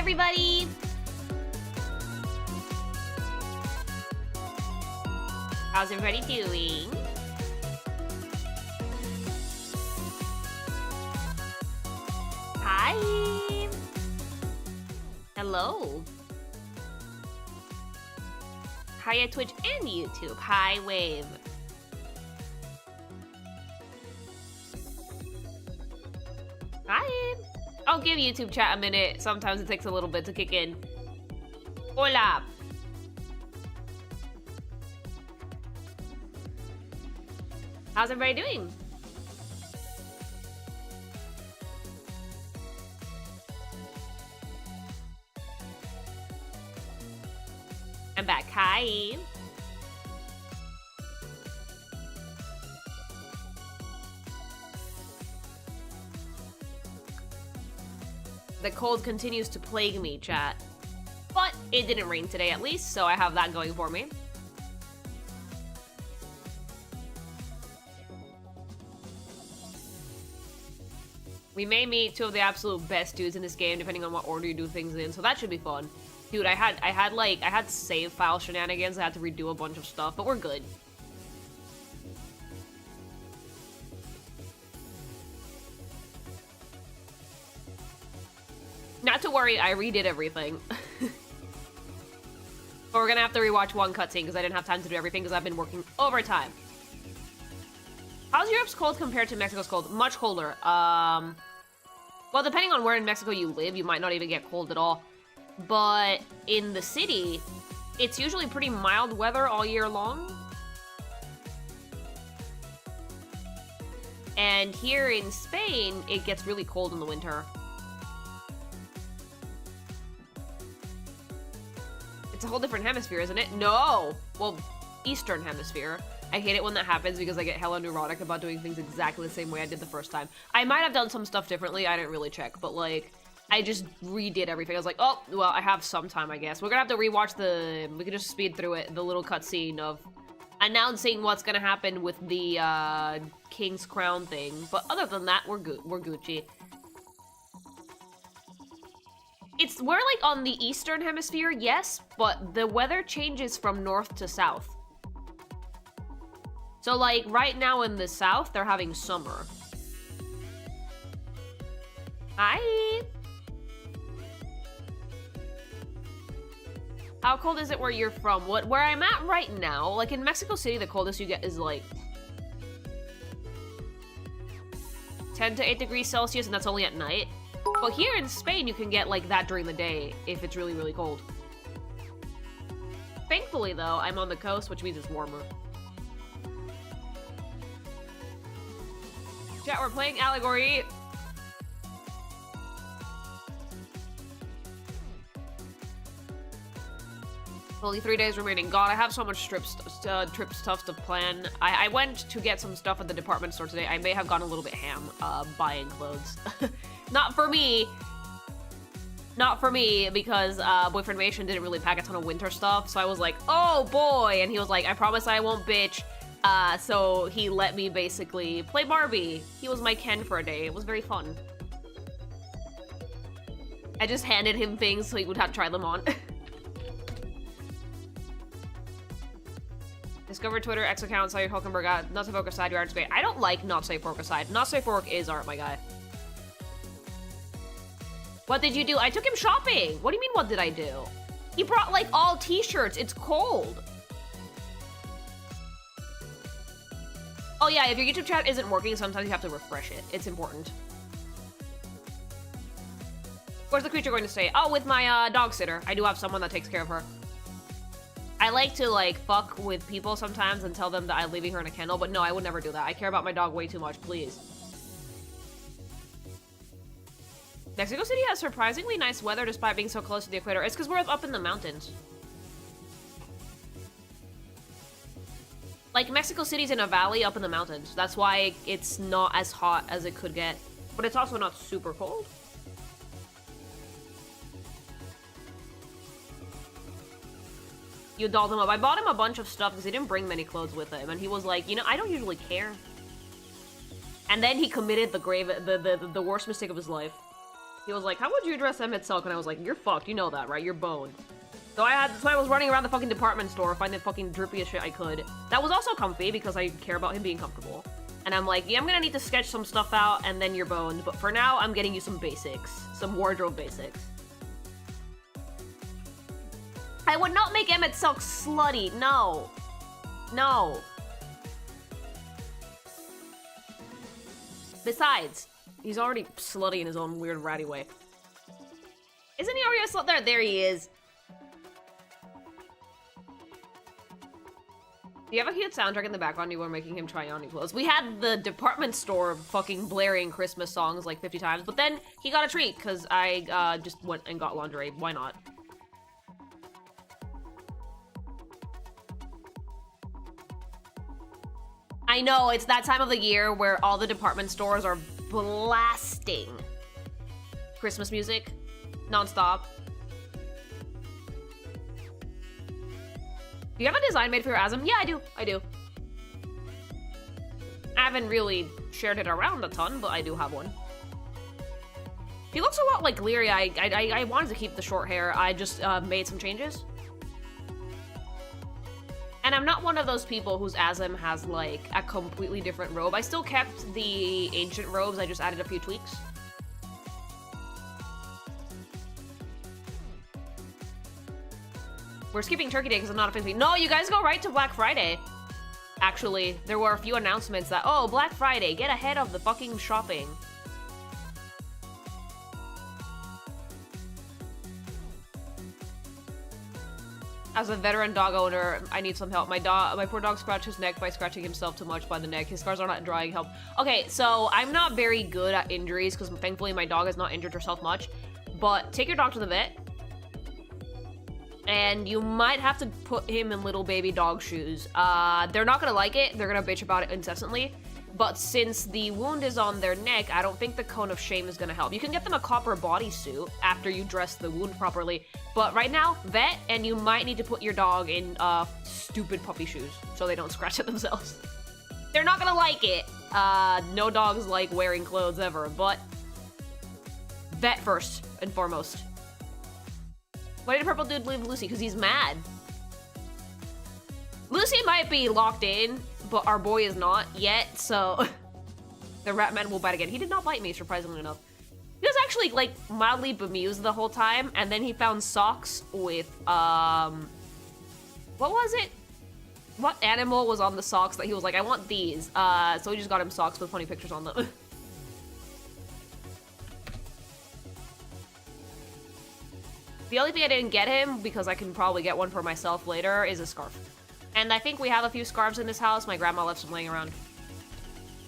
everybody! How's everybody doing? Hi! Hello! Hi Twitch and YouTube. Hi Wave. Hi! I'll give YouTube chat a minute. Sometimes it takes a little bit to kick in. Hola! How's everybody doing? I'm back. Hi! The cold continues to plague me, chat. But it didn't rain today at least, so I have that going for me. We may meet two of the absolute best dudes in this game, depending on what order you do things in, so that should be fun. Dude, I had save file shenanigans. I had to redo a bunch of stuff, but we're good. Not to worry, I redid everything. But we're gonna have to rewatch one cutscene because I didn't have time to do everything because I've been working overtime. How's Europe's cold compared to Mexico's cold? Much colder. Well, depending on where in Mexico you live, you might not even get cold at all. But in the city, it's usually pretty mild weather all year long. And here in Spain, it gets really cold in the winter. It's a whole different hemisphere, isn't it? No! Well, Eastern Hemisphere. I hate it when that happens because I get hella neurotic about doing things exactly the same way I did the first time. I might have done some stuff differently, I didn't really check, but like, I just redid everything. I was like, oh, well, I have some time, I guess. We're gonna have to rewatch we can just speed through it, the little cutscene of announcing what's gonna happen with the, King's Crown thing. But other than that, we're good. We're Gucci. We're like on the Eastern Hemisphere, yes, but the weather changes from north to south. So, like, right now in the south, they're having summer. Hi! How cold is it where you're from? Where I'm at right now, like in Mexico City, the coldest you get is like 10 to 8 degrees Celsius, and that's only at night. But here in Spain, you can get like that during the day if it's really, really cold. Thankfully, though, I'm on the coast, which means it's warmer. Chat, we're playing Allegory. Only 3 days remaining. God, I have so much trip stuff to plan. I went to get some stuff at the department store today. I may have gone a little bit ham, buying clothes. Not for me. Not for me, because Boyfriend Mation didn't really pack a ton of winter stuff, so I was like, oh boy! And he was like, I promise I won't bitch. So he let me basically play Barbie. He was my Ken for a day. It was very fun. I just handed him things so he would have to try them on. Discover Twitter, X account, saw your Hulkenberg out. Not safe work aside, your art's great. I don't like not safe work aside. Not safe work is art, my guy. What did you do? I took him shopping. What do you mean, what did I do? He brought, like, all t-shirts. It's cold. Oh, yeah, if your YouTube chat isn't working, sometimes you have to refresh it. It's important. Where's the creature going to stay? Oh, with my, dog sitter. I do have someone that takes care of her. I like to, like, fuck with people sometimes and tell them that I'm leaving her in a kennel, but no, I would never do that. I care about my dog way too much, please. Mexico City has surprisingly nice weather despite being so close to the equator. It's because we're up in the mountains. Like, Mexico City's in a valley up in the mountains. That's why it's not as hot as it could get. But it's also not super cold. You dolled him up. I bought him a bunch of stuff because he didn't bring many clothes with him. And he was like, you know, I don't usually care. And then he committed the worst mistake of his life. He was like, how would you address Emmett Silk? And I was like, you're fucked, you know that, right? You're boned. So I was running around the fucking department store finding the fucking drippiest shit I could. That was also comfy because I care about him being comfortable. And I'm like, yeah, I'm gonna need to sketch some stuff out and then you're boned. But for now, I'm getting you some basics. Some wardrobe basics. I would not make Emmett Silk slutty. No. No. Besides, he's already slutty in his own weird ratty way. Isn't he already a slut there? There he is. Do you have a cute soundtrack in the background? You were making him try on new clothes. We had the department store fucking blaring Christmas songs like 50 times, but then he got a treat because I just went and got lingerie. Why not? I know, it's that time of the year where all the department stores are blasting Christmas music non-stop. Do you have a design made for your Asm? Yeah, I do. I do. I haven't really shared it around a ton, but I do have one. He looks a lot like Leary. I wanted to keep the short hair. I just made some changes. And I'm not one of those people whose Asm has, like, a completely different robe. I still kept the ancient robes, I just added a few tweaks. We're skipping Turkey Day because I'm not a fan. No, you guys go right to Black Friday. Actually, there were a few announcements that, oh, Black Friday, get ahead of the fucking shopping. As a veteran dog owner, I need some help. My poor dog scratched his neck by scratching himself too much by the neck. His scars are not drying. Help. Okay, so I'm not very good at injuries because thankfully my dog has not injured herself much. But take your dog to the vet. And you might have to put him in little baby dog shoes. They're not gonna like it. They're gonna bitch about it incessantly. But since the wound is on their neck, I don't think the cone of shame is gonna help. You can get them a copper bodysuit after you dress the wound properly. But right now, vet, and you might need to put your dog in stupid puppy shoes so they don't scratch at themselves. They're not gonna like it. No dogs like wearing clothes ever, but vet first and foremost. Why did Purple Dude leave Lucy? Because he's mad. Lucy might be locked in, but our boy is not yet, so the rat man will bite again. He did not bite me, surprisingly enough. He was actually, like, mildly bemused the whole time, and then he found socks with, what was it? What animal was on the socks that he was like, I want these. So we just got him socks with funny pictures on them. The only thing I didn't get him, because I can probably get one for myself later, is a scarf. And I think we have a few scarves in this house. My grandma left some laying around.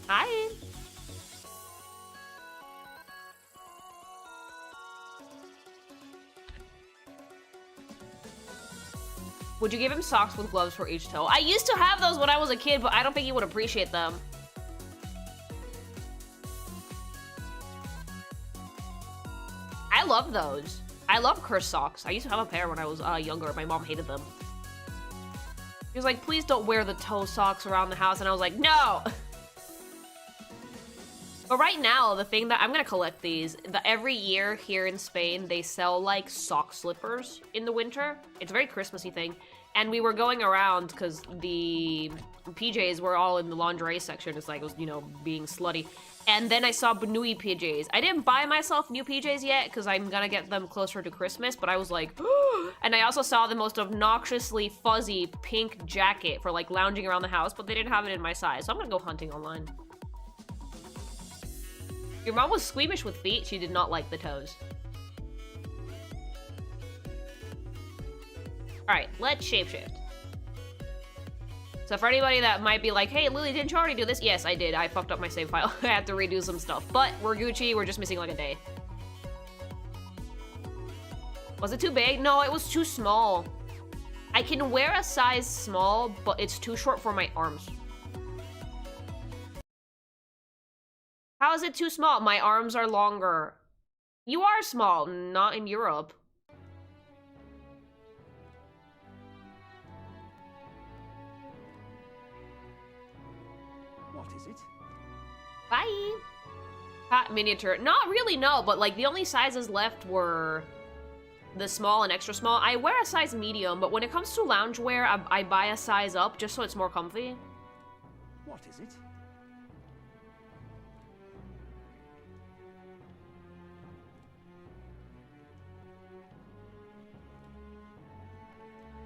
Hi. Would you give him socks with gloves for each toe? I used to have those when I was a kid, but I don't think he would appreciate them. I love those. I love cursed socks. I used to have a pair when I was younger. My mom hated them. He was like, please don't wear the toe socks around the house. And I was like, no! But right now, the thing that I'm gonna collect these, every year here in Spain, they sell like sock slippers in the winter. It's a very Christmassy thing. And we were going around because the PJs were all in the lingerie section. It's like, it was, you know, being slutty. And then I saw new PJs. I didn't buy myself new PJs yet because I'm gonna get them closer to Christmas, but I was like, and I also saw the most obnoxiously fuzzy pink jacket for like lounging around the house, but they didn't have it in my size, so I'm gonna go hunting online. Your mom was squeamish with feet. She did not like the toes. All right, let's shapeshift. So for anybody that might be like, hey, Lily, didn't you already do this? Yes, I did. I fucked up my save file. I had to redo some stuff. But we're Gucci. We're just missing like a day. Was it too big? No, it was too small. I can wear a size small, but it's too short for my arms. How is it too small? My arms are longer. You are small, not in Europe. What is it? Bye. Miniature. Not really, no, but like the only sizes left were the small and extra small. I wear a size medium, but when it comes to loungewear, I buy a size up just so it's more comfy. What is it?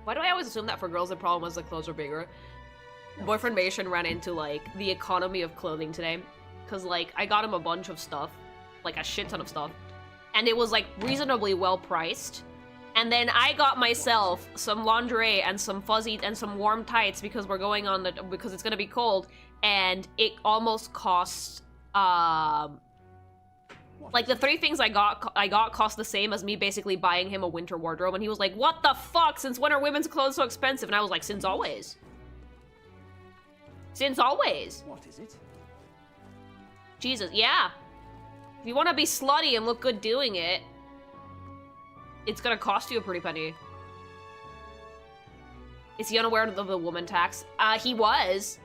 Why do I always assume that for girls the problem was the clothes are bigger? Boyfriend Mason ran into, like, the economy of clothing today. Because, like, I got him a bunch of stuff. Like, a shit ton of stuff. And it was, like, reasonably well priced. And then I got myself some lingerie and some fuzzy and some warm tights because we're going on the... because it's gonna be cold. And it almost cost, like, the 3 things I got cost the same as me basically buying him a winter wardrobe. And he was like, what the fuck? Since when are women's clothes so expensive? And I was like, since always. Since always. What is it? Jesus, yeah. If you want to be slutty and look good doing it, it's gonna cost you a pretty penny. Is he unaware of the woman tax? He was.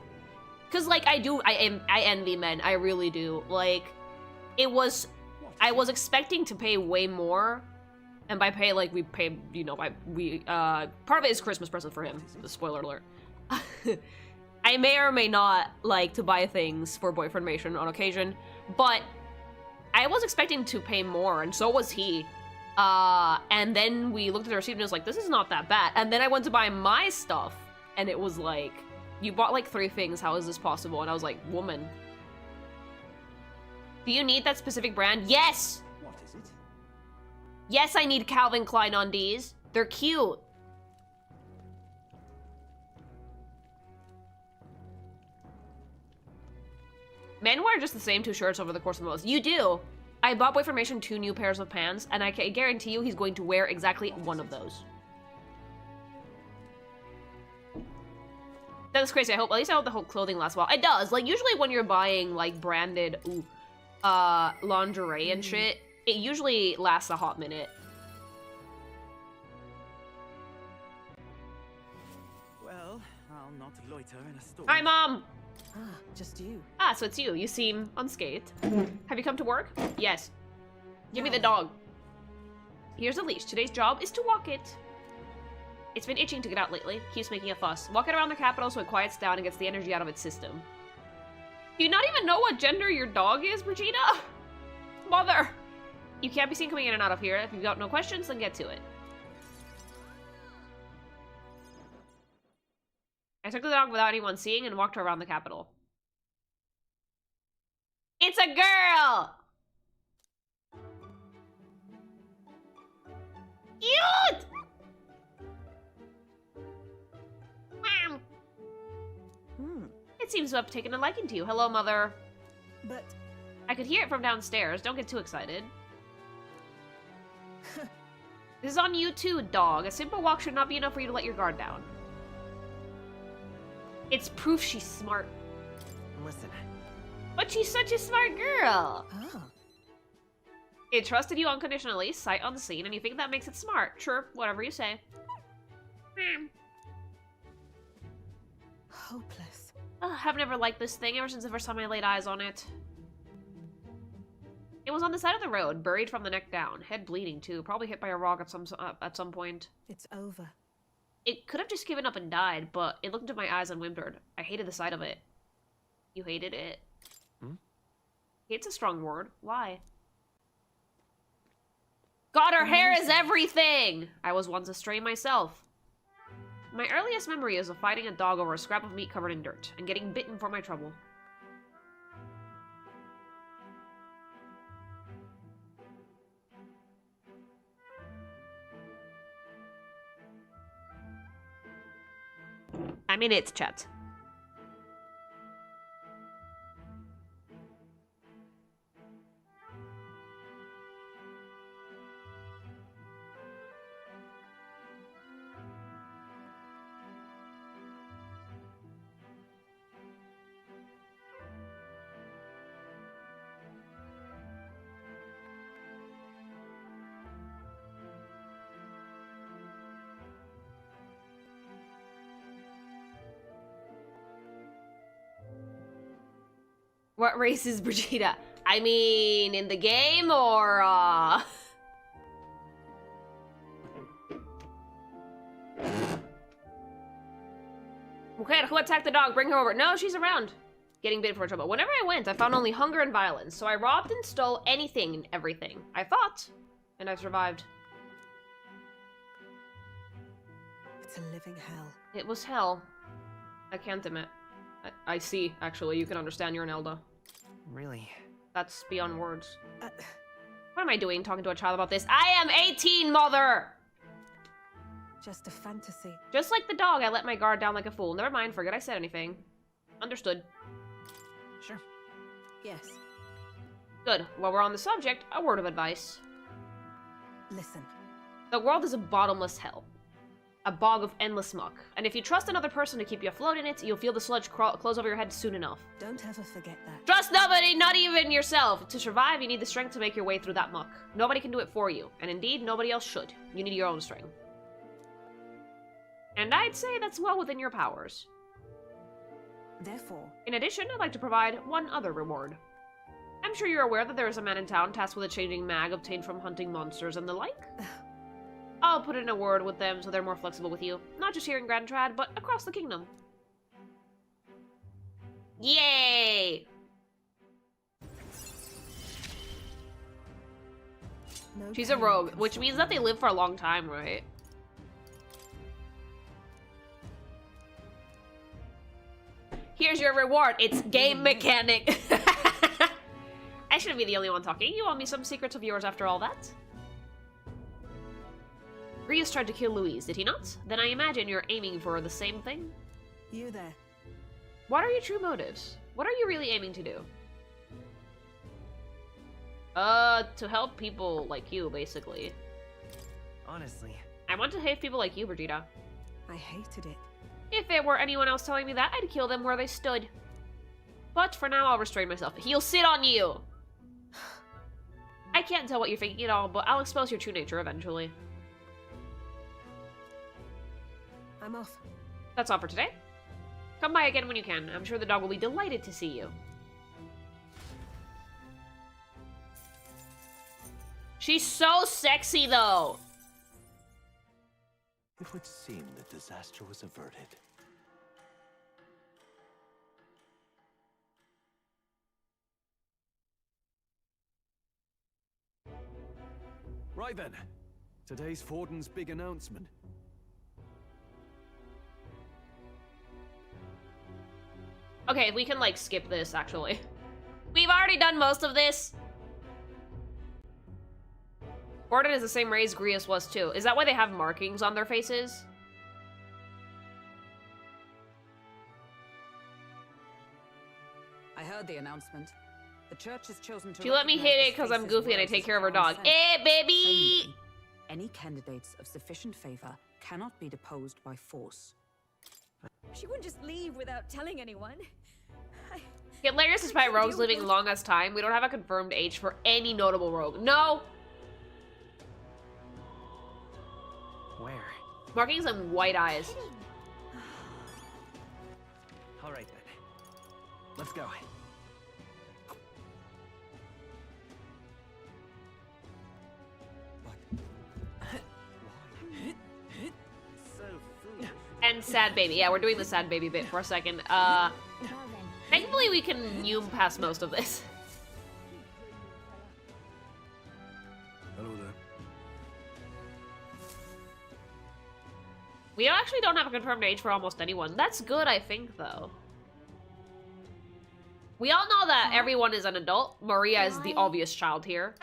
Cause like I envy men, I really do. Like, I was expecting to pay way more. And by pay, like, we pay, you know, part of it is Christmas present for him. Spoiler alert. I may or may not like to buy things for boyfriend Mason on occasion, but I was expecting to pay more, and so was he. And then we looked at the receipt and it was like, this is not that bad. And then I went to buy my stuff, and it was like, you bought like 3 things, how is this possible? And I was like, woman. Do you need that specific brand? Yes! What is it? Yes, I need Calvin Klein undies. They're cute. Men wear just the same 2 shirts over the course of the month. You do. I bought boyfriend Mason 2 new pairs of pants, and I can guarantee you he's going to wear exactly one of those. That's crazy. At least I hope the whole clothing lasts well. It does. Like, usually when you're buying, like, branded, lingerie and shit, it usually lasts a hot minute. Well, I'll not loiter in a store. Hi, Mom! Ah, just you. Ah, so it's you. You seem unscathed. Have you come to work? Yes. Give me the dog. Here's a leash. Today's job is to walk it. It's been itching to get out lately. Keeps making a fuss. Walk it around the capital so it quiets down and gets the energy out of its system. Do you not even know what gender your dog is, Brigida? Mother! You can't be seen coming in and out of here. If you've got no questions, then get to it. I took the dog without anyone seeing and walked her around the capital. It's a girl! Cute! Wow. It seems to have taken a liking to you. Hello, Mother. But... I could hear it from downstairs. Don't get too excited. This is on you too, dog. A simple walk should not be enough for you to let your guard down. It's proof she's smart. Listen. But she's such a smart girl. Oh. It trusted you unconditionally, sight unseen, and you think that makes it smart. Sure, whatever you say. Hopeless. I've never liked this thing ever since the first time I laid eyes on it. It was on the side of the road, buried from the neck down. Head bleeding, too. Probably hit by a rock at some point. It's over. It could have just given up and died, but it looked into my eyes and whimpered. I hated the sight of it. You hated it? Hate's a strong word. Why? God, her hair is everything! I was once a stray myself. My earliest memory is of fighting a dog over a scrap of meat covered in dirt, and getting bitten for my trouble. I'm in it, chat. What race is Brigida? I mean, in the game, or, Okay, who attacked the dog? Bring her over. No, she's around. Getting bit for trouble. Whenever I went, I found only hunger and violence, so I robbed and stole anything and everything. I thought, and I survived. It's a living hell. It was hell. I can't admit. I see, actually. You can understand you're an Elda. Really? That's beyond words. What am I doing talking to a child about this? I am 18, mother! Just a fantasy. Just like the dog, I let my guard down like a fool. Never mind, forget I said anything. Understood. Sure. Yes. Good. While we're on the subject, a word of advice. Listen. The world is a bottomless hell. A bog of endless muck. And if you trust another person to keep you afloat in it, you'll feel the sludge close over your head soon enough. Don't ever forget that. Trust nobody, not even yourself. To survive, you need the strength to make your way through that muck. Nobody can do it for you. And indeed, nobody else should. You need your own strength. And I'd say that's well within your powers. Therefore, In addition, I'd like to provide one other reward. I'm sure you're aware that there is a man in town tasked with a changing mag obtained from hunting monsters and the like. I'll put in a word with them so they're more flexible with you. Not just here in Grand Trad, but across the kingdom. Yay! no She's a pain rogue, can which stop means that they me. live for a long time, right? Here's your reward. It's game mechanic. I shouldn't be the only one talking. You owe me some secrets of yours after all that. Rias tried to kill Louise, did he not? Then I imagine you're aiming for the same thing? You there. What are your true motives? What are you really aiming to do? To help people like you, basically. Honestly. I want to hate people like you, Brigitte. I hated it. If it were anyone else telling me that, I'd kill them where they stood. But for now, I'll restrain myself. He'll sit on you! I can't tell what you're thinking at all, but I'll expose your true nature eventually. I'm off. That's all for today. Come by again when you can. I'm sure the dog will be delighted to see you. She's so sexy, though! It would seem that disaster was averted. Right then. Today's Forden's big announcement. Okay, we can, like, skip this, actually. We've already done most of this! Gordon is the same race Grius was, too. Is that why they have markings on their faces? I heard the announcement. The church has chosen to. She let me hit it because I'm goofy and I take care of her dog. Eh, baby! Any candidates of sufficient favor cannot be deposed by force. She wouldn't just leave without telling anyone. Hilarious despite rogues living long as time. We don't have a confirmed age for any notable rogue. No! Where? Markings and white eyes. All right then. Let's go. So foolish. And sad baby. Yeah, we're doing the sad baby bit for a second. Thankfully we can Yume past most of this. Hello there. We actually don't have a confirmed age for almost anyone. That's good, I think, though. We all know that everyone is an adult. Maria is the obvious child here.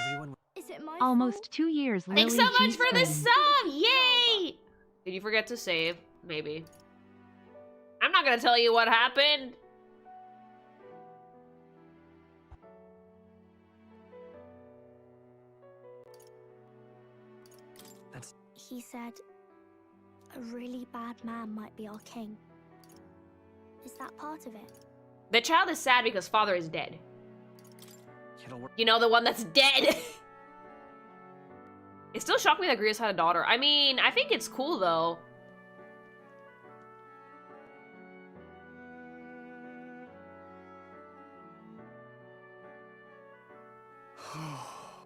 Everyone. Is it my Almost 2 years, Lily Thanks so much G. for the Spring. sub! Yay! Did you forget to save? Maybe. I'm not gonna tell you what happened. That's. He said a really bad man might be our king. Is that part of it? The child is sad because father is dead. It'll work. You know, the one that's dead. It still shocked me that Grius had a daughter. I mean, I think it's cool, though.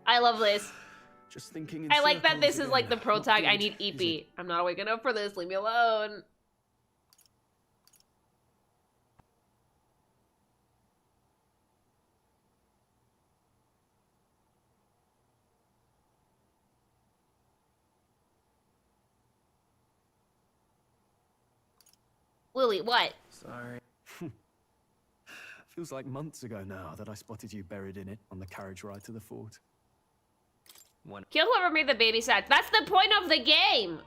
I love this. Just thinking in I like that circles this is again. like the pro Not tag. I good, need is EP. it? I'm not awake enough for this. Leave me alone. Lily, what? Sorry. Feels like months ago now that I spotted you buried in it on the carriage ride to the fort. Kill whoever made the baby sad. That's the point of the game!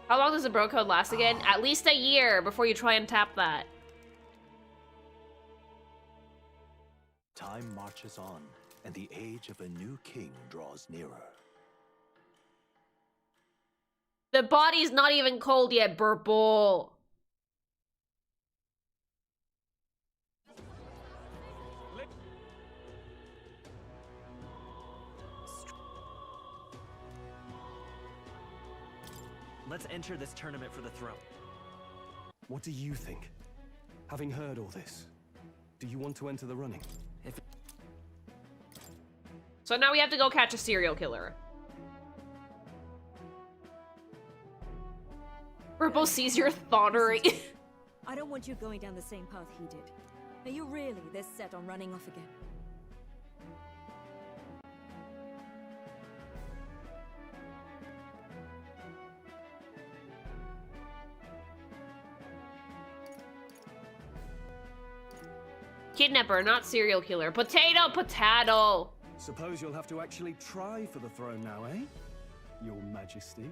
How long does the bro code last again? At least a year before you try and tap that. Time marches on, and the age of a new king draws nearer. The body's not even cold yet, Burple. Let's enter this tournament for the throne. What do you think? Having heard all this, do you want to enter the running? If So now we have to go catch a serial killer. Burple sees your thoughterry. I don't want you going down the same path he did. Are you really this set on running off again? Kidnapper, not serial killer. Potato, potato. suppose you'll have to actually try for the throne now, eh? Your Majesty.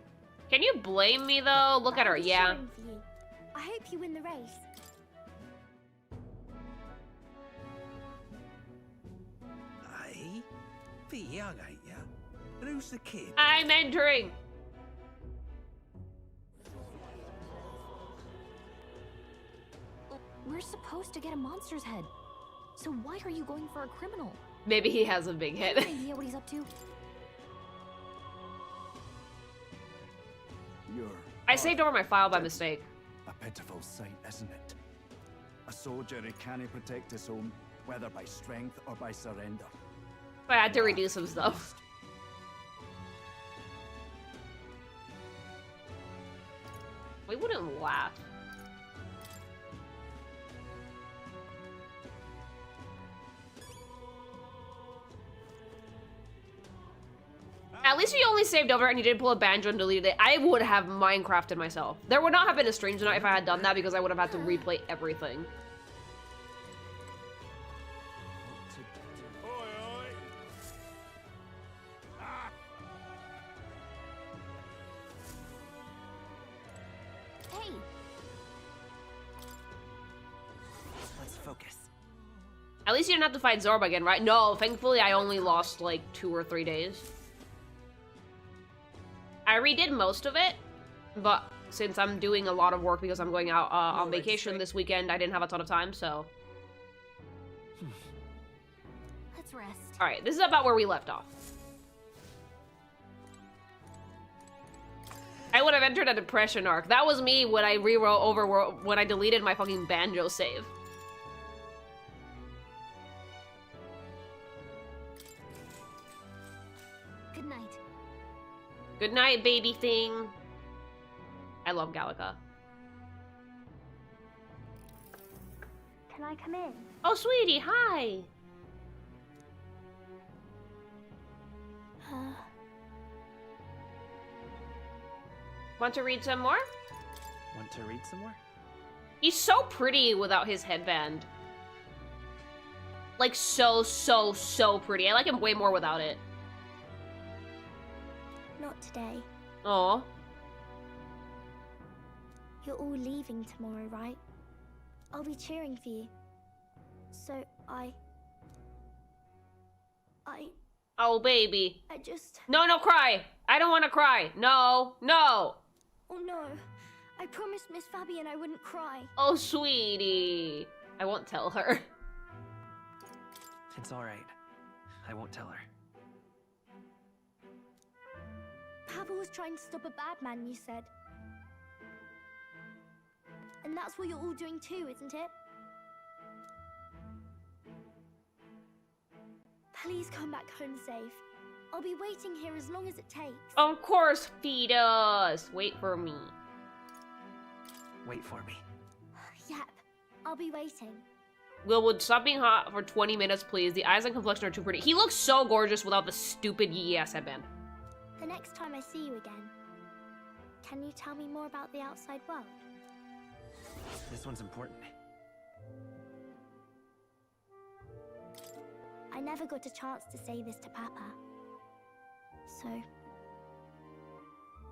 Can you blame me though? Look at her, I'm yeah. cheering for you. I hope you win the race. Aye? Bit young, ain't ya? And who's the kid? I'm entering. We're supposed to get a monster's head. So why are you going for a criminal? Maybe he has a big head. Any idea what he's up to? You're I saved over my file by mistake. a pitiful sight, isn't it? A soldier who can't protect his own, whether by strength or by surrender. I had to redo some stuff. We wouldn't laugh. At least you only saved over and you didn't pull a banjo and deleted it. I would have Minecrafted myself. There would not have been a stream tonight if I had done that because I would have had to replay everything. Hey, Let's focus. At least you didn't have to fight Zorba again, right? No, thankfully I only lost like 2 or 3 days. I redid most of it, but since I'm doing a lot of work because I'm going out on vacation this weekend, I didn't have a ton of time, so... let's rest. Alright, this is about where we left off. I would have entered a depression arc. That was me when I rewrote Overworld, when I deleted my fucking banjo save. Good night. Good night, baby thing. I love Gallica. Can I come in? Oh, sweetie, hi. Want to read some more? Want to read some more? He's so pretty without his headband. Like, so pretty. I like him way more without it. Not today. Aw. You're all leaving tomorrow, right? I'll be cheering for you. So Oh, baby. I just... No, no, cry. I don't want to cry. No, no. Oh no. I promised Miss Fabian I wouldn't cry. Oh, sweetie. I won't tell her. It's all right. I won't tell her. Papa was trying to stop a bad man, you said. And that's what you're all doing too, isn't it? Please come back home safe. I'll be waiting here as long as it takes. Of course, fetus. Wait for me. Wait for me. Yep, I'll be waiting. Willwood, stop being hot for 20 minutes, please. The eyes and complexion are too pretty. He looks so gorgeous without the stupid yee-ass headband. The next time I see you again, can you tell me more about the outside world? This one's important. I never got a chance to say this to Papa. So,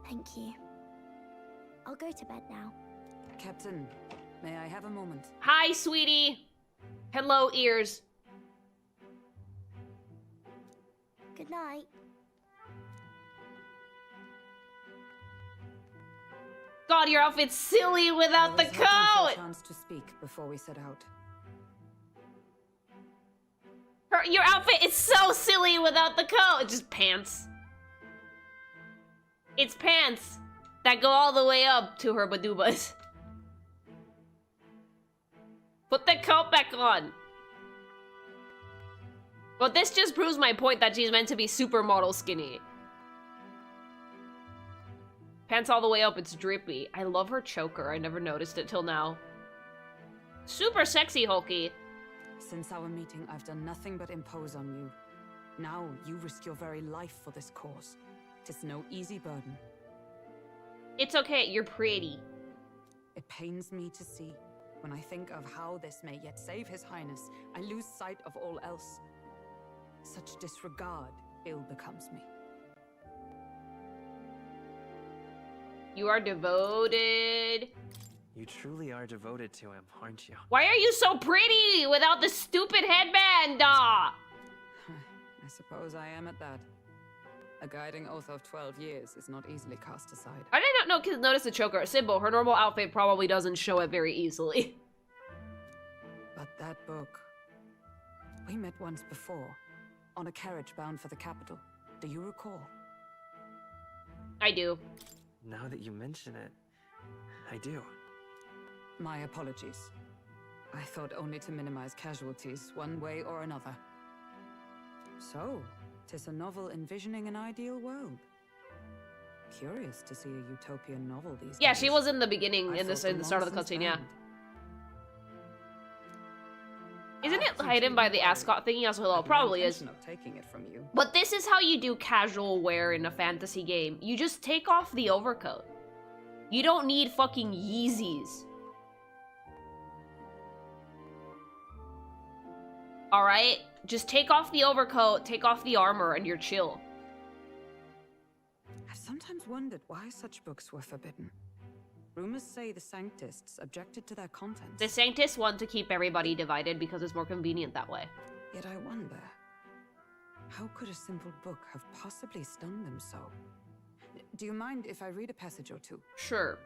thank you. I'll go to bed now. Captain, may I have a moment? Hi, sweetie. Hello, ears. Good night. God, your outfit's silly without the I was hoping for a coat. chance to speak before we set out. Your outfit is so silly without the coat. It's just pants. It's pants that go all the way up to her badubas. Put the coat back on. But this just proves my point that she's meant to be supermodel skinny. Pants all the way up, it's drippy. I love her choker. I never noticed it till now. Super sexy, Hulky. Since our meeting, I've done nothing but impose on you. Now you risk your very life for this cause. 'Tis no easy burden. It's okay, you're pretty. It pains me to see. When I think of how this may yet save His Highness, I lose sight of all else. Such disregard ill becomes me. You are devoted. You truly are devoted to him, aren't you? Why are you so pretty without the stupid headband? Ah! I suppose I am at that. A guiding oath of 12 years is not easily cast aside. I did not notice the choker. Simple, her normal outfit probably doesn't show it very easily. But that book... We met once before, on a carriage bound for the capital. Do you recall? I do. Now that you mention it, I do. My apologies. I thought only to minimize casualties, one way or another. So, 'tis a novel envisioning an ideal world. Curious to see a utopian novel these days. Yeah, she was in the beginning, I in the thought start of the nonsense cutscene, yeah. banned. Isn't it I hidden by the completely ascot thingy? Also, had hello, no probably is. intention of taking it from you. But this is how you do casual wear in a fantasy game. You just take off the overcoat. You don't need fucking Yeezys. Alright? Just take off the overcoat, take off the armor, and you're chill. I've sometimes wondered why such books were forbidden. Rumors say the Sanctists objected to their contents. The Sanctists want to keep everybody divided because it's more convenient that way. Yet I wonder, how could a simple book have possibly stunned them so? Do you mind if I read a passage or two? Sure.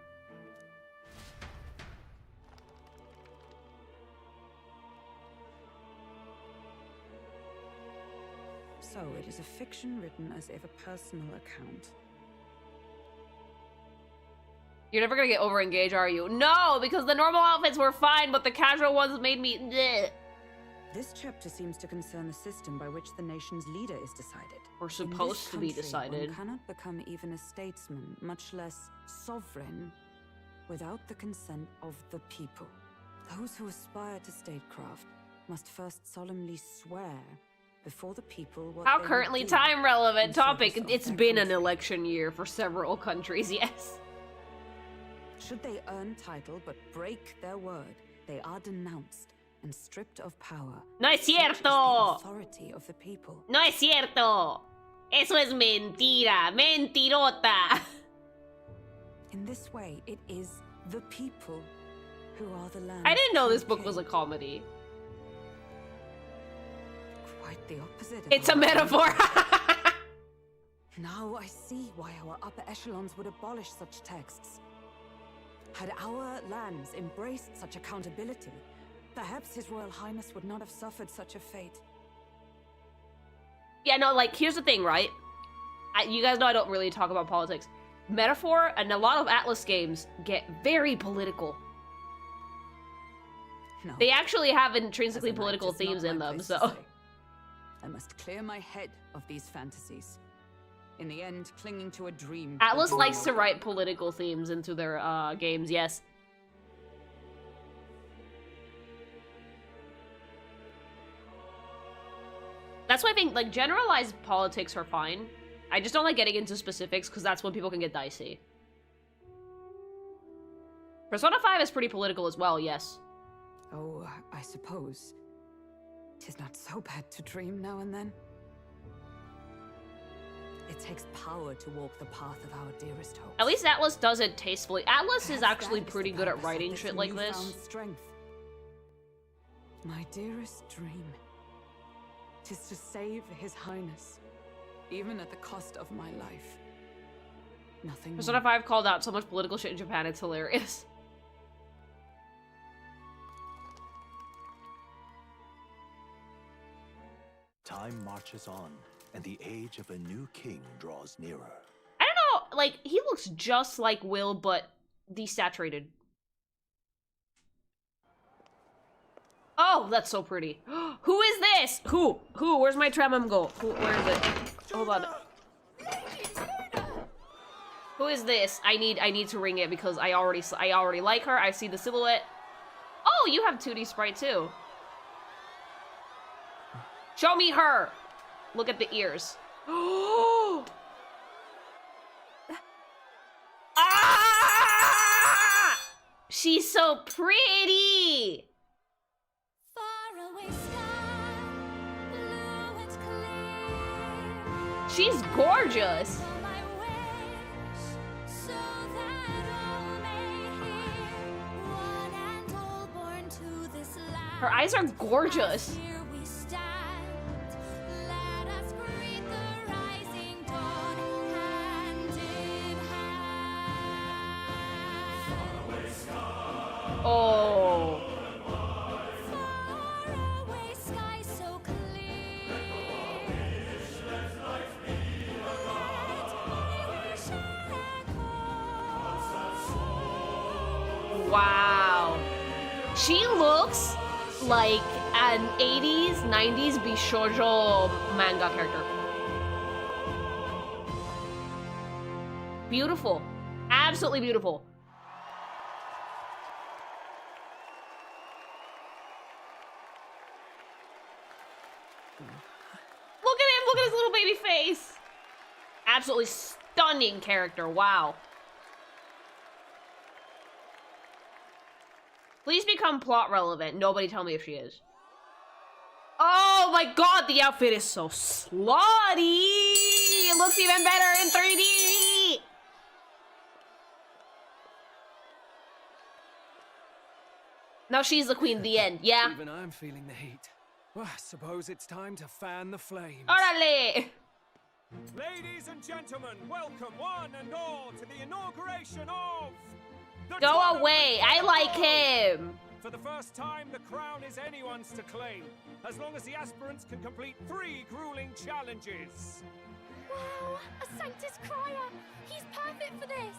So, it is a fiction written as if a personal account. You're never gonna get over-engaged, are you? No, because the normal outfits were fine, but the casual ones made me... bleh. This chapter seems to concern the system by which the nation's leader is decided. We're In this supposed to be country, decided. One cannot become even a statesman, much less sovereign, without the consent of the people. Those who aspire to statecraft must first solemnly swear before the people what How they will currently do time-relevant in topic. service of It's their been an country. election year for several countries, yes. Should they earn title but break their word, they are denounced and stripped of power. No es Such is the cierto! authority of the people. No es cierto! Eso es mentira! Mentirota! In this way, it is the people who are the land. I didn't know this book was a comedy. Quite the opposite. of It's a what I metaphor! Now I see why our upper echelons would abolish such texts. Had our lands embraced such accountability, perhaps His Royal Highness would not have suffered such a fate. Yeah, no, like, here's the thing, right? You guys know I don't really talk about politics. Metaphor and a lot of Atlas games get very political. No, They actually have as intrinsically a knight, political it's not themes my in them, place to so... say. I must clear my head of these fantasies. In the end, clinging to a dream. Atlas likes to write political themes into their games, yes. That's why I think, like, generalized politics are fine. I just don't like getting into specifics, because that's when people can get dicey. Persona 5 is pretty political as well, yes. Oh, I suppose. 'Tis not so bad to dream now and then. It takes power to walk the path of our dearest hopes. At least Atlas does it tastefully. Atlas is Perhaps actually that is pretty the good at purpose of writing shit like this. newfound Strength. My dearest dream. 'Tis to save His Highness, even at the cost of my life. Nothing Persona more. 5 called out so much political shit in Japan, it's hilarious. Time marches on, and the age of a new king draws nearer. I don't know, like, he looks just like Will, but desaturated. Oh, that's so pretty. Who is this? Who? Where's my Tremum go? Where is it? Hold on. Who is this? I need to ring it because I already like her. I see the silhouette. Oh, you have 2D sprite too. Show me her. Look at the ears. Ah! She's so pretty. She's gorgeous. Her eyes are gorgeous. Oh. Wow. She looks like an 80s, 90s Bishoujo manga character. Beautiful. Absolutely beautiful. Look at him! Look at his little baby face! Absolutely stunning character. Wow. Please become plot relevant. Nobody tell me if she is. Oh my god, the outfit is so slutty! It looks even better in 3D! Now she's the queen, the end, yeah? Even I'm feeling the heat. Well, I suppose it's time to fan the flames. Orale! Ladies and gentlemen, welcome one and all to the inauguration of... Go away, I like him! For the first time, the crown is anyone's to claim, as long as the aspirants can complete 3 grueling challenges. Wow, a Sanctus Crier! He's perfect for this!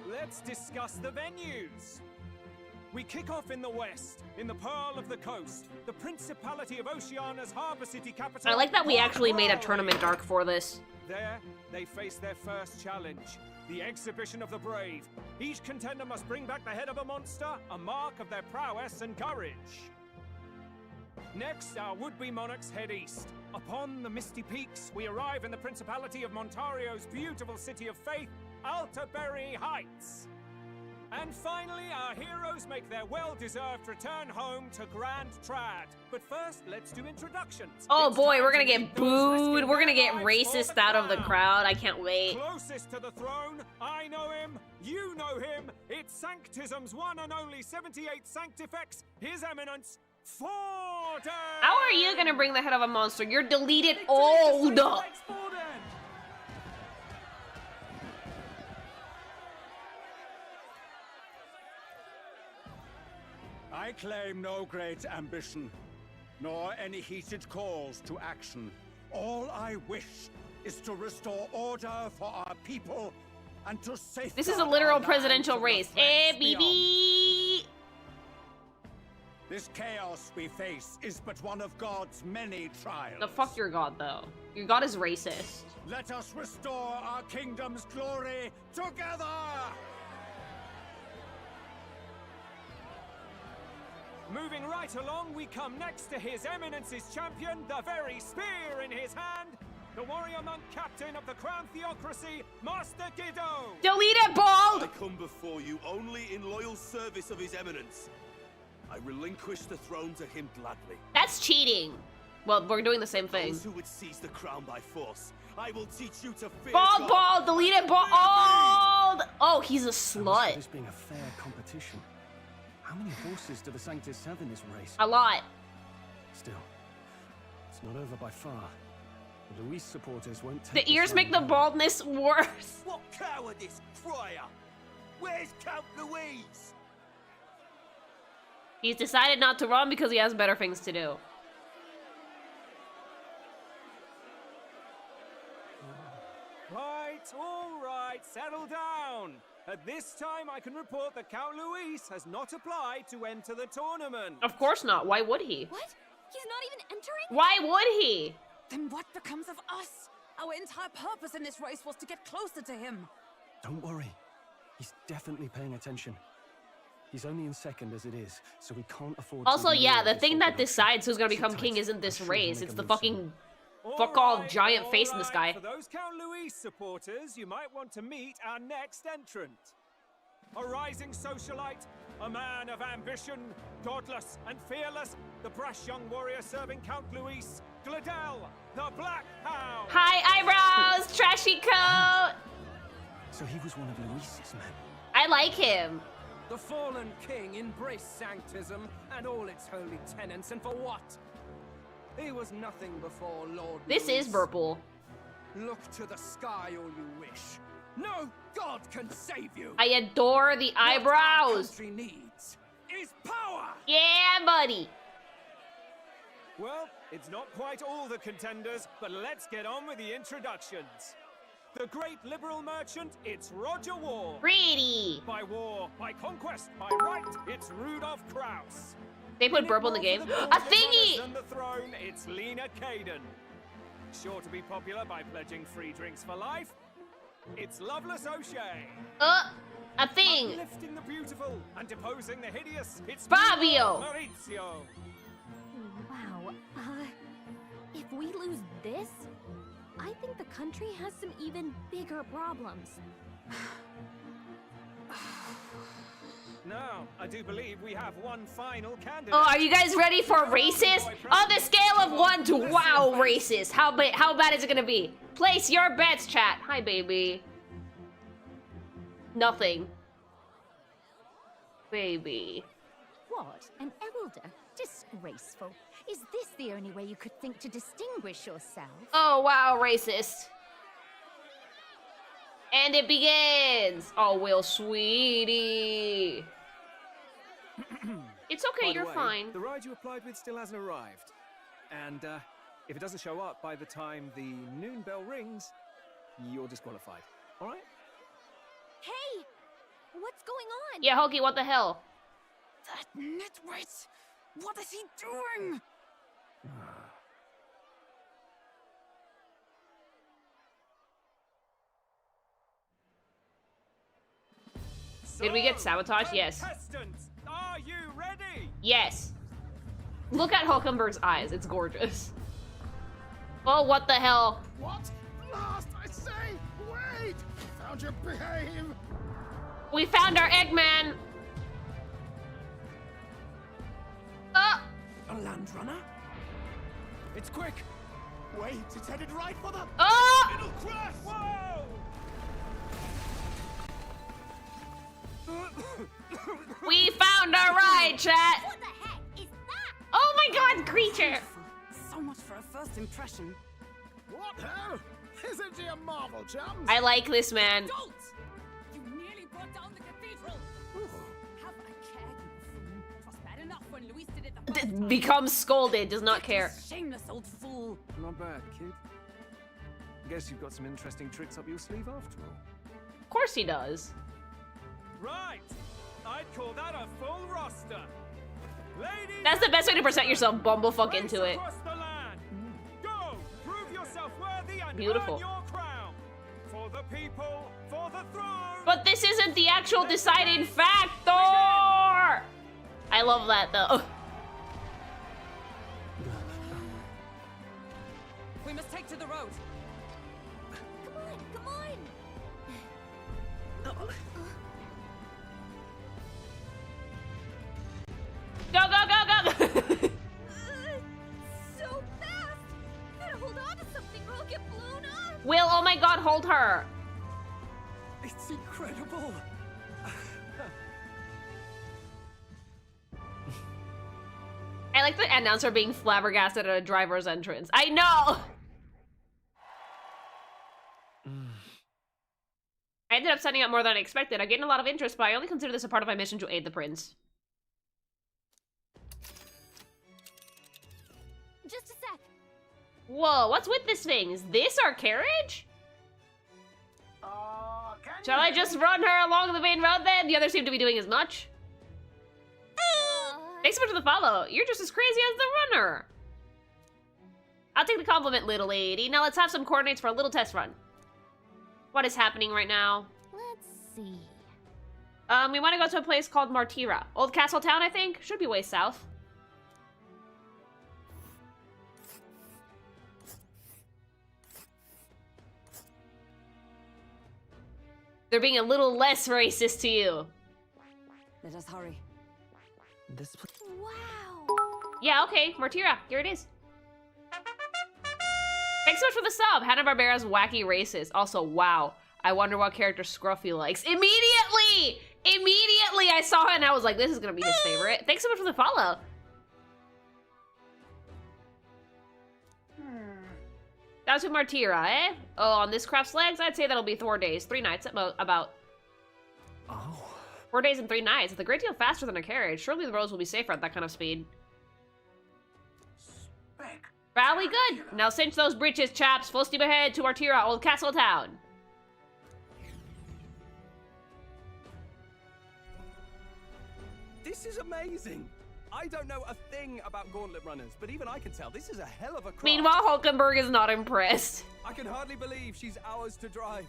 Let's discuss the venues. We kick off in the west, in the Pearl of the Coast, the Principality of Oceania's harbor city capital. I like that we actually made a tournament arc for this. There, they face their first challenge, the Exhibition of the Brave. Each contender must bring back the head of a monster, a mark of their prowess and courage. Next, our would-be monarchs head east. Upon the misty peaks, we arrive in the Principality of Montario's beautiful city of faith, Altaberry Heights. And finally, our heroes make their well-deserved return home to Grand Trad. But first, let's do introductions. Oh It's boy, time we're to gonna meet get those booed. risking We're gonna their get lives racist for the out of the crown. crowd. I can't wait. Closest to the throne, I know him, you know him. It's Sanctism's one and only 78 Sanctifex, His Eminence, Forden! How are you gonna bring the head of a monster? You're deleted old! I claim no great ambition, nor any heated calls to action. All I wish is to restore order for our people and to safeguard This is a literal our land presidential from the race. threats beyond. BB! This chaos we face is but one of God's many trials. The fuck your god, though. Your god is racist. Let us restore our kingdom's glory together! Moving right along, we come next to His Eminence's champion, the very spear in his hand, the warrior monk captain of the Crown Theocracy, Master Giddo! Delete it, Bald! I come before you only in loyal service of His Eminence. I relinquish the throne to him gladly. That's cheating. Well, we're doing the same thing. Those who would seize the crown by force, I will teach you to fear Bald, God. Bald, delete it, Bald! Oh, he's a slut. This being a fair competition. How many horses do the Sanctus have in this race? A lot. Still, it's not over by far. The Luis supporters won't take The this ears make the down. baldness worse. What cowardice, Friar! Where's Count Louise? He's decided not to run because he has better things to do. Right, all right, settle down. At this time, I can report that Count Luis has not applied to enter the tournament. Of course not. Why would he? What? He's not even entering? Why would he? Then what becomes of us? Our entire purpose in this race was to get closer to him. Don't worry. He's definitely paying attention. He's only in second as it is, so we can't afford to Also, ignore yeah, the this thing that introduction. decides who's gonna become Sit king tight. isn't this I'm sure he'll race. make It's a the move fucking soon. fuck all giant face in the sky. For those Count Luis supporters, you might want to meet our next entrant. A rising socialite, a man of ambition, godless and fearless, the brash young warrior serving Count Luis, Gladel, the Black Hound. Hi, eyebrows, trashy coat. So he was one of Luis's men. I like him. The fallen king embraced sanctism and all its holy tenets, and for what? He was nothing before Lord This Luis. is Burple. Look to the sky all you wish. No god can save you. I adore the What our eyebrows. country needs is power. Yeah, buddy. Well, it's not quite all the contenders, but let's get on with the introductions. The great liberal merchant, it's Roger War. Pretty. By war, by conquest, by right, it's Rudolph Kraus. They put Burple in the game. A thingy. On the throne, it's Lena Kaden. Sure to be popular by pledging free drinks for life, it's Loveless O'Shea. A thing. Uplifting the beautiful and deposing the hideous, it's Fabio. Maurizio. Wow. If we lose this, I think the country has some even bigger problems. Now, I do believe we have one final candidate. Oh, are you guys ready for racist? On the scale of 1 to wow, racist. How bad is it gonna be? Place your bets, chat. Hi, baby. Nothing. Baby. What? An elder? Disgraceful. Is this the only way you could think to distinguish yourself? Oh, wow, racist. And it begins. Oh, Will, sweetie. It's okay, By the you're way, fine. The ride you applied with still hasn't arrived. And if it doesn't show up by the time the noon bell rings, you're disqualified. All right? Hey! What's going on? Yeah, Hulky, what the hell? That nitwit! What is he doing? Did we get sabotaged? Yes. Contestants, are you ready? Yes. Look at Hulkenberg's eyes. It's gorgeous. Oh, what the hell? What? Last, I say! Wait! Found your behave! We found our Eggman. A land runner? It's quick. Wait, it's headed right for the... It'll crash! Whoa! We found our ride, chat. What the heck is that? Oh my god, creature. So much for a first impression. What hell? Isn't she a marvel, chums? I like this man. Don't! You nearly brought down the cathedral! Have a care, you buffoon. It was bad enough when Luis did it the first time. Becomes scolded, does not care. Shameless old fool. Not bad, kid. Guess you've got some interesting tricks up your sleeve after all. Of course he does. Right, I'd call that a full roster. Ladies That's the best way to present yourself, bumblefuck into it. Across the land. Go, prove yourself worthy and Beautiful. earn your crown. For the people, for the throne. But this isn't the actual deciding factor! I love that though. We must take to the road. Come on, come on! Go, go, go, go! So fast! Gotta hold on to something or I'll get blown up! Will, oh my god, hold her! It's incredible. I like the announcer being flabbergasted at a driver's entrance. I know! I ended up sending out more than I expected. I gained a lot of interest, but I only consider this a part of my mission to aid the prince. Just a sec. Whoa, what's with this thing? Is this our carriage? Shall I just run her along the main road then? The others seem to be doing as much. Thanks so much for the follow. You're just as crazy as the runner. I'll take the compliment, little lady. Now let's have some coordinates for a little test run. What is happening right now? Let's see. We want to go to a place called Martira. Old Castle Town, I think? Should be way south. They're being a little less racist to you. Let us hurry. This Wow. Yeah, okay. Martira, here it is. Thanks so much for the sub. Hanna-Barbera's wacky racist. Also, wow. I wonder what character Scruffy likes. Immediately! Immediately I saw it and I was like, this is gonna be his favorite. Thanks so much for the follow. That was with Martira, eh? Oh, on this craft's legs? I'd say that'll be 4 days. 3 nights at about. Oh. 4 days and 3 nights. It's a great deal faster than a carriage. Surely the roads will be safer at that kind of speed. Valley good. Now cinch those breeches, chaps. Full steam ahead to Martira, Old Castle Town. This is amazing. I don't know a thing about gauntlet runners, but even I can tell this is a hell of a craft. Meanwhile, Hulkenberg is not impressed. I can hardly believe she's ours to drive.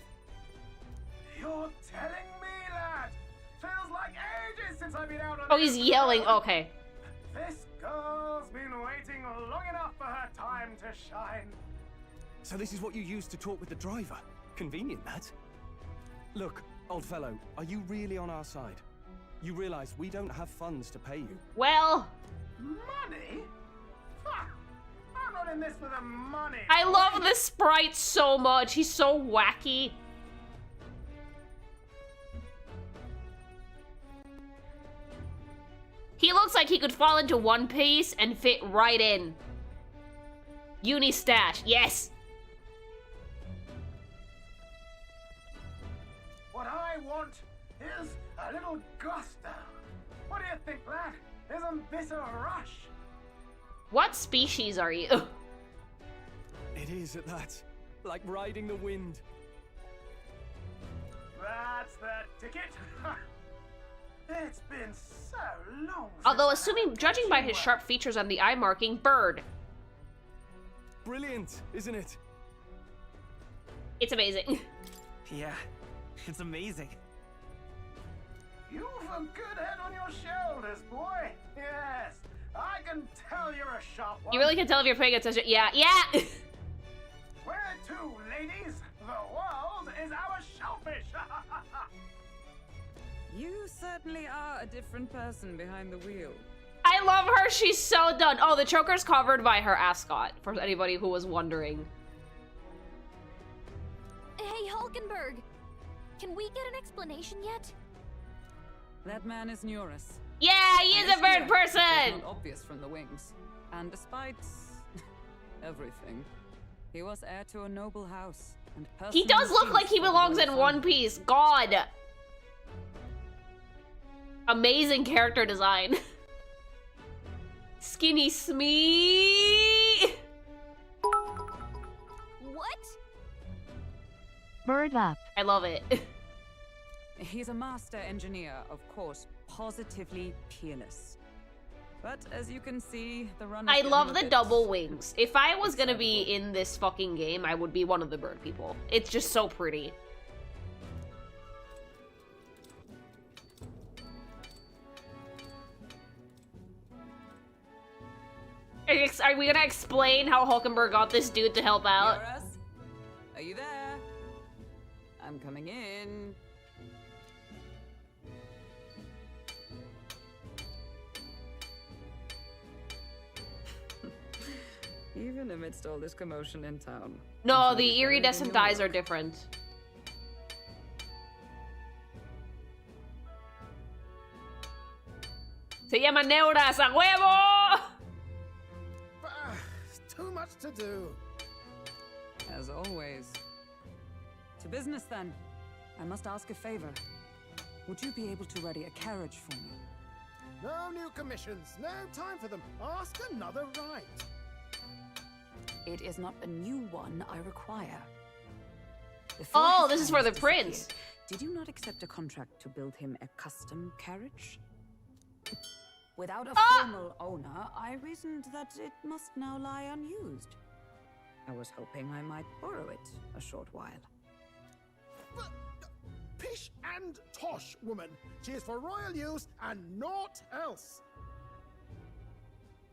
You're telling me that? Feels like ages since I've been out on Oh, he's yelling. Okay. This girl's been waiting long enough for her time to shine. So this is what you use to talk with the driver. Convenient, that. Look, old fellow, are you really on our side? You realize we don't have funds to pay you. Well, money? Ha! I'm not in this for the money. I love the sprite so much. He's so wacky. He looks like he could fall into One Piece and fit right in. Uni stash, yes. What I want is a little gusto. What do you think, lad? Isn't this a rush? What species are you? It is at that. Like riding the wind. That's the ticket. It's been so long. Although, judging by his sharp features and the eye marking, bird. Brilliant, isn't it? It's amazing. Yeah, it's amazing. You've a good head on your shoulders, boy. Yes, I can tell you're a sharp one. You really can tell if you're paying attention. Yeah, yeah. Where to, ladies? The world is our shellfish. You certainly are a different person behind the wheel. I love her. She's so done. Oh, the choker's covered by her ascot, for anybody who was wondering. Hey, Hulkenberg. Can we get an explanation yet? That man is Neurus. Yeah, he is a bird person! It's not obvious from the wings. And despite everything, he was heir to a noble house. And he does look like he belongs in One Piece. God. Amazing character design. Skinny Smee. What? Bird up. I love it. He's a master engineer, of course, positively peerless. But as you can see, the run. I love the double wings. If I was gonna be in this fucking game, I would be one of the bird people. It's just so pretty. Are we gonna explain how Hulkenberg got this dude to help out? Hear us? Are you there? I'm coming in. Even amidst all this commotion in town. No, the iridescent dyes are different. Se llama neuras, a huevo! Too much to do. As always. To business then. I must ask a favor. Would you be able to ready a carriage for me? No new commissions. No time for them. Ask another right. It is not a new one I require. Oh, this is for the prince. Did you not accept a contract to build him a custom carriage? Without a formal owner, I reasoned that it must now lie unused. I was hoping I might borrow it a short while. But, pish and tosh, woman. She is for royal use and naught else.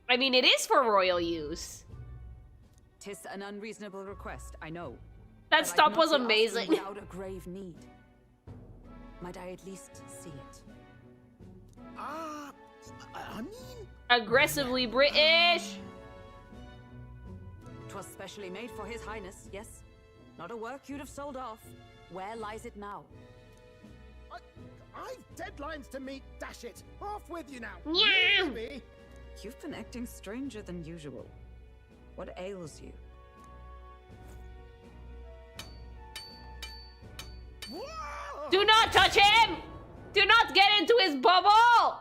I mean, it is for royal use. 'Tis an unreasonable request, I know. That stop was amazing. Without a grave need. Might I at least see it? I mean... Aggressively British! 'Twas specially made for His Highness, yes? Not a work you'd have sold off. Where lies it now? I've deadlines to meet, dash it! Off with you now! Yeah. Maybe. You've been acting stranger than usual. What ails you? Whoa! Do not touch him! Do not get into his bubble!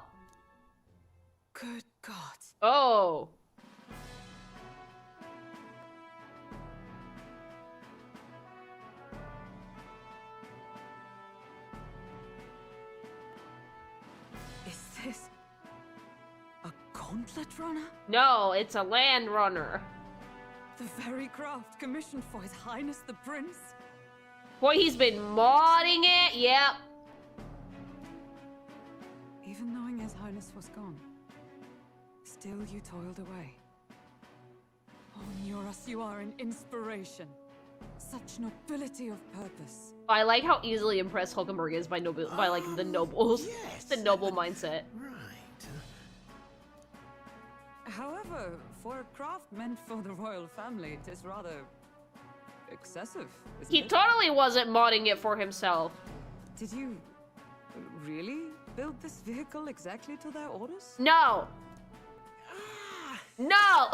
Good God. Oh. Is this a gauntlet runner? No, it's a land runner. The very craft commissioned for His Highness the Prince? Boy, he's been modding it. Yep. Even knowing His Highness was gone, still you toiled away. Oh, Neuras, you are an inspiration. Such nobility of purpose. I like how easily impressed Hulkenberg is by like the nobles. Yes. The noble mindset. Right. However, for a craft meant for the royal family, it is rather excessive, isn't He it? totally wasn't modding it for himself. Did you really build this vehicle exactly to their orders? No. No.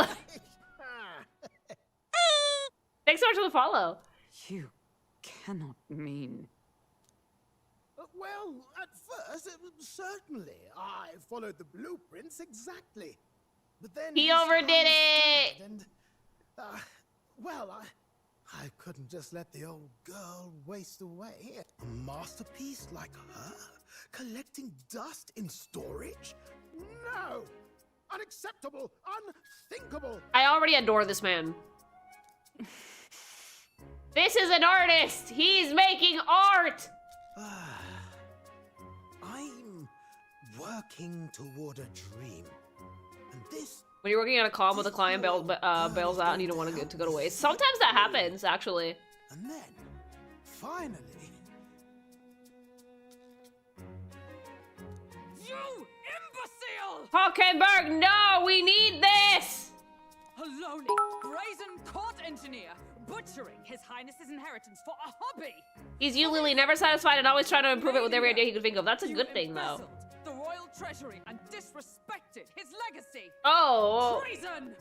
Thanks so much for the follow. You cannot mean... Well, at first, certainly. I followed the blueprints exactly. But then... He His overdid Highness it! died And, well, I couldn't just let the old girl waste away. A masterpiece like her? Collecting dust in storage? No! Unacceptable! Unthinkable! I already adore this man. This is an artist! He's making art! I'm working toward a dream. And this... When you're working on a call with a client bails out and you don't want to go to waste. Sometimes that happens, actually. And then, finally... You imbecile! Hulkenberg, no! We need this! A lowly, brazen court engineer, butchering His Highness's inheritance for a hobby! He's usually never satisfied and always trying to improve it with every idea he could think of. That's a You good thing, though. embezzled the royal treasury and disrespected his legacy! Oh! Treason!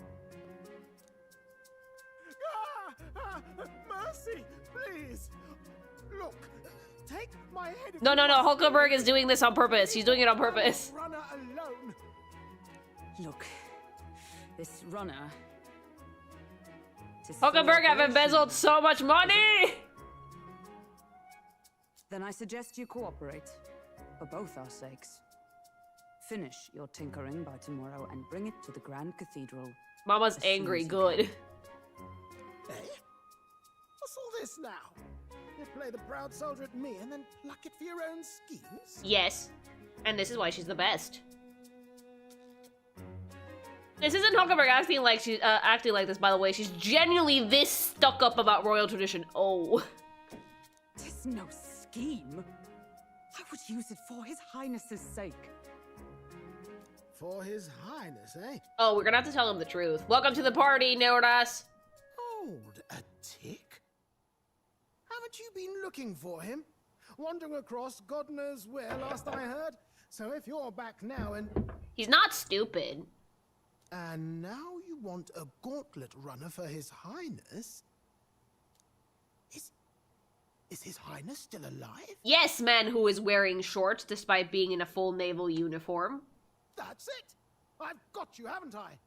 Mercy, please. Look, take my head. if No, you no, no. must. Hulkenberg is doing this on purpose. He's doing it on purpose. Runner alone. Look, this runner... Hulkenberg have embezzled so much money! Then I suggest you cooperate, for both our sakes. Finish your tinkering by tomorrow and bring it to the Grand Cathedral. Mama's angry, good. Eh? What's all this now? You play the proud soldier at me and then pluck it for your own schemes? Yes. And this is why she's the best. This isn't Huckleberry acting like she's acting like this, by the way. She's genuinely this stuck up about royal tradition. Oh. Tis no scheme. I would use it for His Highness's sake. For His Highness, eh? Oh, we're gonna have to tell him the truth. Welcome to the party, Nordas. Hold a tick. Haven't you been looking for him? Wandering across God knows where last I heard. So if you're back now and... He's not stupid. And now you want a gauntlet runner for His Highness? Is His Highness still alive? Yes, man who is wearing shorts despite being in a full naval uniform. That's it! I've got you, haven't I?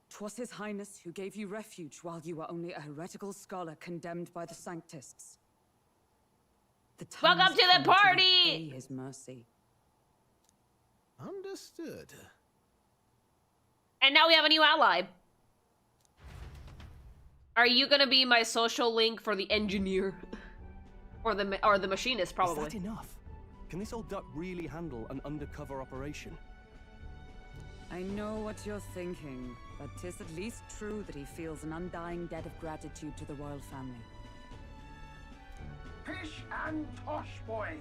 'Twas His Highness who gave you refuge while you were only a heretical scholar condemned by the Sanctists. The Welcome time's to the come party! repay His mercy. Understood. And now we have a new ally. Are you gonna be my social link for the engineer? or the machinist, probably. Is that enough? Can this old duck really handle an undercover operation? I know what you're thinking, but 'tis at least true that he feels an undying debt of gratitude to the royal family. Pish and tosh, boy.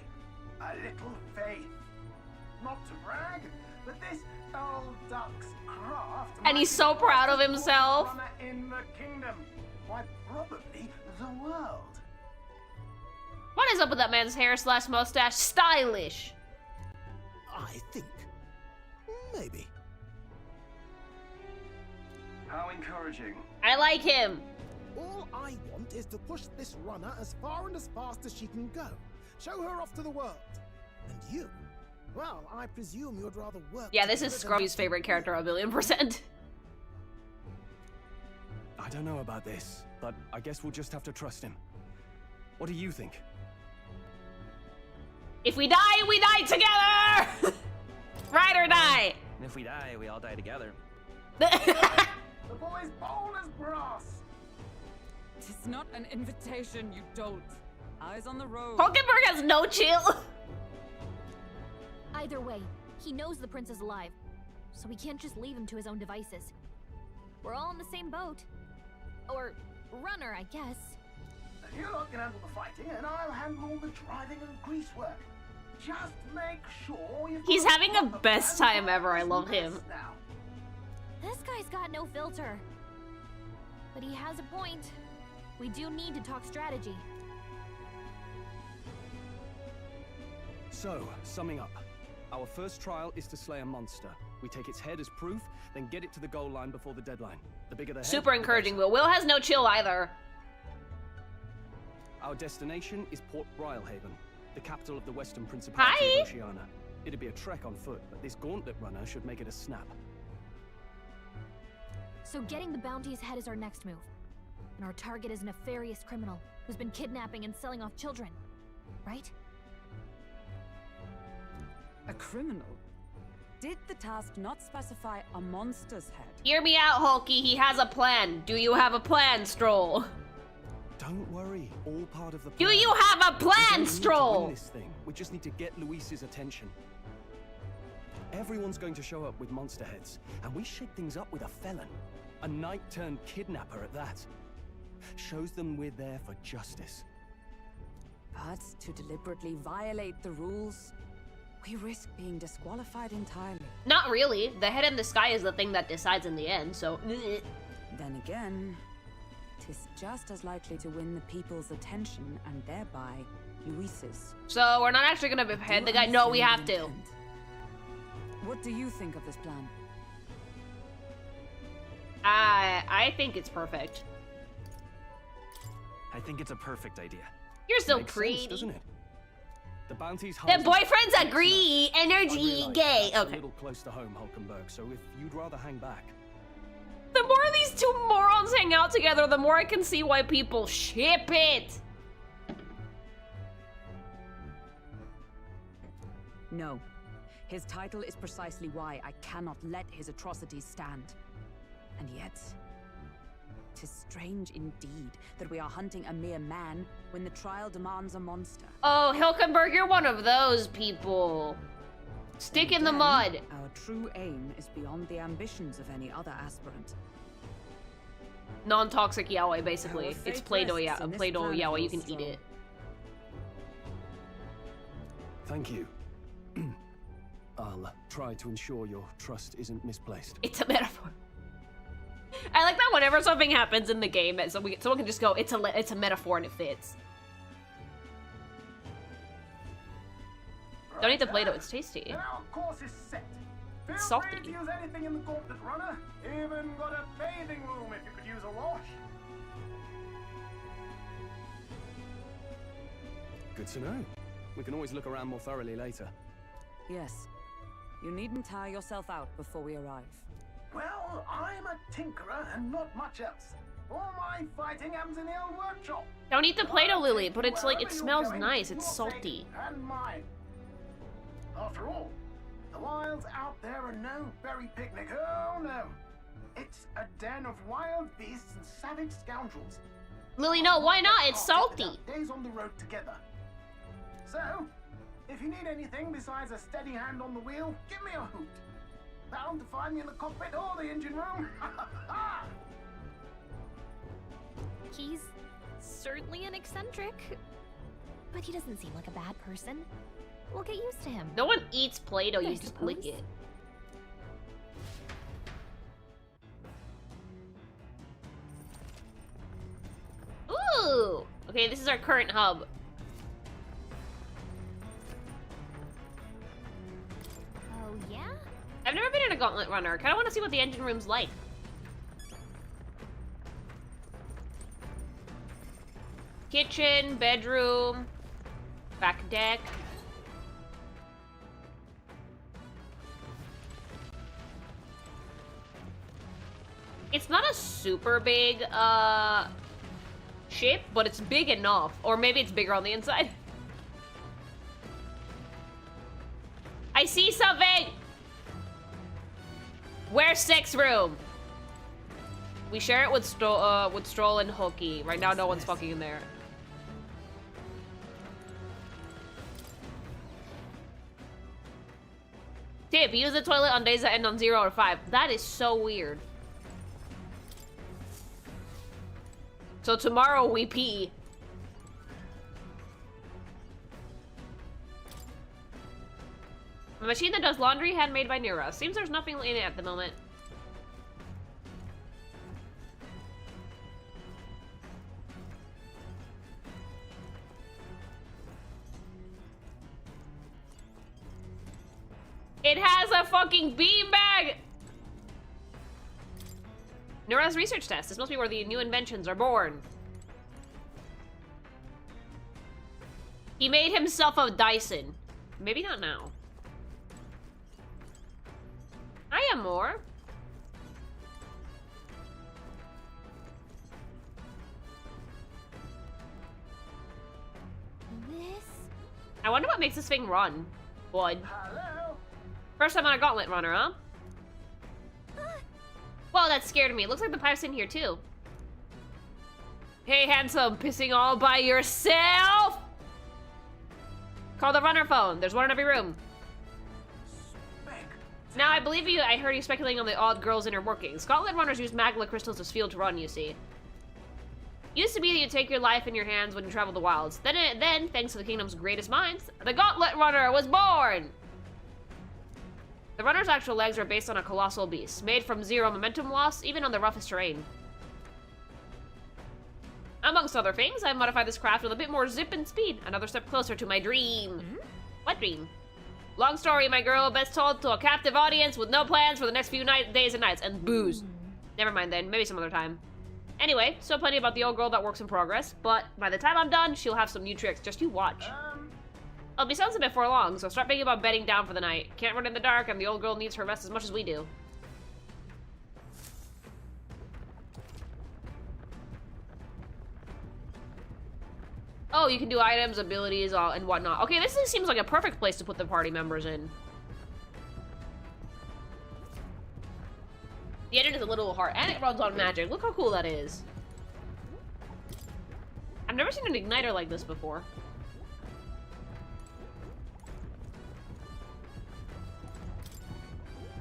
A little faith. Not to brag, but this old duck's craft... And he's so proud of himself. ...in the kingdom. Why, probably the world. What is up with that man's hair / mustache? Stylish. I think. Maybe. How encouraging. I like him. All I want is to push this runner as far and as fast as she can go. Show her off to the world. And you? Well, I presume you'd rather work... Yeah, this is Scruffy's favorite character, 1,000,000%. I don't know about this, but I guess we'll just have to trust him. What do you think? If we die, we die together! Ride or die! And if we die, we all die together. The boy's bold as brass. Tis not an invitation, you dolt. Eyes on the road. Hulkenberg has no chill. Either way, he knows the prince is alive, so we can't just leave him to his own devices. We're all in the same boat. Or runner, I guess. You lot can handle the fighting, and I'll handle all the driving and grease work. Just make sure you've... He's having a best time ever. I love him. Now. This guy's got no filter. But he has a point. We do need to talk strategy. So, summing up. Our first trial is to slay a monster. We take its head as proof, then get it to the goal line before the deadline. The bigger the head, Super encouraging, Will. Will has no chill either. Our destination is Port Brylehaven, the capital of the Western Principality Hi. of Oceania. It'd be a trek on foot, but this gauntlet runner should make it a snap. So getting the bounty's head is our next move. And our target is a nefarious criminal who's been kidnapping and selling off children. Right? A criminal? Did the task not specify a monster's head? Hear me out, Hulky. He has a plan. Do you have a plan, Stroll? Don't worry, all part of the Do plan. you have a We plan, don't need to Stroll? win this thing. We just need to get Luis's attention. Everyone's going to show up with monster heads, and we shake things up with a felon. A knight-turned-kidnapper at that. Shows them we're there for justice. But to deliberately violate the rules, we risk being disqualified entirely. Not really. The head in the sky is the thing that decides in the end, so... Then again, 'tis just as likely to win the people's attention and thereby Luis's. So we're not actually gonna behead the guy? No, we have to. What do you think of this plan? I think it's perfect. I think it's a perfect idea. You're so Makes pretty. sense, doesn't it? The bounty's The high. boyfriends agree. I Energy realise gay. that's Okay. a little close to home, Hulkenberg, so if you'd rather hang back. The more these two morons hang out together, the more I can see why people ship it. No. His title is precisely why I cannot let his atrocities stand. And yet, 'tis strange indeed that we are hunting a mere man when the trial demands a monster. Oh, Hilkenberg, you're one of those people. Stick in the mud. Our true aim is beyond the ambitions of any other aspirant. Non-toxic yaoi, basically. It's Play-Doh yaoi, you can eat it. Thank you. I'll try to ensure your trust isn't misplaced. It's a metaphor. I like that whenever something happens in the game, someone can just go, it's a metaphor and it fits. Don't eat the Play-Doh, it's tasty. And our course is set. Feel It's salty. free to use anything in the Gauntlet Runner. Even got a bathing room if you could use a wash. Good to know. We can always look around more thoroughly later. Yes. You needn't tire yourself out before we arrive. Well, I'm a tinkerer and not much else. All my fighting happens in the old workshop. Don't eat the Play-Doh, Lily, but it's like, it smells nice, it's salty. And mine. After all, the wilds out there are no berry picnic. Oh no. It's a den of wild beasts and savage scoundrels. Lily, no, why not? It's salty. Days on the road together. So, if you need anything besides a steady hand on the wheel, give me a hoot. Bound to find me in the cockpit or the engine room. He's certainly an eccentric, but he doesn't seem like a bad person. We'll get used to him. No one eats Play-Doh, you just lick it. Ooh! Okay, this is our current hub. Oh, yeah? I've never been in a Gauntlet Runner. I kinda wanna see what the engine room's like. Kitchen, bedroom, back deck. It's not a super big, ship, but it's big enough. Or maybe it's bigger on the inside. I see something! Where's Sex Room? We share it with Stroll and Hooky. Right now, no one's fucking in there. Tip, use the toilet on days that end on 0 or 5. That is so weird. So tomorrow we pee. A machine that does laundry, handmade by Nira. Seems there's nothing in it at the moment. It has a fucking beanbag! Nira's research test. This must be where the new inventions are born. He made himself a Dyson. Maybe not now. I am more. I wonder what makes this thing run. Blood. Hello? First time on a Gauntlet Runner, huh? Whoa, that scared me. It looks like the pipe's in here, too. Hey, handsome, pissing all by yourself? Call the runner phone. There's one in every room. Now, I believe you. I heard you speculating on the odd girl's inner workings. Gauntlet Runners use magma crystals as fuel to run, you see. Used to be that you take your life in your hands when you travel the wilds. Then, thanks to the kingdom's greatest minds, the Gauntlet Runner was born! The runner's actual legs are based on a colossal beast, made from 0 momentum loss, even on the roughest terrain. Amongst other things, I modified this craft with a bit more zip and speed, another step closer to my dream. What dream? Long story, my girl, best told to a captive audience with no plans for the next few days and nights, and booze. Never mind then, maybe some other time. Anyway, still plenty about the old girl that works in progress, but by the time I'm done, she'll have some new tricks, just you watch. I'll be sunset before long, so start thinking about bedding down for the night. Can't run in the dark, and the old girl needs her rest as much as we do. Oh, you can do items, abilities, and whatnot. Okay, this seems like a perfect place to put the party members in. The engine is a little hard, and it runs on magic. Look how cool that is. I've never seen an igniter like this before.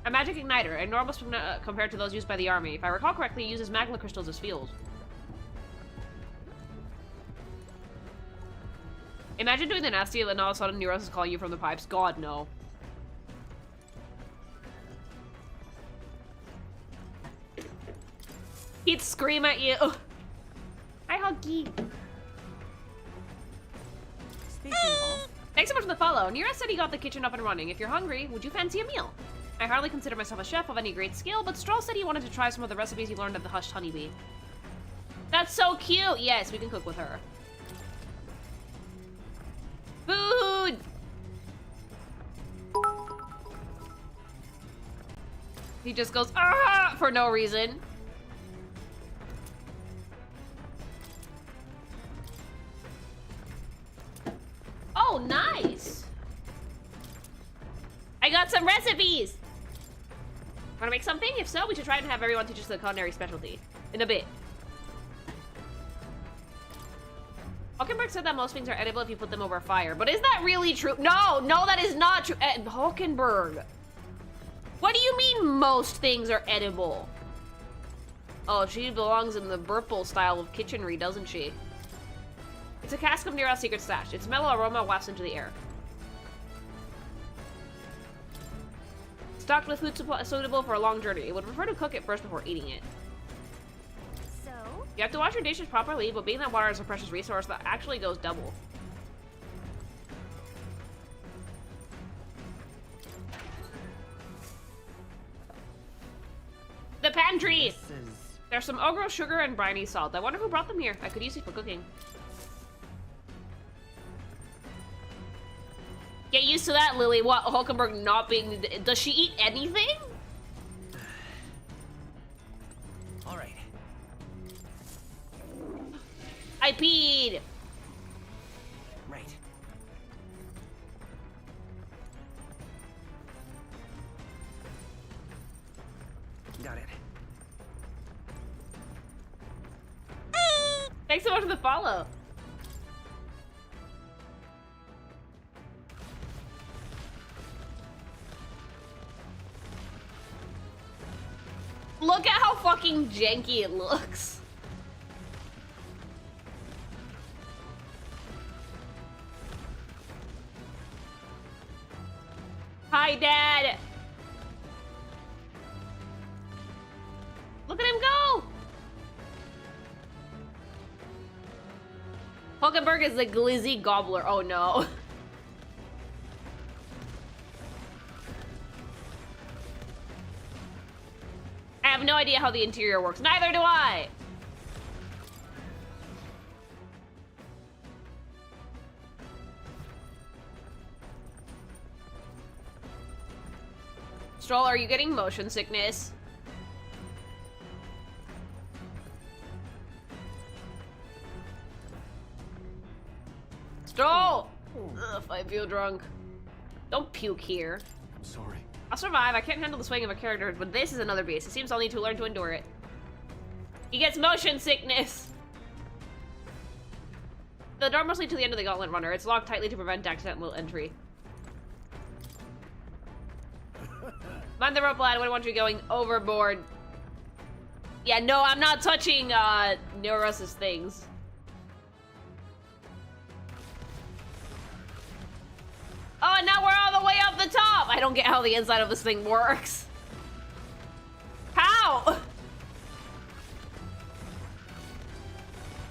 A magic igniter, enormous compared to those used by the army. If I recall correctly, it uses magma crystals as fuels. Imagine doing the nasty and then all of a sudden Neuros is calling you from the pipes. God, no. He'd scream at you. Hi, Huggy. Thanks so much for the follow. Neuros said he got the kitchen up and running. If you're hungry, would you fancy a meal? I hardly consider myself a chef of any great skill, but Stroll said he wanted to try some of the recipes he learned at the Hushed Honeybee. That's so cute! Yes, we can cook with her. Food! He just goes, ah, for no reason. Oh, nice! I got some recipes! Wanna make something? If so, we should try and have everyone teach us the culinary specialty. In a bit. Hockenberg said that most things are edible if you put them over fire. But is that really true? No, that is not true. Hockenberg. What do you mean most things are edible? Oh, she belongs in the Burple style of kitchenry, doesn't she? It's a cask of Nero's secret stash. Its mellow aroma wafts into the air. Stocked with food suitable for a long journey. It would prefer to cook it first before eating it. So? You have to wash your dishes properly, but being that water is a precious resource, that actually goes double. The pantry! There's some ogre sugar and briny salt. I wonder who brought them here. I could use it for cooking. Get used to that, Lily. What, Hulkenberg not being... Does she eat anything? Alright. I peed! Right. Got it. Thanks so much for the follow. Look at how fucking janky it looks. Hi, Dad. Look at him go. Hulkenberg is the glizzy gobbler. Oh no. I have no idea how the interior works. Neither do I! Stroll, are you getting motion sickness? Stroll! Ugh, I feel drunk. Don't puke here. I'm sorry. I'll survive. I can't handle the swing of a character, but this is another beast. It seems I'll need to learn to endure it. He gets motion sickness. The door must lead to the end of the gauntlet runner. It's locked tightly to prevent accidental entry. Mind the rope, lad. I wouldn't want you going overboard. Yeah, no, I'm not touching Neuros's things. Oh, and now we're all the way up the top! I don't get how the inside of this thing works. How?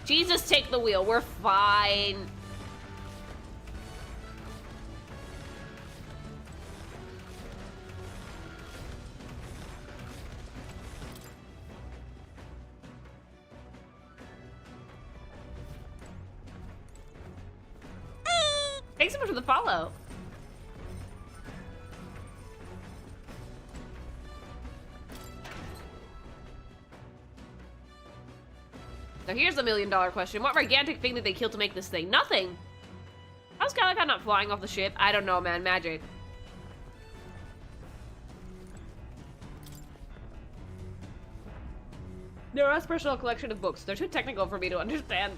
Jesus, take the wheel. We're fine. Thanks so much for the follow. Now here's the million-dollar question. What gigantic thing did they kill to make this thing? Nothing! How's Galaga not flying off the ship? I don't know, man. Magic. They're a special collection of books. They're too technical for me to understand.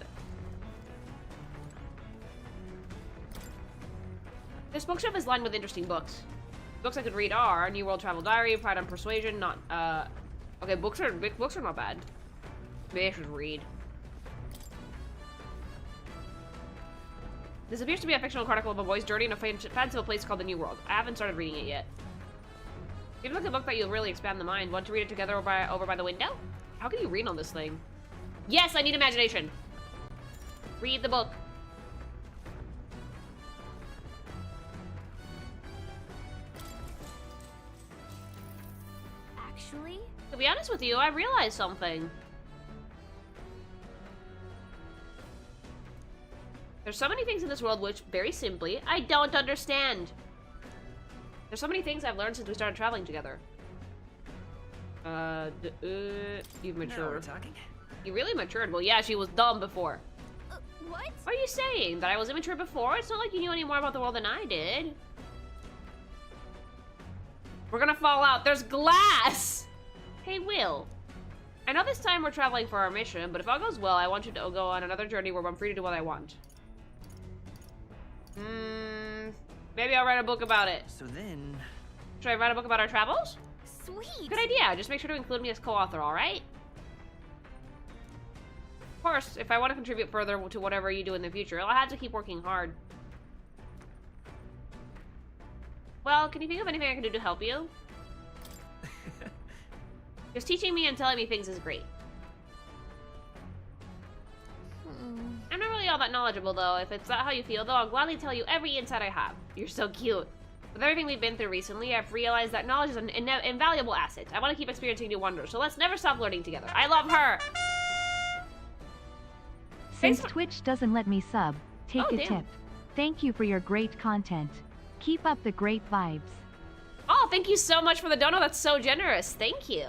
This bookshelf is lined with interesting books. Books I could read are New World Travel Diary, Pride and Persuasion, not, okay, books are not bad. Maybe I should read. This appears to be a fictional chronicle of a boy's journey in a fanciful place called the New World. I haven't started reading it yet. Seems like a book that you'll really expand the mind. Want to read it together over by the window? How can you read on this thing? Yes, I need imagination. Read the book. Actually? To be honest with you, I realized something. There's so many things in this world which, very simply, I don't understand. There's so many things I've learned since we started traveling together. You've matured. Now we're talking? You really matured. Well, yeah, she was dumb before. What? What are you saying? That I was immature before? It's not like you knew any more about the world than I did. We're gonna fall out. There's glass! Hey, Will. I know this time we're traveling for our mission, but if all goes well, I want you to go on another journey where I'm free to do what I want. Maybe I'll write a book about it. So then... Should I write a book about our travels? Sweet! Good idea. Just make sure to include me as co-author, alright? Of course, if I want to contribute further to whatever you do in the future, I'll have to keep working hard. Well, can you think of anything I can do to help you? Just teaching me and telling me things is great. I'm not really all that knowledgeable, though. If it's not how you feel, though, I'll gladly tell you every insight I have. You're so cute. With everything we've been through recently, I've realized that knowledge is an invaluable asset. I want to keep experiencing new wonders, so let's never stop learning together. I love her! Since Twitch doesn't let me sub, take a damn. tip. Thank you for your great content. Keep up the great vibes. Oh, thank you so much for the dono. That's so generous. Thank you.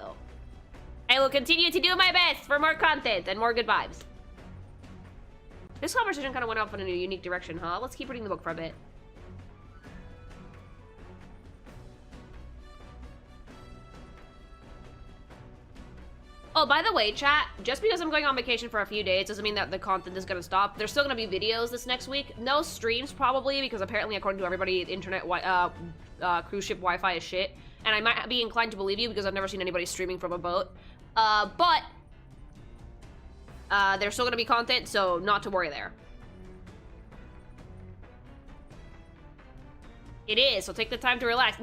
I will continue to do my best for more content and more good vibes. This conversation kind of went off in a unique direction, huh? Let's keep reading the book for a bit. Oh, by the way, chat, just because I'm going on vacation for a few days doesn't mean that the content is gonna stop. There's still gonna be videos this next week. No streams, probably, because apparently, according to everybody, internet, cruise ship Wi-Fi is shit. And I might be inclined to believe you because I've never seen anybody streaming from a boat. But there's still gonna be content, so not to worry there. It is, so take the time to relax.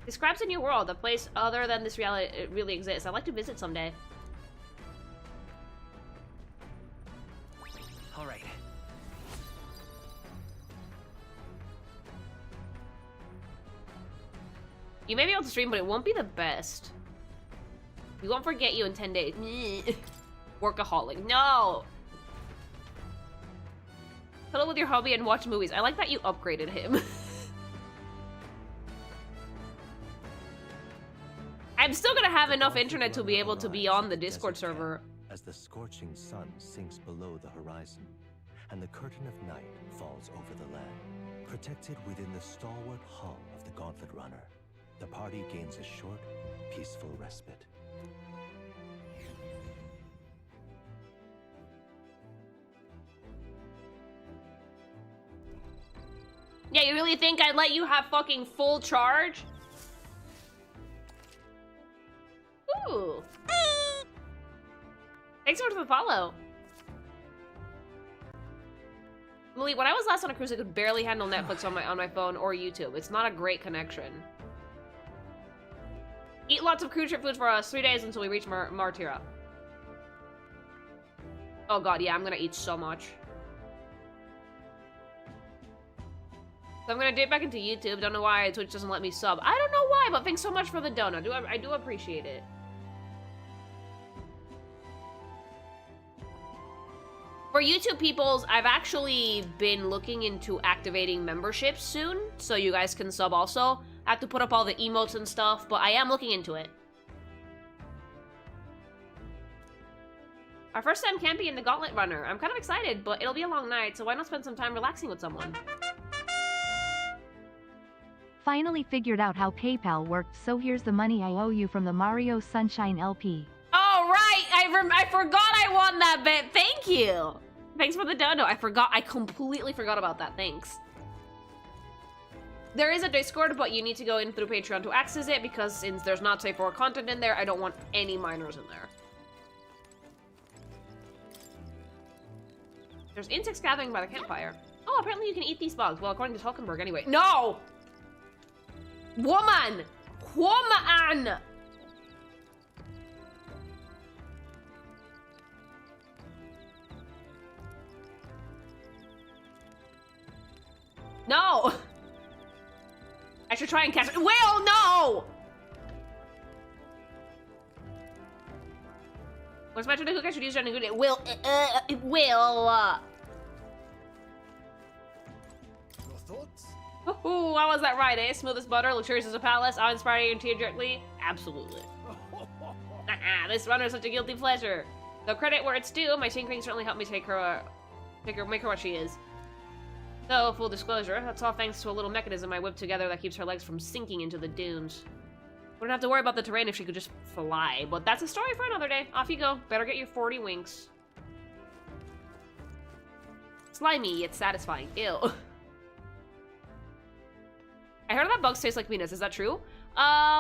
Describes a new world, a place other than this reality really exists. I'd like to visit someday. All right. You may be able to stream, but it won't be the best. We won't forget you in 10 days. Workaholic. No! Fiddle with your hobby and watch movies. I like that you upgraded him. I'm still gonna have enough internet to be able to be on the Discord server. As the scorching sun sinks below the horizon, and the curtain of night falls over the land, protected within the stalwart hull of the Gauntlet Runner, the party gains a short, peaceful respite. Yeah, you really think I'd let you have fucking full charge? Ooh. Thanks so much for the follow. Lily, when I was last on a cruise, I could barely handle Netflix on my phone or YouTube. It's not a great connection. Eat lots of cruise ship food for us. 3 days until we reach Martira. Oh god, yeah, I'm gonna eat so much. So I'm gonna dip back into YouTube. Don't know why Twitch doesn't let me sub. I don't know why, but thanks so much for the donut. I do appreciate it. For YouTube peoples, I've actually been looking into activating memberships soon, so you guys can sub also. I have to put up all the emotes and stuff, but I am looking into it. Our first time camping in the Gauntlet Runner. I'm kind of excited, but it'll be a long night, so why not spend some time relaxing with someone? Finally figured out how PayPal worked, so here's the money I owe you from the Mario Sunshine LP. Oh, right! I forgot I won that bit. Thank you! Thanks for the dono. I completely forgot about that. Thanks. There is a Discord, but you need to go in through Patreon to access it, because since there's not safe for content in there, I don't want any minors in there. There's insects gathering by the campfire. Oh, apparently you can eat these bugs. Well, according to Tolkienberg anyway. No! Woman! Woman! No! I should try and catch it. Will, no! What's my turn to cook? I should use Jen and it will. It will. Your thoughts? Ooh, how was that right, eh? Smooth as butter, luxurious as a palace, awe-inspiring and tear-jerkly? Absolutely. This runner is such a guilty pleasure. Though credit where it's due, my tinkering certainly helped me make her what she is. So, full disclosure, that's all thanks to a little mechanism I whipped together that keeps her legs from sinking into the dunes. Wouldn't have to worry about the terrain if she could just fly, but that's a story for another day. Off you go. Better get your 40 winks. Slimy, yet satisfying. Ew. I heard that bugs taste like peanuts. Is that true?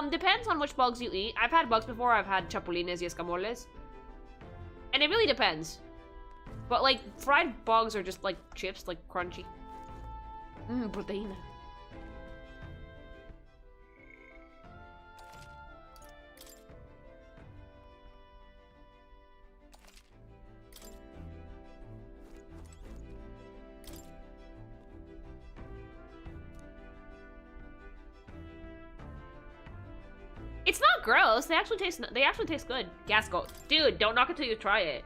Depends on which bugs you eat. I've had bugs before. I've had chapulines y escamoles. And it really depends. But, like, fried bugs are just, like, chips, like, crunchy. Protein. It's not gross. They actually taste good. Gas goat. Dude, don't knock it till you try it.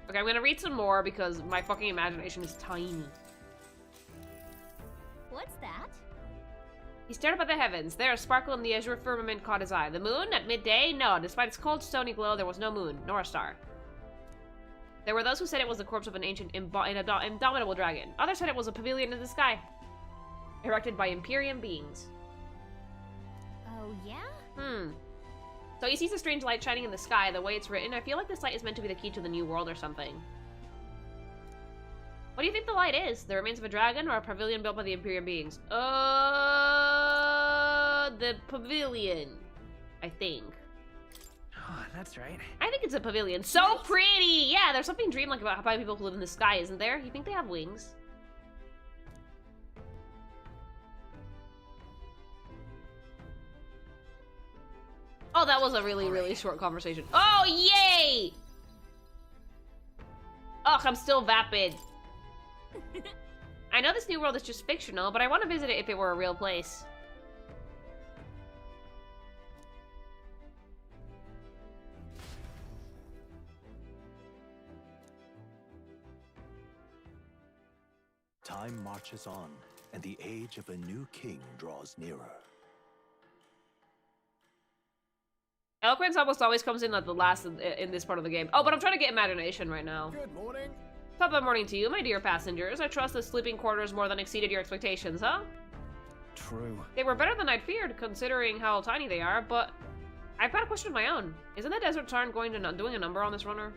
Okay, I'm gonna read some more because my fucking imagination is tiny. What's that? He stared up at the heavens. There, a sparkle in the azure firmament caught his eye. The moon at midday? No, despite its cold, stony glow, there was no moon, nor a star. There were those who said it was the corpse of an ancient, indomitable dragon. Others said it was a pavilion in the sky, erected by Imperium beings. Oh, yeah? So he sees a strange light shining in the sky. The way it's written, I feel like this light is meant to be the key to the new world or something. What do you think the light is? The remains of a dragon or a pavilion built by the Imperium beings? The pavilion, I think. Oh, that's right. I think it's a pavilion. So pretty! Yeah, there's something dreamlike about how people who live in the sky, isn't there? You think they have wings? Oh, that was a really, really short conversation. Oh, yay! Ugh, I'm still vapid. I know this new world is just fictional, but I want to visit it if it were a real place. Time marches on, and the age of a new king draws nearer. Eloquence almost always comes in at the last in this part of the game. Oh, but I'm trying to get imagination right now. Good morning. Top of morning to you, my dear passengers. I trust the sleeping quarters more than exceeded your expectations, huh? True. They were better than I'd feared, considering how tiny they are, but I've got a question of my own. Isn't the Desert Tarn doing a number on this runner?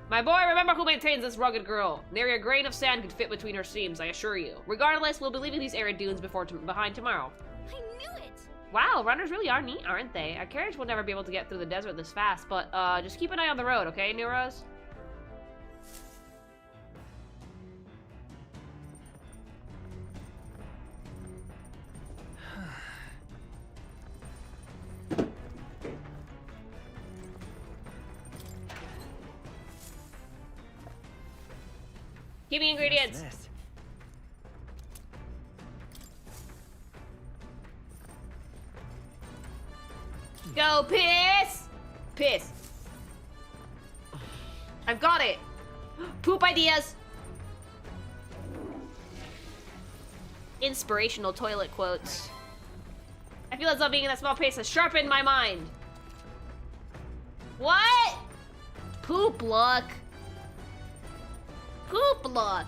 My boy, remember who maintains this rugged girl. Nary a grain of sand could fit between her seams, I assure you. Regardless, we'll be leaving these arid dunes behind tomorrow. I knew it! Wow, runners really are neat, aren't they? A carriage will never be able to get through the desert this fast, but just keep an eye on the road, okay, Neuros? Give me ingredients. Go piss! Piss. I've got it. Poop ideas. Inspirational toilet quotes. I feel as though being in that small place has sharpened my mind. What? Poop luck. Poop luck.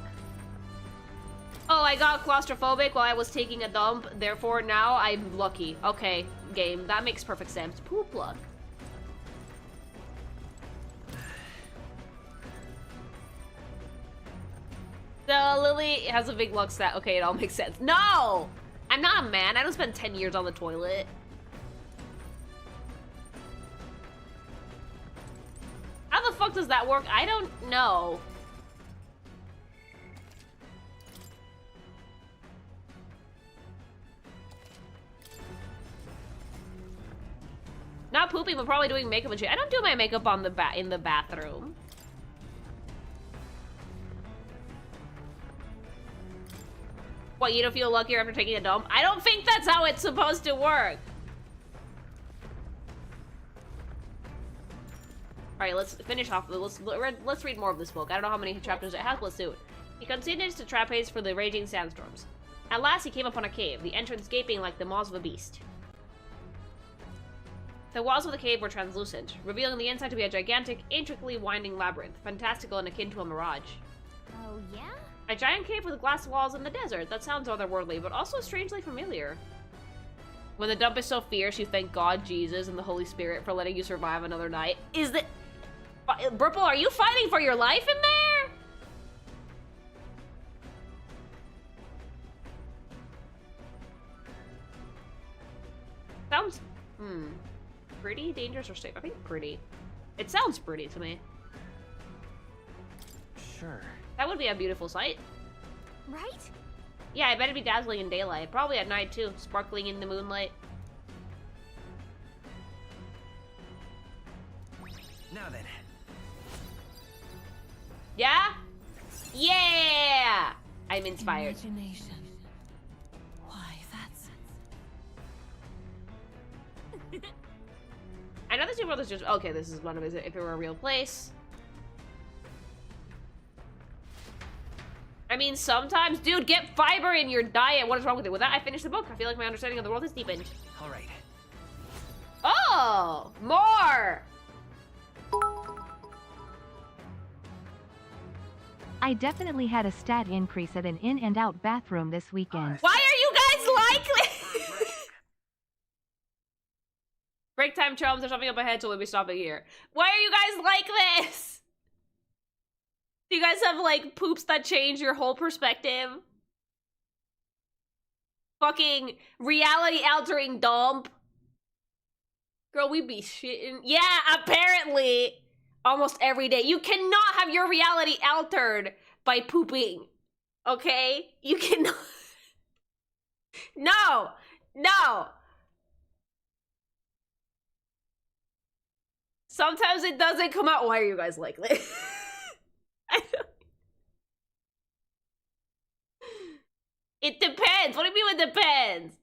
Oh, I got claustrophobic while I was taking a dump, therefore now I'm lucky. Okay, game, that makes perfect sense. Poop luck. So Lily has a big luck stat. Okay, it all makes sense. No! I'm not a man. I don't spend 10 years on the toilet. How the fuck does that work? I don't know. Not pooping, but probably doing makeup and shit. I don't do my makeup on the in the bathroom. What, you don't feel luckier after taking a dump? I don't think that's how it's supposed to work. Alright, let's finish off. Let's read more of this book. I don't know how many chapters it has. Let's do it. He continues to trap haze for the raging sandstorms. At last, he came upon a cave, the entrance gaping like the maws of a beast. The walls of the cave were translucent, revealing the inside to be a gigantic, intricately winding labyrinth, fantastical and akin to a mirage. Oh, yeah? A giant cave with glass walls in the desert. That sounds otherworldly, but also strangely familiar. When the dump is so fierce, you thank God, Jesus, and the Holy Spirit for letting you survive another night. Is that... Burple, are you fighting for your life in there? Sounds... Pretty, dangerous, or safe? I think pretty. It sounds pretty to me. Sure. That would be a beautiful sight. Right? Yeah, I bet it'd be dazzling in daylight. Probably at night, too. Sparkling in the moonlight. Now then. Yeah? Yeah! I'm inspired. Imagination. Why, that's... I know this new world is just... Okay, this is one of his... If it were a real place. I mean, sometimes... Dude, get fiber in your diet. What is wrong with it? With that, I finished the book. I feel like my understanding of the world is deepened. All right. Oh! More! I definitely had a stat increase at an in and out bathroom this weekend. Why are you guys like this? Break time, chums. There's something up ahead, so we'll be stopping here. Why are you guys like this? Do you guys have, like, poops that change your whole perspective? Fucking reality-altering dump. Girl, we be shitting. Yeah, apparently. Almost every day. You cannot have your reality altered by pooping. Okay? You cannot. No! No! Sometimes it doesn't come out. Why are you guys like this? I don't... It depends. What do you mean it depends?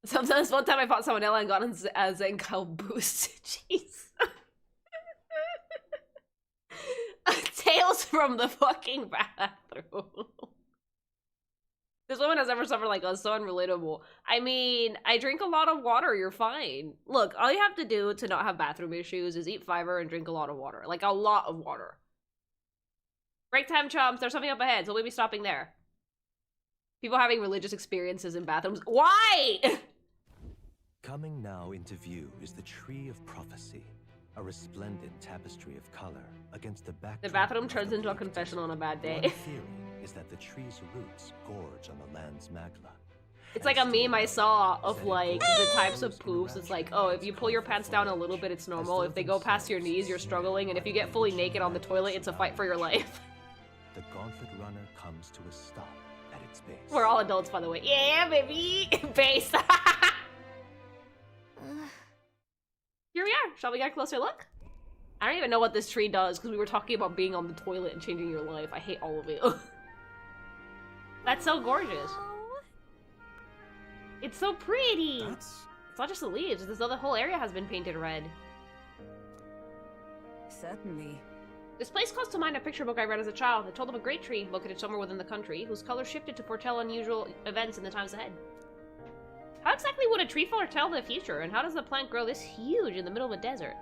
Sometimes one time I fought someone else and got a Zenkai boost. Jeez. Tales from the fucking bathroom. This woman has never suffered like us, so unrelatable. I mean, I drink a lot of water, you're fine. Look, all you have to do to not have bathroom issues is eat fiber and drink a lot of water. Like, a lot of water. Break time, chumps. There's something up ahead, so we'll be stopping there. People having religious experiences in bathrooms. Why? Coming now into view is the Tree of Prophecy, a resplendent tapestry of color against the backdrop. The bathroom turns into a confessional on a bad day. One theory is that the tree's roots gorge on the land's magma. It's like a meme I saw of like the types of poops. It's like, oh, if you pull your pants down a little bit, it's normal. If they go past your knees, you're struggling. And if you get fully naked on the toilet, it's a fight for your life. The Gauntlet Runner comes to a stop at its base. We're all adults, by the way. Yeah, baby. Base. Here we are. Shall we get a closer look? I don't even know what this tree does because we were talking about being on the toilet and changing your life. I hate all of you. That's so gorgeous. It's so pretty. It's not just the leaves. It's as though the whole area has been painted red. Certainly. This place calls to mind a picture book I read as a child. It told of a great tree located somewhere within the country whose color shifted to foretell unusual events in the times ahead. How exactly would a tree foretell the future, and how does the plant grow this huge in the middle of a desert?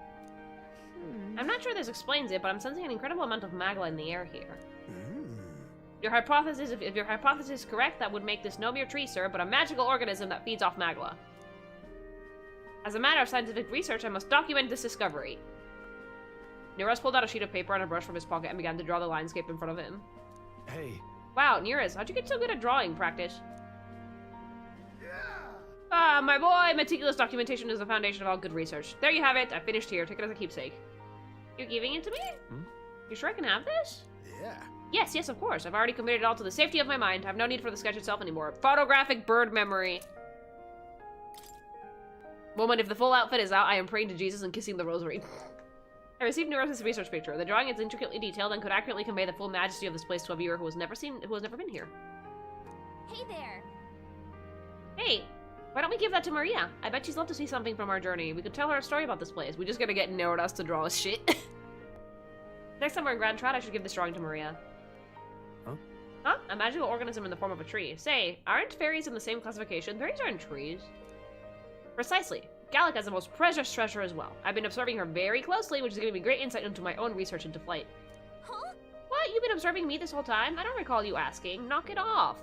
I'm not sure this explains it, but I'm sensing an incredible amount of magma in the air here. Your hypothesis, if your hypothesis is correct, that would make this no mere tree, sir, but a magical organism that feeds off magma. As a matter of scientific research, I must document this discovery. Neeraj pulled out a sheet of paper and a brush from his pocket and began to draw the landscape in front of him. Hey. Wow, Neeraj, how'd you get so good at drawing practice? Ah, my boy, meticulous documentation is the foundation of all good research. There you have it. I finished here. Take it as a keepsake. You're giving it to me? Hmm? You sure I can have this? Yeah. Yes, of course. I've already committed it all to the safety of my mind. I have no need for the sketch itself anymore. Photographic bird memory. Moment, if the full outfit is out, I am praying to Jesus and kissing the rosary. I received Neeraj's research picture. The drawing is intricately detailed and could accurately convey the full majesty of this place to a viewer who has never been here. Hey there. Hey, why don't we give that to Maria? I bet she's love to see something from our journey. We could tell her a story about this place. We just gotta get Neeraj to draw us shit. Next time we're in Grand Trad, I should give this drawing to Maria. Huh? Huh? A magical organism in the form of a tree. Say, aren't fairies in the same classification? Fairies aren't trees. Precisely. Gallic has the most precious treasure as well. I've been observing her very closely, which is giving me great insight into my own research into flight. Huh? What? You've been observing me this whole time? I don't recall you asking. Knock it off.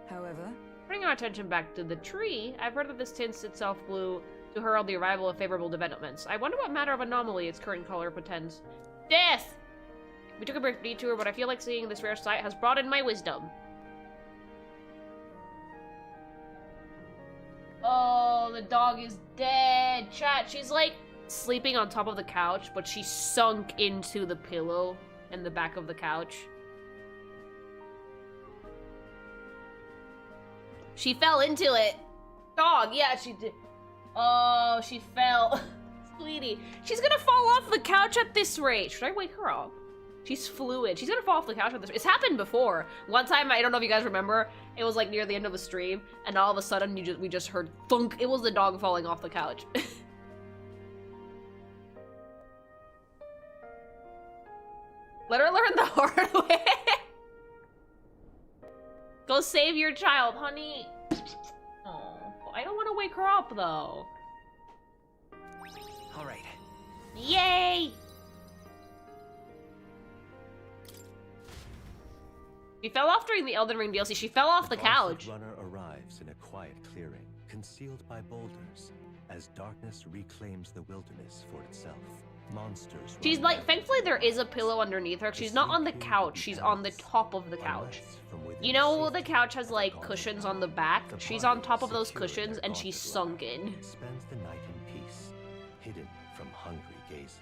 However, Bringing our attention back to the tree, I've heard that this tints itself blue to herald the arrival of favorable developments. I wonder what matter of anomaly its current color portends. Death! We took a brief detour, but I feel like seeing this rare sight has broadened my wisdom. Oh, the dog is dead. Chat, she's like sleeping on top of the couch, but she sunk into the pillow in the back of the couch. She fell into it. Dog, yeah, she did. Oh, she fell. Sweetie, she's gonna fall off the couch at this rate. Should I wake her up? She's fluid. She's gonna fall off the couch at this rate. It's happened before. One time, I don't know if you guys remember, it was like near the end of the stream, and all of a sudden we just heard thunk. It was the dog falling off the couch. Let her learn the hard way. Go save your child, honey. Oh, I don't want to wake her up though. All right. Yay! She fell off during the Elden Ring DLC. She fell off the couch. The runner arrives in a quiet clearing, concealed by boulders, as darkness reclaims the wilderness for itself. Monsters. She's like, thankfully there is a pillow underneath her. She's not on the couch. She's on the top of the couch. You know, the couch has like cushions on the back. She's on top of those cushions and she's sunk in. Spends the night in peace, hidden from hungry gazes.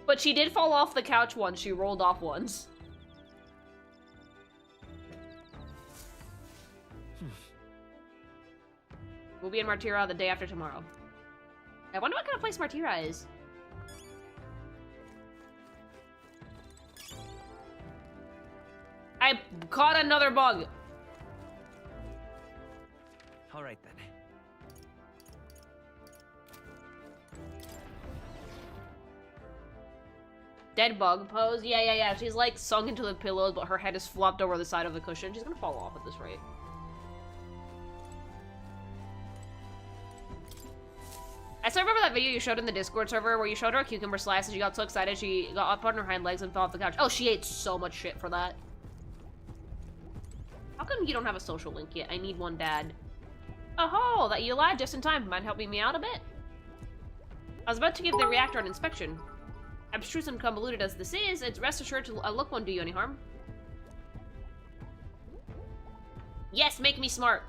But she did fall off the couch once. She rolled off once. We'll be in Martira the day after tomorrow. I wonder what kind of place Martira is. I caught another bug. All right then. Dead bug pose. Yeah. She's like sunk into the pillows, but her head is flopped over the side of the cushion. She's gonna fall off at this rate. I still remember that video you showed in the Discord server where you showed her a cucumber slice and she got so excited she got up on her hind legs and fell off the couch. Oh, she ate so much shit for that. How come you don't have a social link yet? I need one, Dad. Oh, that you lied just in time. Mind helping me out a bit? I was about to give the reactor an inspection. Abstruse and convoluted as this is, it's rest assured a look won't do you any harm. Yes, make me smart.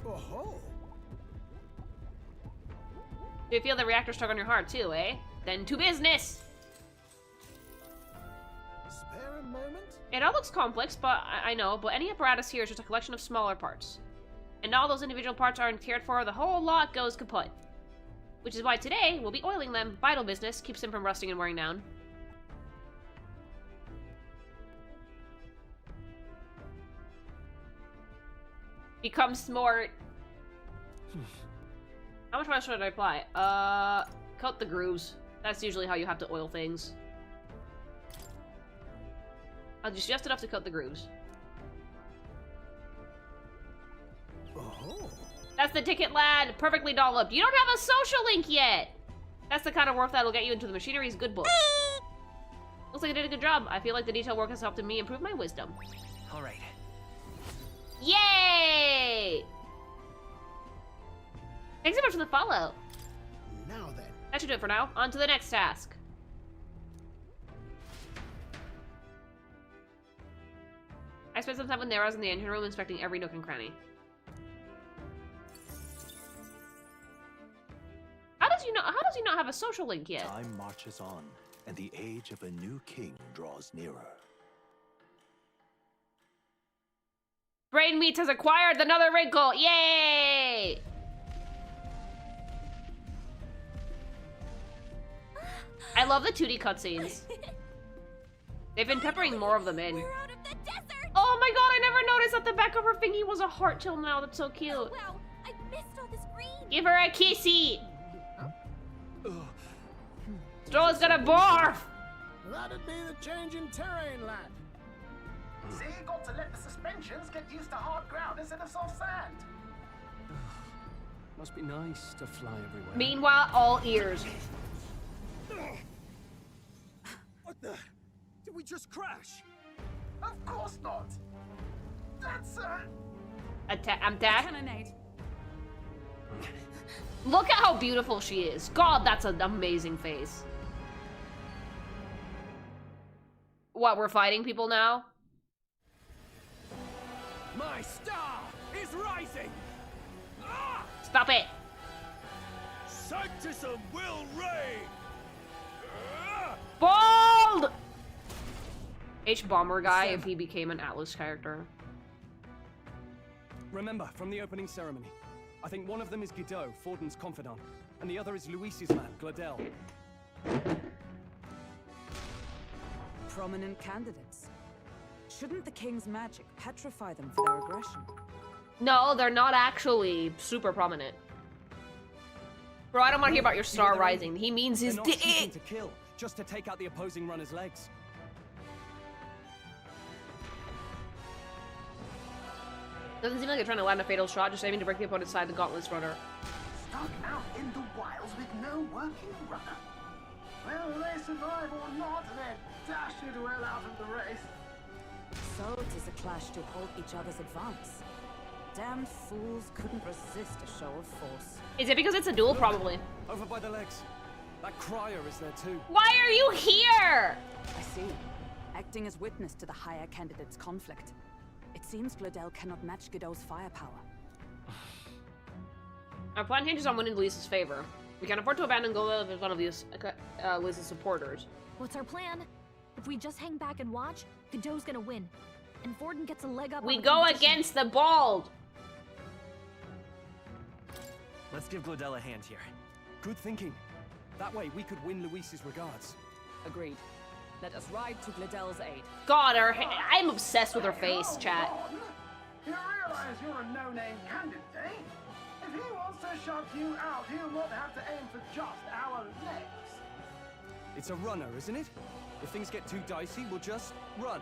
Oh. Do you feel the reactor stuck on your heart too, eh? Then to business! Spare a moment? It all looks complex, but I know, but any apparatus here is just a collection of smaller parts. And all those individual parts aren't cared for, the whole lot goes kaput. Which is why today, we'll be oiling them. Vital business, keeps them from rusting and wearing down. Become smart. How much more should I apply? Coat the grooves. That's usually how you have to oil things. I'll just enough to coat the grooves. Oh. That's the ticket, lad. Perfectly dolloped. You don't have a social link yet. That's the kind of work that'll get you into the machinery's good book. Looks like I did a good job. I feel like the detailed work has helped me improve my wisdom. All right. Yay! Thanks so much for the follow. Now then. That should do it for now. On to the next task. I spent some time with Neros in the engine room inspecting every nook and cranny. How does he not have a social link yet? Time marches on, and the age of a new king draws nearer. Brain Meats has acquired another wrinkle! Yay! I love the 2D cutscenes. They've been peppering more of them in. Oh my god, I never noticed that the back of her thingy was a heart till now. That's so cute. Oh, wow, I missed all this green. Give her a kissy! Stroll's gonna barf! That'd be the change in terrain, lad. See, you got to let the suspensions get used to hard ground instead of soft sand. Must be nice to fly everywhere. Meanwhile, all ears. What the? Did we just crash? Of course not. That's I'm dead. Look at how beautiful she is. God, that's an amazing face. What, we're fighting people now? My star is rising! Ah! Stop it! Sanctism will reign! Bold! H-Bomber guy if he became an Atlas character. Remember, from the opening ceremony, I think one of them is Guido, Forden's confidant, and the other is Luis's man, Gladel. Prominent candidates. Shouldn't the king's magic petrify them for their aggression? No, they're not actually super prominent. Bro, I don't want to hear about your star rising. He means his dick. To kill, just to take out the opposing runner's legs. Doesn't seem like they're trying to land a fatal shot, just aiming to break the opponent's side, the Gauntlet's runner. stuck out in the wilds with no working runner. Whether they survive or not, they're dashed well out of the race. So 'tis a clash to halt each other's advance. Damned fools couldn't resist a show of force. Is it because it's a duel? Probably. Over by the legs. That crier is there too. Why are you here? I see. Acting as witness to the higher candidate's conflict. It seems Gladel cannot match Godot's firepower. Our plan hinges on winning Lisa's favor. We can afford to abandon Gola as one of these Lisa's supporters. What's our plan? If we just hang back and watch, Godot's gonna win. And Forden gets a leg up. We go against the bald! Let's give Gladel a hand here. Good thinking. That way we could win Luis's regards. Agreed. Let us ride to Gladel's aid. God, I'm obsessed with her face, chat. You realize you're a no-name candidate, eh? If he wants to shut you out, he'll not have to aim for just our legs. It's a runner, isn't it? If things get too dicey, we'll just run.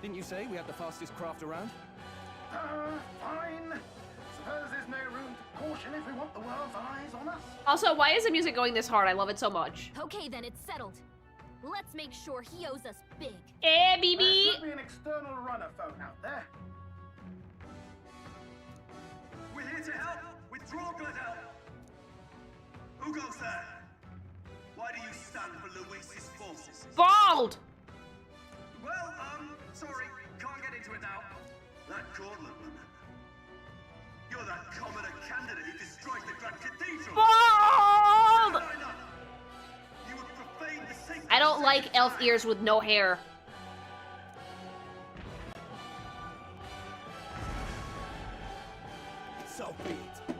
Didn't you say we had the fastest craft around? Fine. Suppose there's no room to caution if we want the world's eyes on us. Also, why is the music going this hard? I love it so much. Okay, then it's settled. Let's make sure he owes us big. Eh, BB? There should be an external runner phone out there. We're here to help. Withdraw, Gladel. Who goes there? Why do you stand for Luis's forces? Bald! Well, sorry, can't get into it now. That Cortland woman. You're that commoner candidate who destroyed the Grand Cathedral. Bald! You would profane the sacred. I don't like elf ears with no hair. So be it.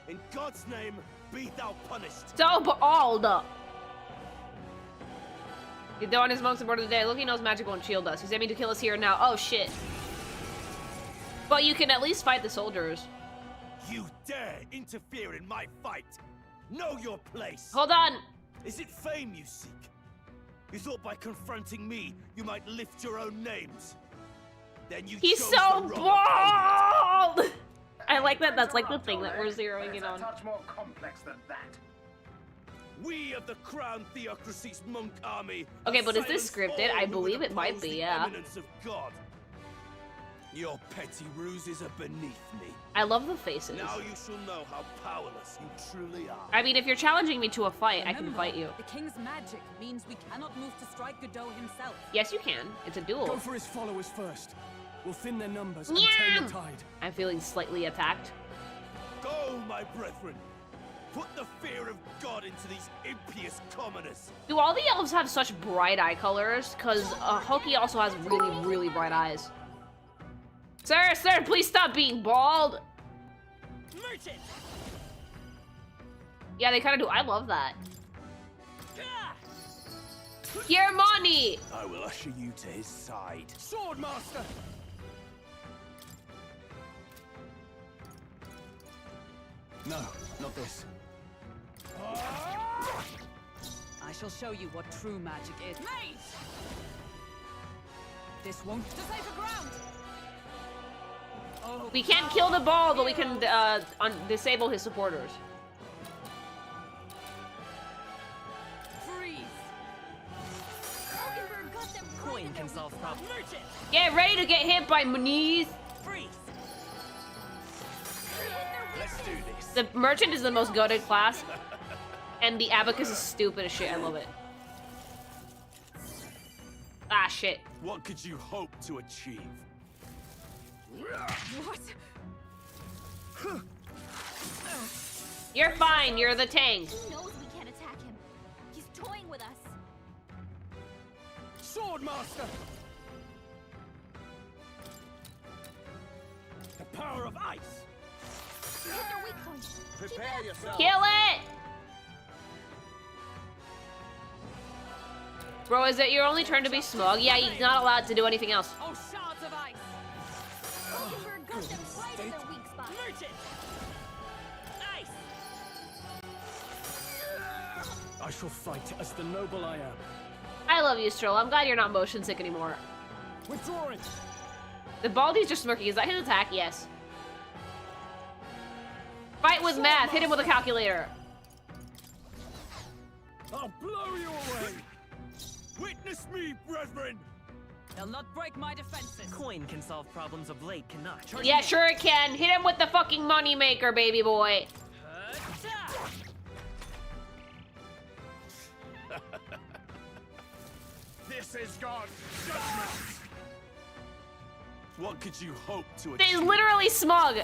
In God's name, be thou punished. So bald! Guido and his monks aboard of the day. Look, he knows magic won't shield us. He's aiming to kill us here and now. Oh, shit. But you can at least fight the soldiers. You dare interfere in my fight? Know your place. Hold on. Is it fame you seek? You thought by confronting me, you might lift your own names. Then you He's chose so the wrong opponent. bald! I like that. That's like the thing that we're zeroing in on. It's a touch more complex than that. We of the Crown Theocracy's monk army. Okay, but is this silence scripted? all I who believe would it might oppose be, the yeah. eminence of God. Your petty ruses are beneath me. I love the faces. Now you shall know how powerless you truly are. I mean, if you're challenging me to a fight, I can Remember, fight you. The king's magic means we cannot move to strike Godot himself. Yes, you can. It's a duel. Go for his followers first. We'll thin their numbers and turn the tide. I'm feeling slightly attacked. Go, my brethren. Put the fear of God into these impious commoners. Do all the elves have such bright eye colors? Because Hoki also has really, really bright eyes. Sir, please stop being bald. Merchant. Yeah, they kind of do. I love that. Your money. I will usher you to his side. Swordmaster! No, not this. I shall show you what true magic is. Mate! This won't decipher ground. Oh, We can't kill the ball, but we can disable his supporters. Freeze! Coin can solve problems. Get ready to get hit by Muniz. Freeze! Let's do this. The merchant is the most goated class, and the abacus is stupid as shit. I love it. Ah, shit. What could you hope to achieve? What? You're fine. You're the tank. He knows we can't attack him. He's toying with us. Swordmaster! The power of ice. Hit their weak point. Prepare yourself. Kill it! Bro, is it your only turn to be smug? Yeah, he's not allowed to do anything else. Oh, shards of ice! Hulkenberg got them right in their weak spot. Merchant. Ice. I shall fight as the noble I am. I love you, Stroll. I'm glad you're not motion sick anymore. Withdrawing! The Baldy's just smirking. Is that his attack? Yes. Fight with math. Hit him with a calculator. I'll blow you away. Witness me, brethren. They'll not break my defenses. Coin can solve problems a blade cannot. Yeah, sure it can. Hit him with the fucking money maker, baby boy. This is God's judgment. What could you hope to He's achieve? literally smug.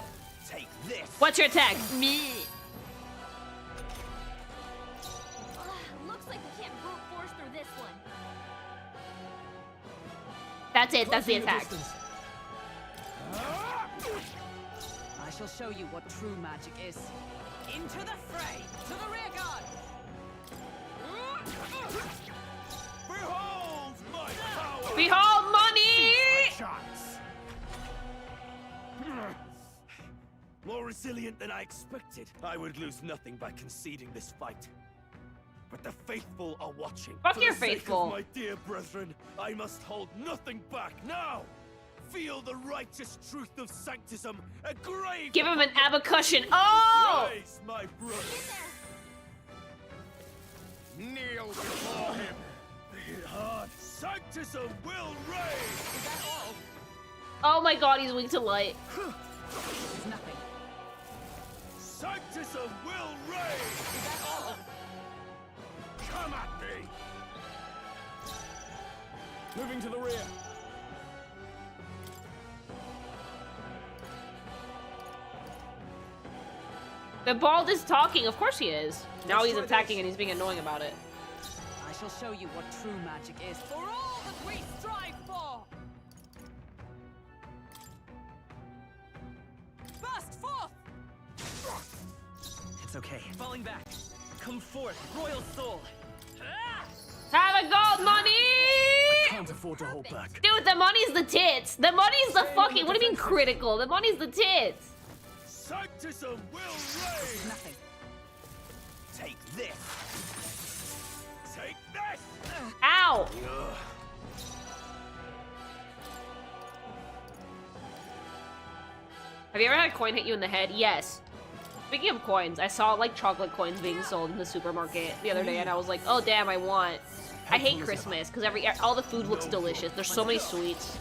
Take this. What's your attack? Me. Looks like we can't brute force through this one. That's it. That's the attack. I shall show you what true magic is. Into the fray! To the rear guard! Behold my power. Behold money! More resilient than I expected. I would lose nothing by conceding this fight. But the faithful are watching. Fuck For your the sake faithful. of my dear brethren, I must hold nothing back now. Feel the righteous truth of sanctism engraved. Give him an abacushion. Oh! Rise, my brothers. Kneel before him. Hit hard. Sanctism will reign. Is that all? Oh my god, he's weak to light. It's nothing. Sanctism will reign. Is that all? Come at me. Moving to the rear. The bald is talking. Of course he is. Now he's attacking and he's being annoying about it. I shall show you what true magic is. For all that we strive for! Burst forth! It's okay. Falling back. Come forth, royal soul. Have a gold money! Can't afford to hold back. Dude, the money's the tits. The money's the fucking. What do you mean critical? The money's the tits. Sanctism will reign. Nothing. Take this. Take this. Ow! Have Have you ever had a coin hit you in the head? Yes. Speaking of coins, I saw like chocolate coins being sold in the supermarket the other day, and I was like, oh damn, I want. I hate Christmas because all the food looks delicious. There's so many sweets.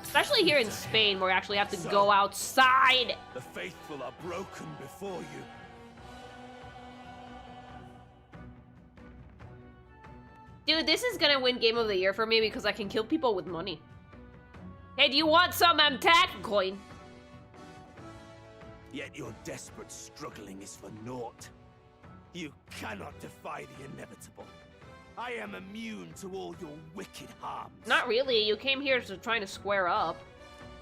Especially here in Spain, where we actually have to go outside. The faithful are broken before you. Dude, this is gonna win Game of the Year for me because I can kill people with money. Hey, do you want some MTAC coin? Yet your desperate struggling is for naught. You cannot defy the inevitable. I am immune to all your wicked harms. Not really. You came here to trying to square up.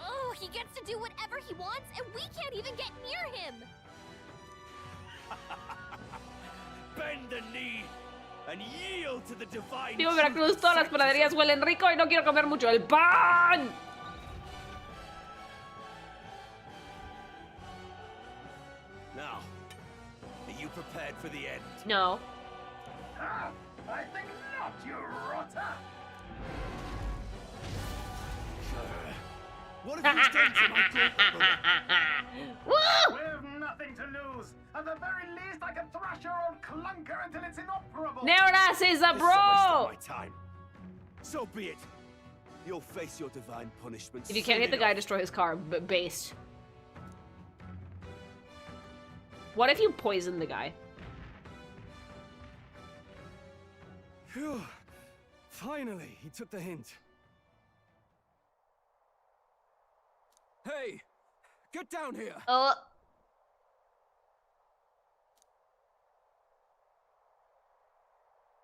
Oh, he gets to do whatever he wants, and we can't even get near him. Bend the knee and yield to the divine. Vivo Veracruz, todas las panaderías huelen rico y no quiero comer mucho el pan. Now, are you prepared for the end? No. Ah, I think not, you rotter. What have you done to my great brother? We've nothing to lose. At the very least, I can thrash your old clunker until it's inoperable. Neuras is a This bro. is a waste of my time. So be it. You'll face your divine punishment. If you can't hit the guy, destroy his car. Based. What if you poison the guy? Phew. Finally, he took the hint. Hey, get down here.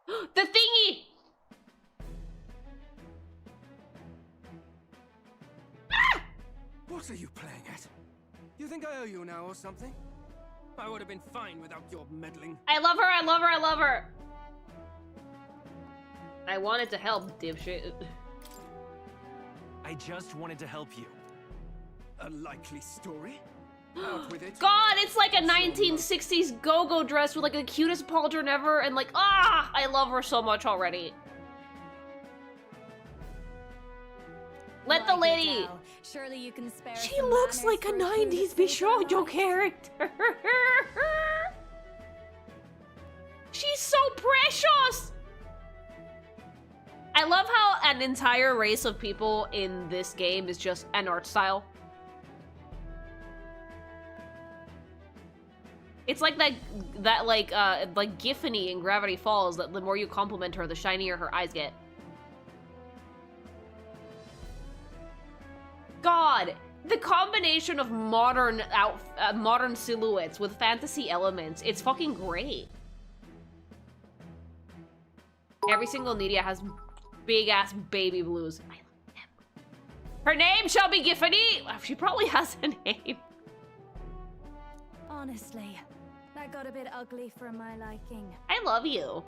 The thingy! Ah! What are you playing at? You think I owe you now or something? I would have been fine without your meddling. I love her, I love her, I love her! I wanted to help, dipshit. I just wanted to help you. A likely story? Out with it. God, it's like a 1960s go-go dress with like the cutest pauldron ever, and like, I love her so much already. Let the lady. Surely you can spare. She looks like a 90s Bishojo character. She's so precious. I love how an entire race of people in this game is just an art style. It's like that like Giffany in Gravity Falls, that the more you compliment her, the shinier her eyes get. God, the combination of modern silhouettes with fantasy elements, it's fucking great. Every single Nidia has big ass baby blues. I love them. Her name shall be Giffany. She probably has a name. Honestly, that got a bit ugly for my liking. I love you.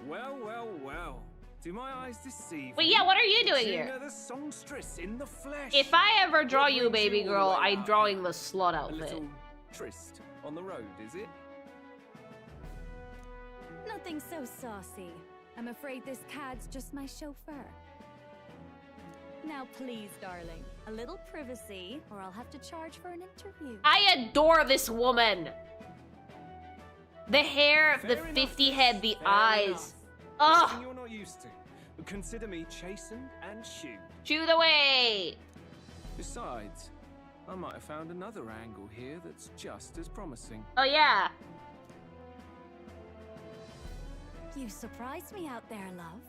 Well, well, well. Do my eyes deceive? Wait, yeah, what are you doing Gina here? the songstress in the flesh. If I ever draw What you, brings baby all the girl, way I'm out? drawing the slut A outfit. little tryst on the road, is it? Nothing so saucy. I'm afraid this cad's just my chauffeur. Now please, darling, a little privacy, or I'll have to charge for an interview. I adore this woman. The hair, the 50 head, the eyes. Something Ugh. you're not used to. But consider me chastened and shooed. Shoot away. Besides, I might have found another angle here that's just as promising. Oh yeah. You surprised me out there, love.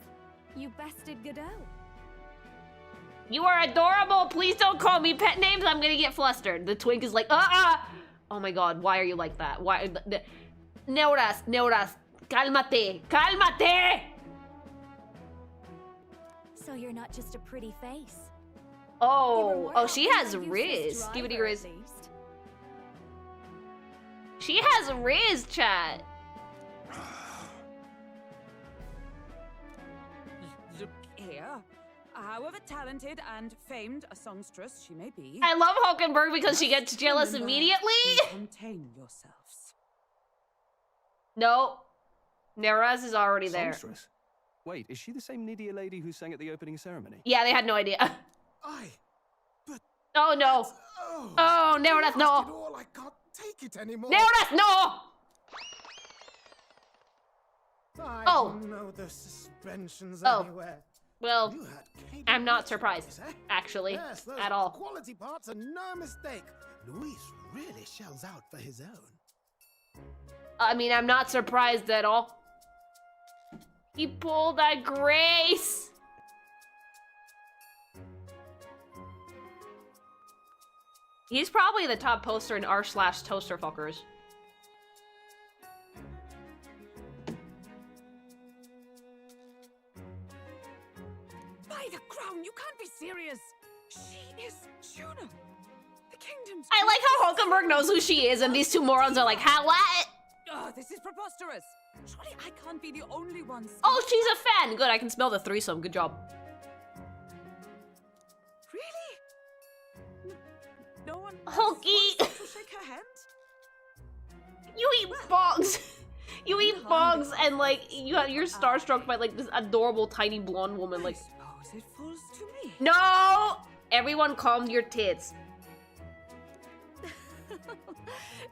You bested Godot. You are adorable. Please don't call me pet names. I'm gonna get flustered. The twink is like, Oh my god, why are you like that? Why? Neuras, cálmate, cálmate. So you're not just a pretty face. Oh, she has Riz. Skibidi Riz. She has Riz, chat. Look here. However talented and famed a songstress she may be, I love Hulkenberg because she gets jealous remember immediately. to contain yourselves. No. Neraz is already there. Songstress? Wait, is she the same Nidia lady who sang at the opening ceremony? Yeah, they had no idea. But Oh no. Oh, Neverdeath, no. All, I can't take it anymore. Neverdeath, no. I Oh. know the suspensions Oh. anywhere. Well, You had Kate I'm not Richards, surprised, eh? actually, Yes, those at all. quality parts are no mistake. Luis really shells out for his own. I mean, I'm not surprised at all. He pulled that Grace. He's probably the top poster in r/toaster fuckers. By the crown, you can't be serious. She is Juno. The kingdom's... I like how Hulkenberg knows who she is, and these two morons are like, "How? What?" Oh, this is preposterous. Surely I can't be the only one. Oh, she's a fan. Good, I can smell the threesome. Good job. Really? No one Hulky. wants to shake her hand? You eat bugs. You eat bugs, and like you're starstruck by like this adorable tiny blonde woman. Like, suppose it falls to me. no! Everyone, calm your tits.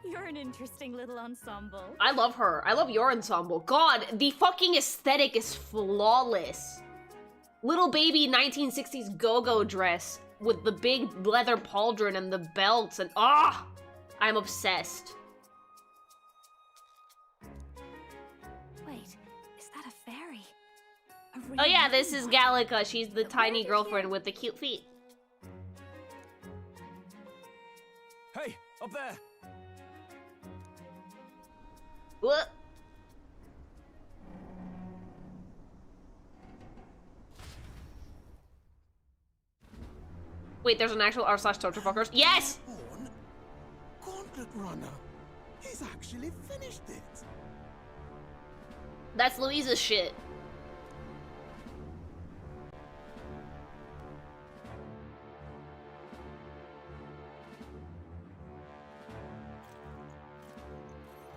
You're an interesting little ensemble. I love her. I love your ensemble. God, the fucking aesthetic is flawless. Little baby 1960s go-go dress with the big leather pauldron and the belts and I'm obsessed. Wait, is that a fairy? Oh yeah, this is Gallica. She's the tiny girlfriend with the cute feet. Hey, up there! What? Wait, there's an actual r/torture fuckers? Yes! Gauntlet Runner. He's actually finished it. That's Louisa's shit.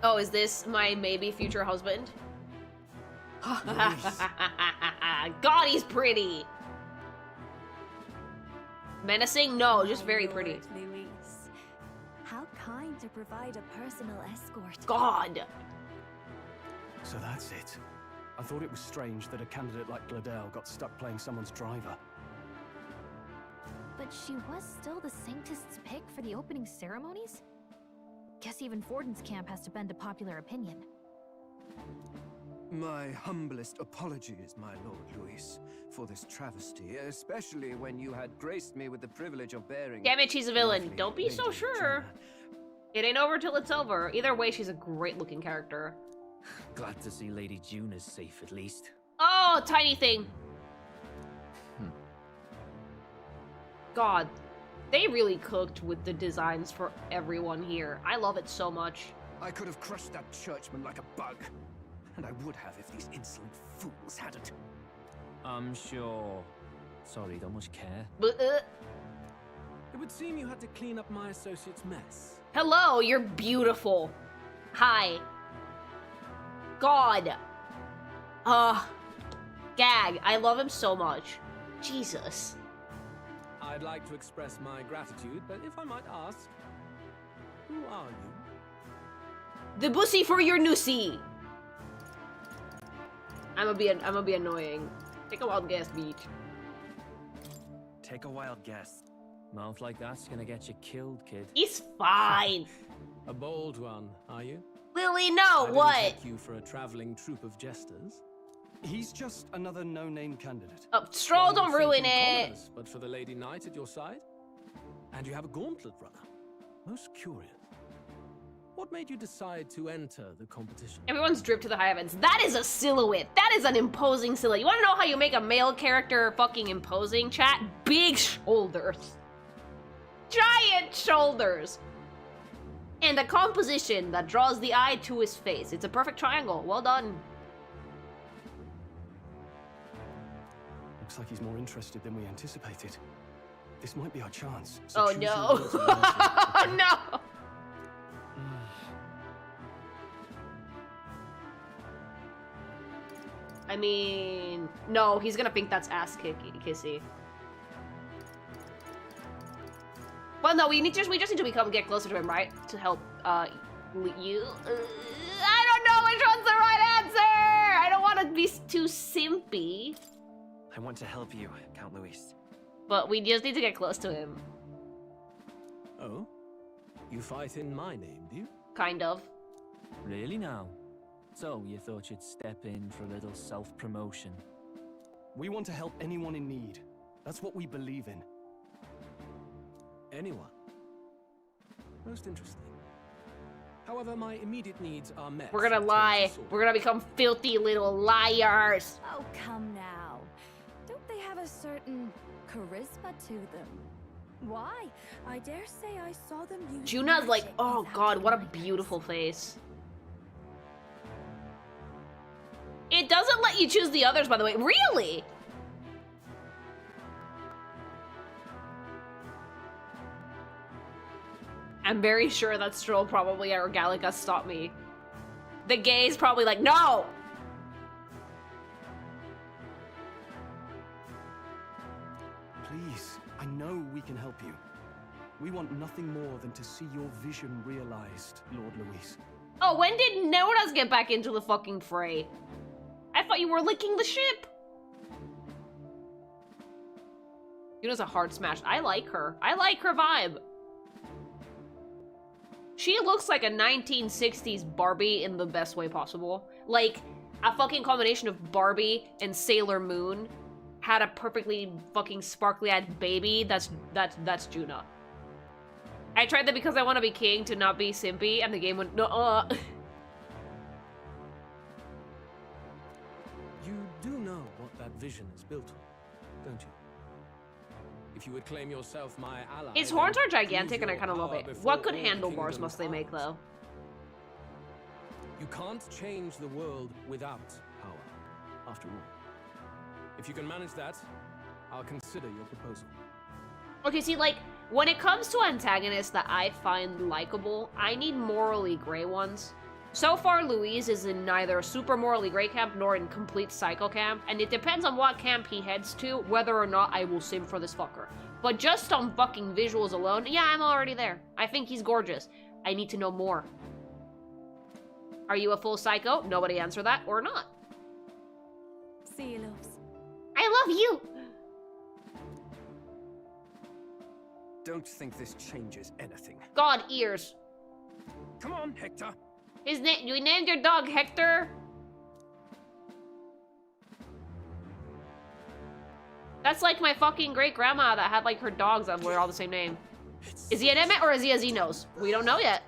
Oh, is this my maybe future husband? God, he's pretty. Menacing? No, just very pretty. Luis. How kind to provide a personal escort. God. So that's it. I thought it was strange that a candidate like Gladel got stuck playing someone's driver. But she was still the Sanctist's pick for the opening ceremonies? Guess even Forden's camp has to bend to popular opinion. My humblest apologies, my Lord Luis, for this travesty, especially when you had graced me with the privilege of bearing... Damn it, she's a villain. Don't be so sure. It ain't over till it's over. Either way, she's a great looking character. Glad to see Lady June is safe, at least. Oh, tiny thing. God, they really cooked with the designs for everyone here. I love it so much. I could have crushed that churchman like a bug. And I would have if these insolent fools hadn't. I'm sure. Sorry, don't much care. But, It would seem you had to clean up my associate's mess. hello, you're beautiful. Hi. God. Gag. I love him so much. Jesus. I'd like to express my gratitude, but if I might ask, who are you? The bussy for your nussy. I'm gonna be annoying. Take a wild guess, beach. Take a wild guess. Mouth like that's gonna get you killed, kid. He's fine. A bold one, are you? Lily, no, I what? didn't take you for a traveling troupe of jesters. He's just another no-name candidate. Oh, Stroll, don't ruin it. Commoners, but for the Lady Knight at your side? And you have a gauntlet runner. Most curious. What made you decide to enter the competition? Everyone's dripped to the high heavens. That is a silhouette. That is an imposing silhouette. You want to know how you make a male character fucking imposing, chat? Big shoulders. Giant shoulders. And a composition that draws the eye to his face. It's a perfect triangle. Well done. Looks like he's more interested than we anticipated. This might be our chance. So Oh choose your no. words wisely. No. I mean, no, he's gonna think that's ass kissy. Oh no, we just need to get closer to him, right? To help you. I don't know which one's the right answer. I don't want to be too simpy. I want to help you, Count Luis. But we just need to get close to him. Oh? You fight in my name, do you? Kind of. Really now? So, you thought you'd step in for a little self-promotion? We want to help anyone in need. That's what we believe in. Anyone? Most interesting. However, my immediate needs are met. We're gonna lie. We're gonna become filthy little liars. Oh, come now. Don't they have a certain charisma to them? Why? I dare say I saw them use Juna's like, magic oh without god, what a knowing beautiful face. It doesn't let you choose the others, by the way. Really? I'm very sure that Stroll probably or Gallica stopped me. The gay's probably like, no! Please, I know we can help you. We want nothing more than to see your vision realized, Lord Luis. Oh, when did Nodas get back into the fucking fray? I thought you were licking the ship. Yuna's a hard smash. I like her. I like her vibe. She looks like a 1960s Barbie in the best way possible. Like, a fucking combination of Barbie and Sailor Moon had a perfectly fucking sparkly-eyed baby. That's Juna. I tried that because I want to be king to not be simpy, and the game went, no, You do know what that vision is built on, don't you? If you would claim yourself my ally... Its horns are gigantic and I kind of love it. What good handlebars must they make, though? You can't change the world without power, after all. If you can manage that, I'll consider your proposal. Okay, see, like, when it comes to antagonists that I find likable, I need morally gray ones. So far, Luis is in neither super morally gray camp nor in complete psycho camp, and it depends on what camp he heads to, whether or not I will sim for this fucker. But just on fucking visuals alone, yeah, I'm already there. I think he's gorgeous. I need to know more. Are you a full psycho? Nobody answer that, or not. See you, loves. I love you! Don't think this changes anything. God, ears. Come on, Hector. You named your dog Hector? That's like my fucking great-grandma that had like her dogs that were all the same name. Is he an Emmett or is he a Xenos? We don't know yet.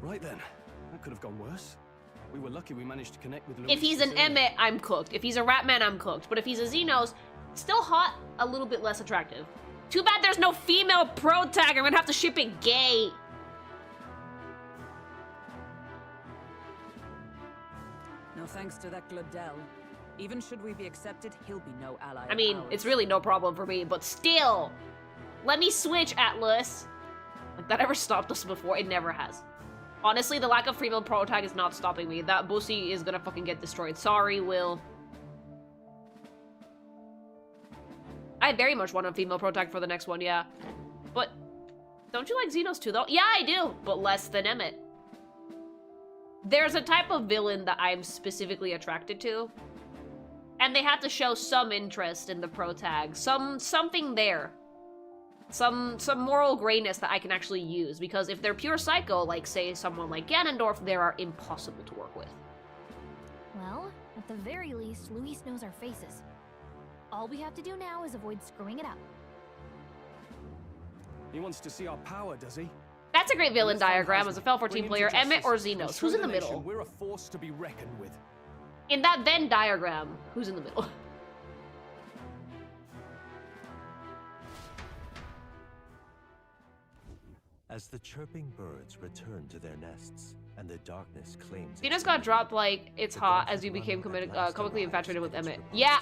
Right then. That could have gone worse. We were lucky we managed to connect with Luis. If he's an Emmett, I'm cooked. If he's a Ratman, I'm cooked. But if he's a Xenos, still hot, a little bit less attractive. Too bad there's no female pro tag. I'm gonna have to ship it gay. No thanks to that Glodell. Even should we be accepted, he'll be no ally. I mean, it's really no problem for me, but still. Let me switch, Atlas. Like, that ever stopped us before? It never has. Honestly, the lack of female pro tag is not stopping me. That bussy is gonna fucking get destroyed. Sorry, Will. I very much want a female pro tag for the next one, yeah. But don't you like Xenos too, though? Yeah, I do, but less than Emmett. There's a type of villain that I'm specifically attracted to, and they have to show some interest in the pro tag, something there, some moral grayness that I can actually use. Because if they're pure psycho, like say someone like Ganondorf, they are impossible to work with. Well, at the very least, Luis knows our faces. All we have to do now is avoid screwing it up. He wants to see our power, does he? That's a great villain diagram as a Fel 14 player, Emmett or Xenos. Who's in the middle? We're a force to be reckoned with. In that Venn diagram, who's in the middle? As the chirping birds return to their nests and the darkness claims Xenos got dropped like it's hot as you became comically infatuated with Emmett. Yeah.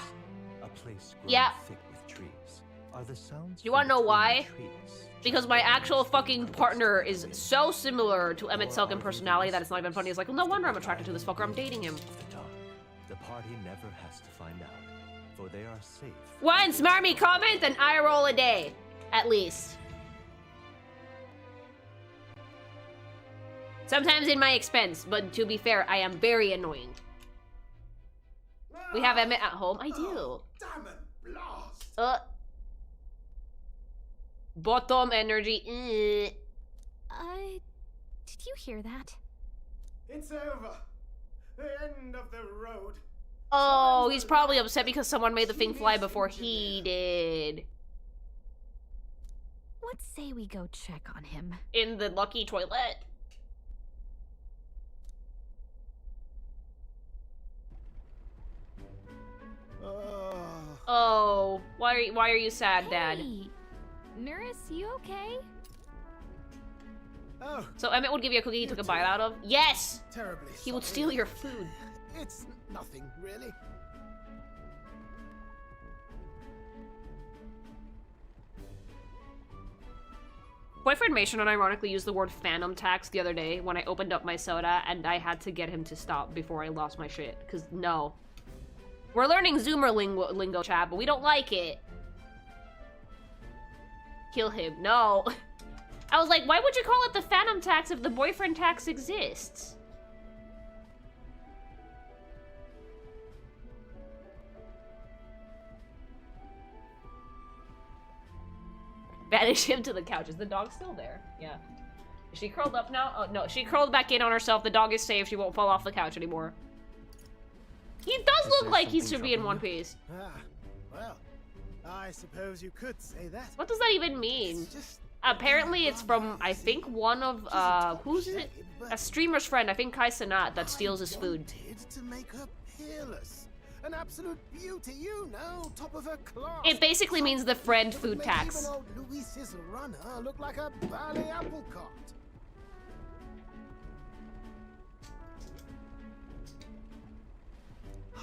A place yeah. thick with trees. Are the sounds You wanna know why? Because my actual fucking partner is so similar to Emmett Selk in personality that it's not even funny. It's like, well, no wonder I'm attracted to this fucker. I'm dating him. The party never has to find out. for they are safe. One smarmy comment and I roll a day, at least. Sometimes in my expense, but to be fair, I am very annoying. We have Emmett at home. I do. Damn it, blast! Bottom energy. Did you hear that? It's over. The end of the road. Oh, he's probably upset because someone made the thing fly before he did. Let's say we go check on him. In the lucky toilet. Oh, why are you sad, Dad? Hey, Nurse, you okay? Oh. So Emmett would give you a cookie he took a bite out of? Yes! Terribly He would sorry. steal your food. It's nothing, really. Boyfriend Mason unironically used the word phantom tax the other day when I opened up my soda, and I had to get him to stop before I lost my shit. Because, no. We're learning Zoomer lingo, chat, but we don't like it. Kill him. No. I was like, why would you call it the phantom tax if the boyfriend tax exists? Banish him to the couch. Is the dog still there? Yeah. Is she curled up now? Oh, no. She curled back in on herself. The dog is safe. She won't fall off the couch anymore. He does look like he should be in one piece. Ah, well, I suppose you could say that. What does that even mean? Apparently it's from, I think, one of, who's it? A streamer's friend, I think Kai Sanat, that steals his food. To make her peerless. An absolute beauty, you know, top of her class. It basically means the friend food tax. Even old Luis's runner look like a bally apple cart.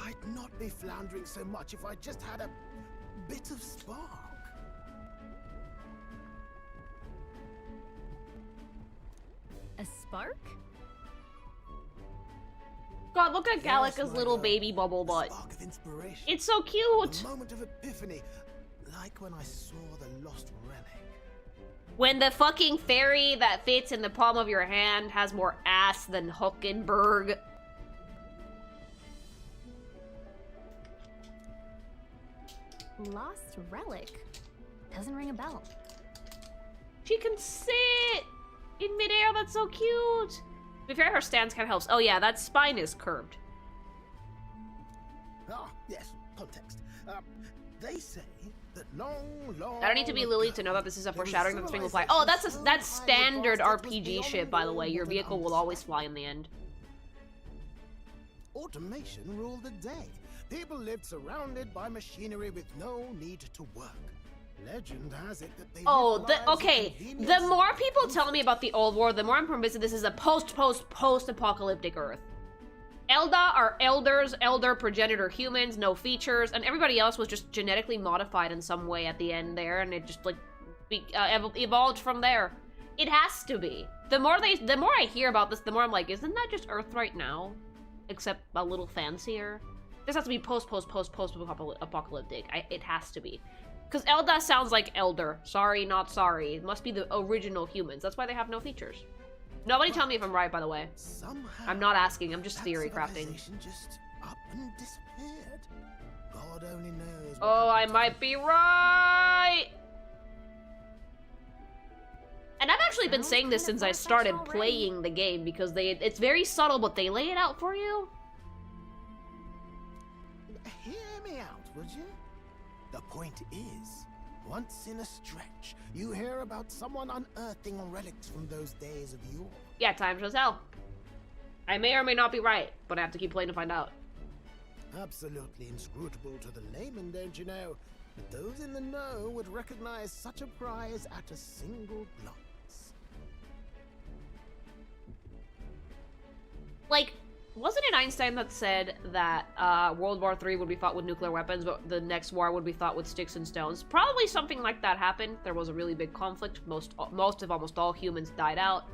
I'd not be floundering so much if I just had a bit of spark. A spark? God, look at Gallica's little baby bubble butt. Spark of inspiration. It's so cute. A moment of epiphany, like when I saw the lost relic. When the fucking fairy that fits in the palm of your hand has more ass than Huckenberg. Lost relic? Doesn't ring a bell. She can sit in midair. That's so cute. To be fair, her stance kind of helps. Oh yeah, that spine is curved. Ah, yes, context. They say that long I don't need to be Lily to know that this is a foreshadowing that the thing will fly. Oh, that's standard RPG shit, by the way. Your vehicle will always fly in the end. Automation ruled the day. People lived surrounded by machinery with no need to work. Legend has it that they okay. The more people tell me about the old war, the more I'm convinced that this is a post-apocalyptic Earth. Elda are elders, elder progenitor humans, no features, and everybody else was just genetically modified in some way at the end there, and it just like evolved from there. It has to be. The more I hear about this, the more I'm like, isn't that just Earth right now, except a little fancier? This has to be post-apocalyptic. It has to be. Because Elda sounds like elder. Sorry, not sorry. It must be the original humans. That's why they have no features. Nobody tell me if I'm right, by the way. I'm not asking. I'm just theory crafting. Just up and disappeared. God only knows. Oh, I might be right. And I've actually been saying this since I started playing the game because it's very subtle, but they lay it out for you. Hear me out, would you? The point is, once in a stretch, you hear about someone unearthing relics from those days of yore. Yeah, time shall tell. I may or may not be right, but I have to keep playing to find out. Absolutely inscrutable to the layman, don't you know? But those in the know would recognize such a prize at a single glance. Like, wasn't it Einstein that said that World War III would be fought with nuclear weapons, but the next war would be fought with sticks and stones? Probably something like that happened. There was a really big conflict. Most of almost all humans died out.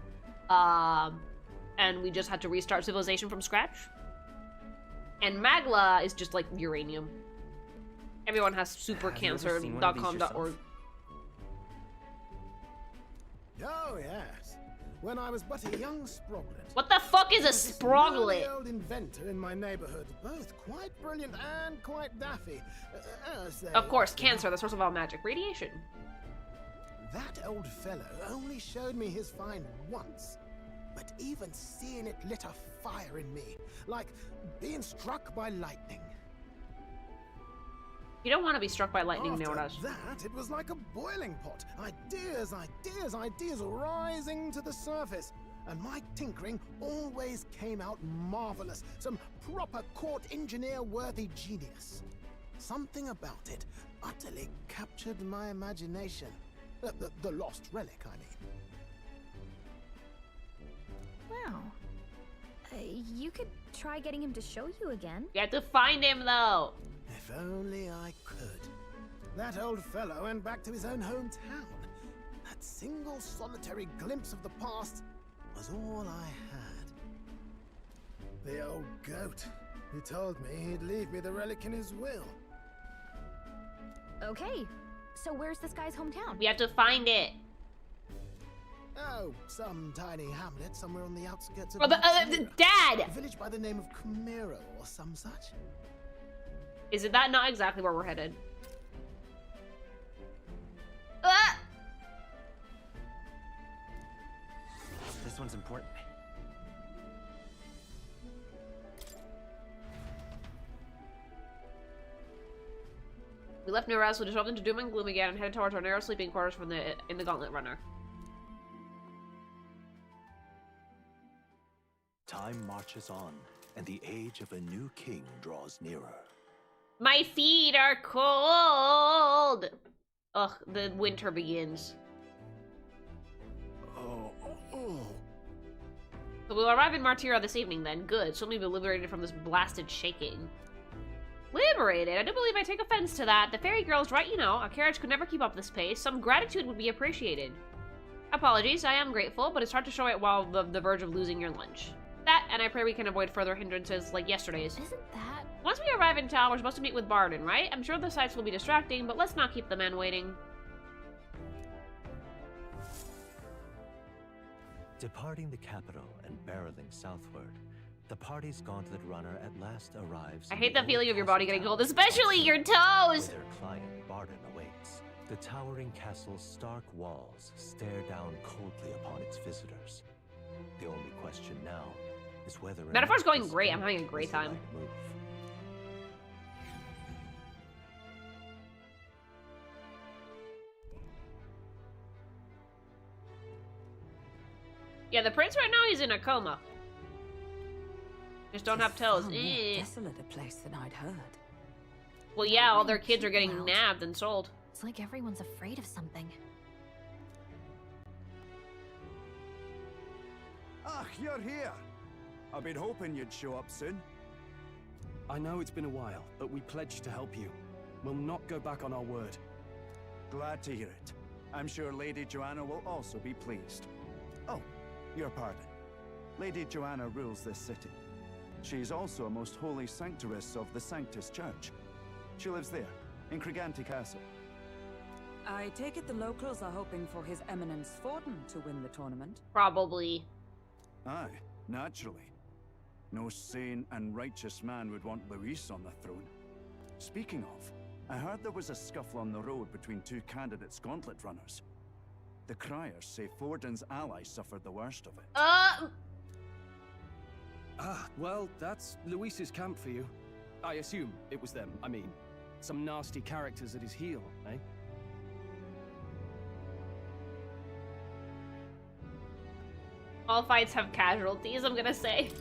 And we just had to restart civilization from scratch. And Magla is just like uranium. Everyone has supercancer.com.org. Oh, yes. When I was but a young sproglet. What the fuck is a sproglet? An old inventor in my neighborhood, both quite brilliant and quite daffy. Of course, cancer, the source of all magic. Radiation. That old fellow only showed me his find once. But even seeing it lit a fire in me, like being struck by lightning. You don't want to be struck by lightning, After Neonas. that, it was like a boiling pot. Ideas, ideas, ideas rising to the surface. And my tinkering always came out marvelous. Some proper court engineer-worthy genius. Something about it utterly captured my imagination. The lost relic, I mean. Wow. You could try getting him to show you again. You have to find him, though. If only I could. That old fellow went back to his own hometown. That single solitary glimpse of the past was all I had. The old goat. He told me he'd leave me the relic in his will. Okay, so where's this guy's hometown? We have to find it. Oh, some tiny hamlet somewhere on the outskirts of Dad! A village by the name of Camero or some such. Is it that not exactly where we're headed? This one's important. We left Neuraz, we dissolved into doom and gloom again, and headed towards our narrow sleeping quarters in the Gauntlet Runner. Time marches on, and the age of a new king draws nearer. My feet are cold! Ugh, the winter begins. So we'll arrive in Martyra this evening then. Good, so we'll be liberated from this blasted shaking. Liberated? I do believe I take offense to that. The fairy girl's right, you know. A carriage could never keep up this pace. Some gratitude would be appreciated. Apologies, I am grateful, but it's hard to show it while the verge of losing your lunch. That, and I pray we can avoid further hindrances like yesterday's. Isn't that... Once we arrive in town, we're supposed to meet with Barden, right? I'm sure the sights will be distracting, but let's not keep the men waiting. Departing the capital and barreling southward, the party's Gauntlet Runner at last arrives. I hate that feeling of your body getting cold, especially your toes! Where their client, Barden, awaits. The towering castle's stark walls stare down coldly upon its visitors. The only question now is whether... Metaphor's going great. I'm having a great time. Move. Yeah, the prince right now, he's in a coma. Just don't have toes. Far more desolate a place than I'd heard. Well, yeah, all their kids are getting nabbed and sold. It's like everyone's afraid of something. Ah, you're here. I've been hoping you'd show up soon. I know it's been a while, but we pledged to help you. We'll not go back on our word. Glad to hear it. I'm sure Lady Joanna will also be pleased. Oh, your pardon. Lady Joanna rules this city. She's also a most holy sanctoress of the Sanctus Church. She lives there, in Criganti Castle. I take it the locals are hoping for His Eminence Forden to win the tournament? Probably. Aye, naturally. No sane and righteous man would want Luis on the throne. Speaking of, I heard there was a scuffle on the road between two candidates Gauntlet Runners. The criers say Forden's allies suffered the worst of it. Well, that's Luis's camp for you. I assume it was them. I mean, some nasty characters at his heel, eh? All fights have casualties, I'm gonna say.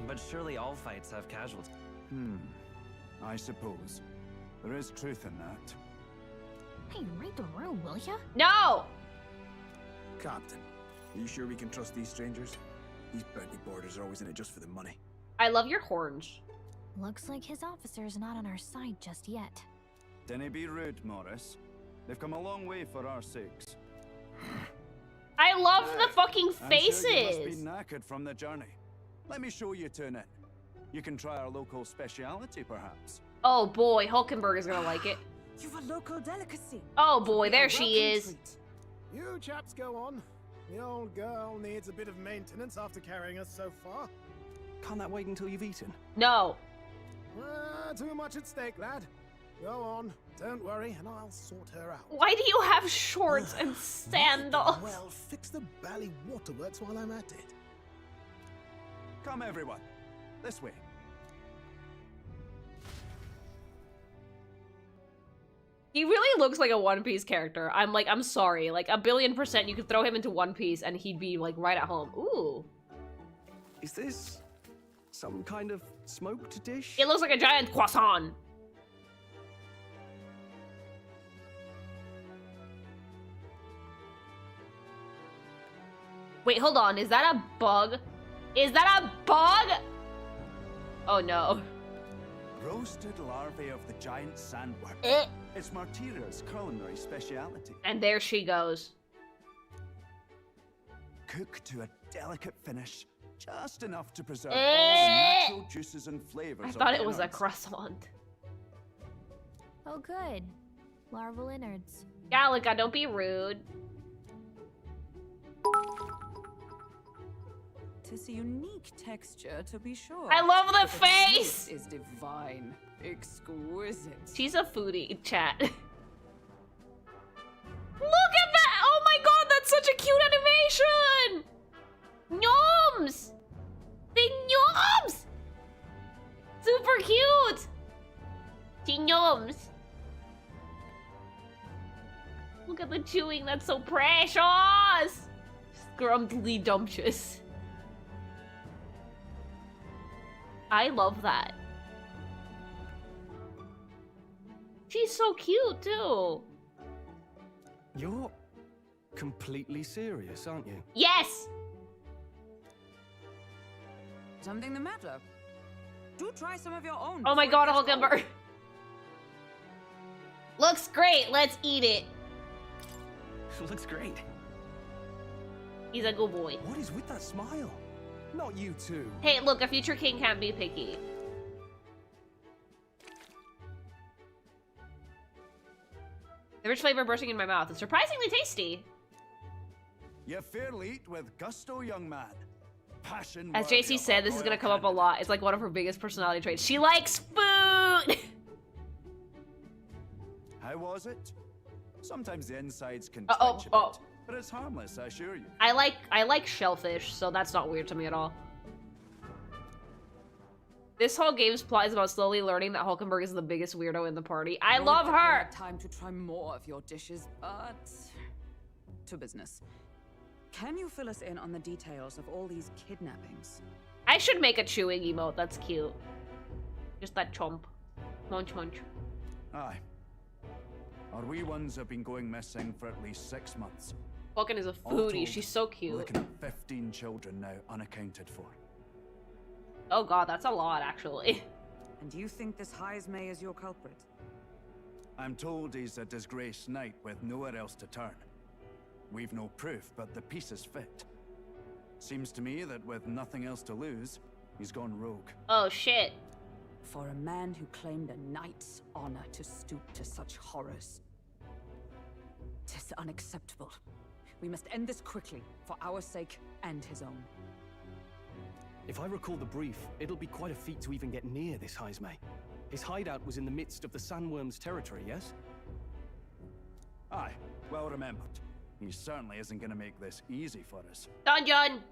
But surely all fights have casualties. I suppose. There is truth in that. Hey, read the room, will ya? No! Captain, are you sure we can trust these strangers? These bounty boarders are always in it just for the money. I love your horns. Looks like his officer's not on our side just yet. Dinna be rude, Morris. They've come a long way for our sakes. I love the fucking faces! I'm sure you must be knackered from the journey. Let me show you to an inn. You can try our local speciality, perhaps. Oh boy, Hulkenberg is gonna like it. You've a local delicacy. Oh boy, there she is. You chaps go on. The old girl needs a bit of maintenance after carrying us so far. Can't that wait until you've eaten? No. Too much at stake, lad. Go on, don't worry, and I'll sort her out. Why do you have shorts and sandals? Well, fix the bally waterworks while I'm at it. Come, everyone. This way. He really looks like a One Piece character. I'm sorry. Like, 1,000,000,000% you could throw him into One Piece and he'd be, like, right at home. Ooh. Is this some kind of smoked dish? It looks like a giant croissant. Wait, hold on. Is that a bug? Is that a bug? Oh, no. Roasted larvae of the giant sandworm. It's Martira's culinary speciality. And there she goes. Cooked to a delicate finish, just enough to preserve all the natural juices and flavors. I of thought the it was a innards. croissant. Oh, good. Larval innards. Gallica, don't be rude. Tis a unique texture, to be sure. I love the But face! taste is divine. Exquisite. She's a foodie, chat. Look at that! Oh my god, that's such a cute animation! Gnomes! The gnomes! Super cute! The gnomes. Look at the chewing, that's so precious! Scrumptious. I love that. She's so cute, too. You're completely serious, aren't you? Yes! Something the matter? Do try some of your own. Oh my god, Hulkenberg. Looks great, let's eat it. Looks great. He's a good boy. What is with that smile? Not you two. Hey, look, a future king can't be picky. The rich flavor bursting in my mouth. It's surprisingly tasty. You fairly eat with gusto, young man. Passion. As worthy JC of said, a this is royal gonna come up a lot. It's like one of her biggest personality traits. She likes food! How was it? Sometimes the insides can Uh-oh, twitch a bit, but it's harmless, I assure you. I like shellfish, so that's not weird to me at all. This whole game's plot is about slowly learning that Hulkenberg is the biggest weirdo in the party. I love her! Time to try more of your dishes, but to business. Can you fill us in on the details of all these kidnappings? I should make a chewing emote, that's cute. Just that chomp. Munch munch. Aye. Our wee ones have been going missing for at least 6 months. Vulcan is a All foodie, told, she's so we're cute. looking at 15 children now unaccounted for. Oh god, that's a lot, actually. And you think this Heismay is your culprit? I'm told he's a disgraced knight with nowhere else to turn. We've no proof, but the pieces fit. Seems to me that with nothing else to lose, he's gone rogue. Oh shit. For a man who claimed a knight's honor to stoop to such horrors. 'Tis unacceptable. We must end this quickly, for our sake and his own. If I recall the brief, it'll be quite a feat to even get near this Heismay. His hideout was in the midst of the sandworm's territory, yes? Aye, well remembered. He certainly isn't going to make this easy for us. Dungeon!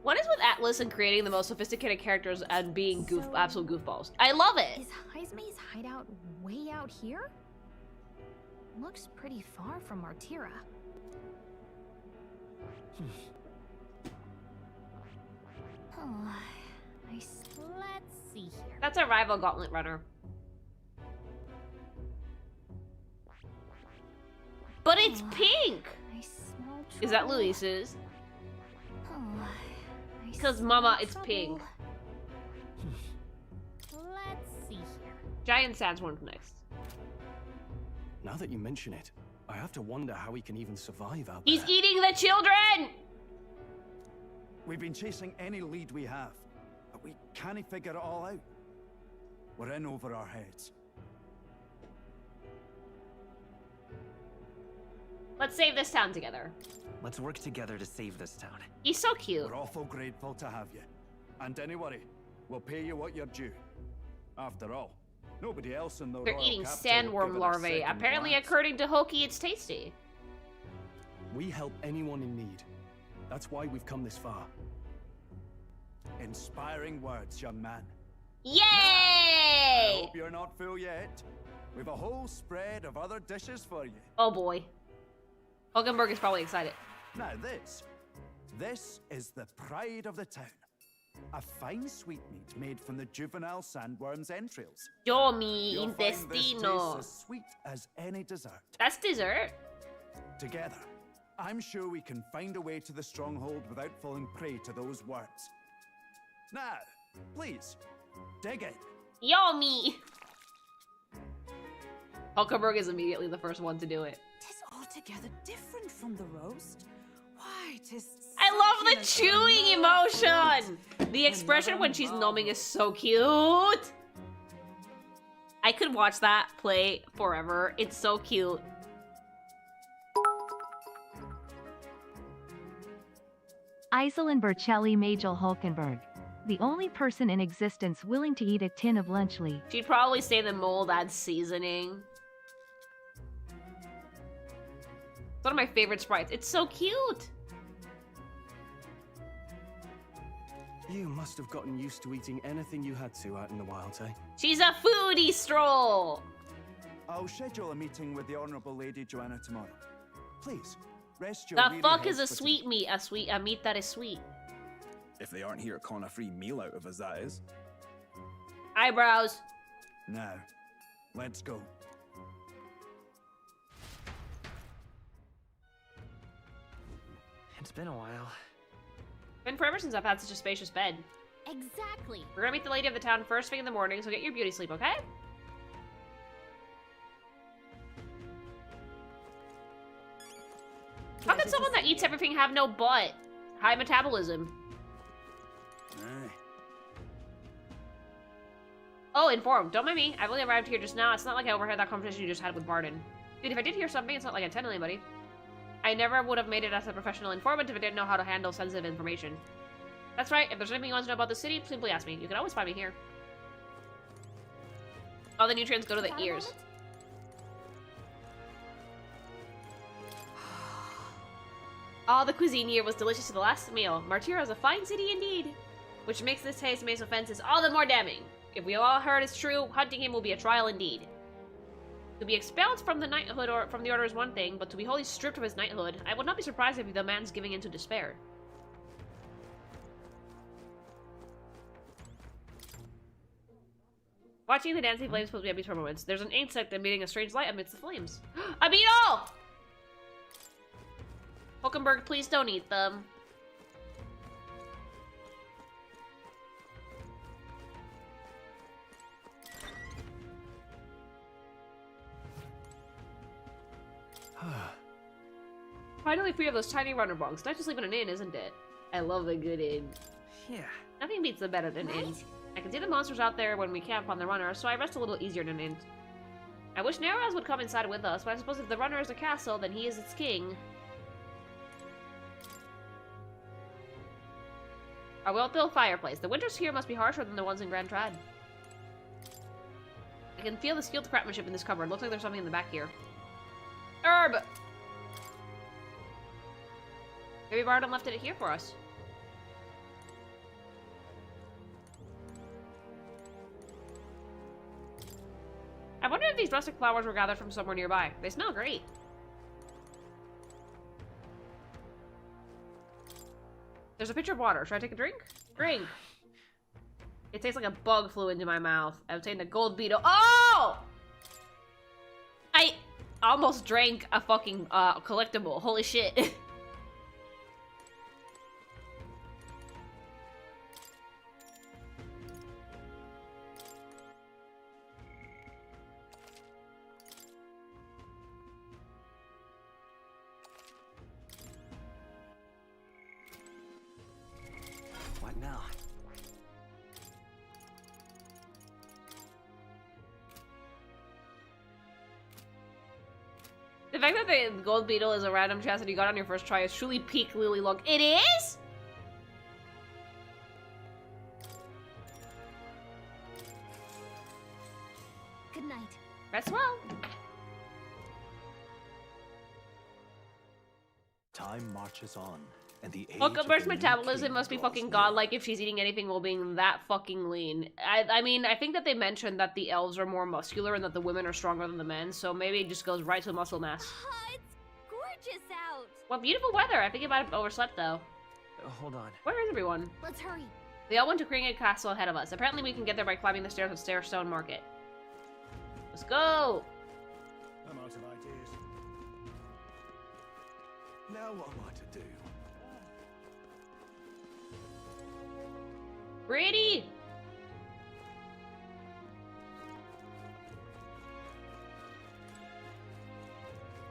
What is with Atlas and creating the most sophisticated characters and being absolute goofballs? I love it! Is Heismay's hideout way out here? Looks pretty far from Martira. Oh, let's see here. That's a rival gauntlet runner. But it's pink! Is that Luis's? Because Mama, it's pink. Let's see here. Giant Sandsworm's next. Now that you mention it, I have to wonder how he can even survive out He's there. eating the children! We've been chasing any lead we have, but we can't figure it all out. We're in over our heads. Let's save this town together. Let's work together to save this town. He's so cute. We're awful grateful to have you. And don't worry, we'll pay you what you're due. After all, nobody else in the They're royal eating capital will sandworm give it a larvae. second Apparently, glance. according to Hoki, it's tasty. We help anyone in need. That's why we've come this far. Inspiring words, young man. Yay! I hope you're not full yet. We've a whole spread of other dishes for you. Oh boy. Hulkenberg is probably excited. Now this is the pride of the town. A fine sweetmeat made from the juvenile sandworm's entrails. Yo, mi You'll find this intestino. tastes as sweet as any dessert. That's dessert. Together, I'm sure we can find a way to the stronghold without falling prey to those worms. Now, please, dig in. Yummy. Hulkenberg is immediately the first one to do it. Tis altogether different from the roast. Why, tis I love the succulent chewing and emotion. The expression when she's numbing is so cute. I could watch that play forever. It's so cute. Iselin Bercelli Majel Hulkenberg. The only person in existence willing to eat a tin of lunchly. She'd probably say the mold adds seasoning. It's one of my favorite sprites. It's so cute. You must have gotten used to eating anything you had to out in the wilds, eh? She's a foodie stroll. I'll schedule a meeting with the Honourable Lady Joanna tomorrow. Please, rest your The weary fuck is heads a for sweet meat? A meat that is sweet. If they aren't here, con a free meal out of us, that is. Eyebrows. Now, let's go. It's been a while. Been forever since I've had such a spacious bed. Exactly. We're gonna meet the lady of the town first thing in the morning, so get your beauty sleep, okay? How can someone that eats everything have no butt? High metabolism. Oh, informed. Don't mind me. I've only arrived here just now. It's not like I overheard that conversation you just had with Barden. Dude, if I did hear something, it's not like I tell anybody. I never would have made it as a professional informant if I didn't know how to handle sensitive information. That's right. If there's anything you want to know about the city, simply ask me. You can always find me here. All the nutrients go to the ears. All the cuisine here was delicious to the last meal. Martira is a fine city indeed. Which makes this taste Mace offenses all the more damning. If we all heard is true, hunting him will be a trial indeed. To be expelled from the knighthood or from the order is one thing, but to be wholly stripped of his knighthood, I would not be surprised if the man's giving in to despair. Watching the dancing flames supposed to be happy for moments. There's an insect emitting a strange light amidst the flames. A beetle! Hulkenberg, please don't eat them. Finally free of those tiny runner bugs. Nice to sleep in an inn, isn't it? I love a good inn. Yeah. Nothing beats the bed at an inn. I can see the monsters out there when we camp on the runner, so I rest a little easier in an inn. I wish Neraz would come inside with us, but I suppose if the runner is a castle, then he is its king. A well-built fireplace. The winters here must be harsher than the ones in Grand Trad. I can feel the skilled craftsmanship in this cupboard. Looks like there's something in the back here. Herb! Maybe Barden left it here for us. I wonder if these rustic flowers were gathered from somewhere nearby. They smell great. There's a pitcher of water. Should I take a drink? Drink! It tastes like a bug flew into my mouth. I obtained a gold beetle. Oh! I almost drank a fucking collectible. Holy shit. What now? fact that the gold beetle is a random chest that you got on your first try is truly peak Lily luck. It is? Good night. Rest well. Time marches on, and the age Hulkenberg's of the new metabolism king must be draws fucking near. godlike if she's eating anything while being that fucking lean. I mean, I think that they mentioned that the elves are more muscular and that the women are stronger than the men, so maybe it just goes right to muscle mass. It's gorgeous out. What beautiful weather. I think you might have overslept, though. Hold on. Where is everyone? Let's hurry. They all went to Kringed Castle ahead of us. Apparently we can get there by climbing the stairs of Stairstone Market. Let's go! I'm out of ideas. Now what am I to do? Pretty!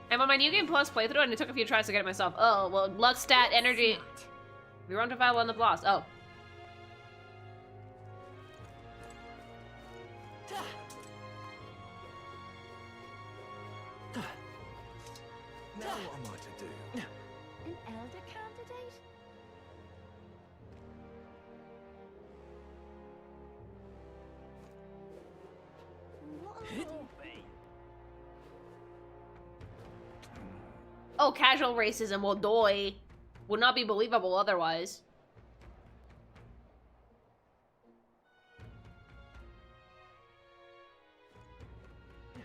I'm on my New Game Plus playthrough and it took a few tries to get it myself. Oh, well, luck, stat, energy. We run to 5 on the blast. Oh. Now what am I to do? An elder candidate? Oh, casual racism will die. Would not be believable otherwise.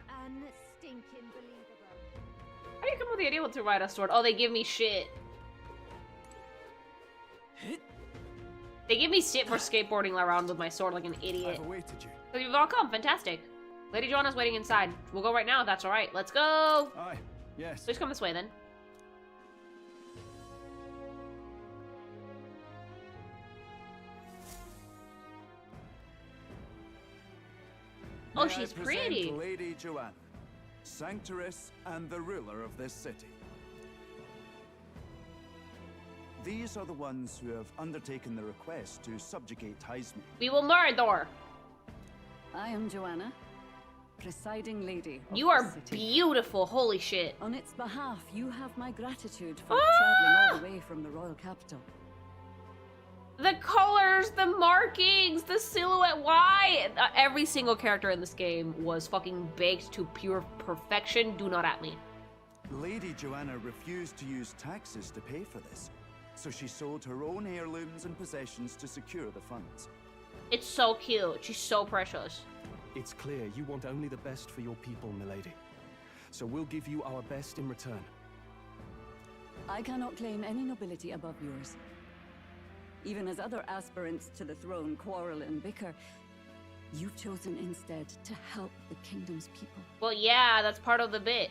Unstinking believable. How do you come with the idea to ride a sword? Oh, they give me shit. They give me shit for skateboarding around with my sword like an idiot. I've awaited you. So you've all come. Fantastic. Lady Joanna's waiting inside. We'll go right now if that's alright. Let's go! Aye, yes. Please come this way then. Oh, May she's I present pretty. Lady Joanna, Sanctoress and the ruler of this city. These are the ones who have undertaken the request to subjugate Heisman. We will murder. I am Joanna, presiding lady of You the are city. beautiful. Holy shit. On its behalf, you have my gratitude for Ah! traveling all the way from the royal capital. The colors, the markings, the silhouette. Why? Every single character in this game was fucking baked to pure perfection. Do not at me. Lady Joanna refused to use taxes to pay for this, so she sold her own heirlooms and possessions to secure the funds. It's so cute. She's so precious. It's clear you want only the best for your people, milady. So we'll give you our best in return. I cannot claim any nobility above yours. Even as other aspirants to the throne quarrel and bicker, you've chosen instead to help the kingdom's people. Well, yeah, that's part of the bit.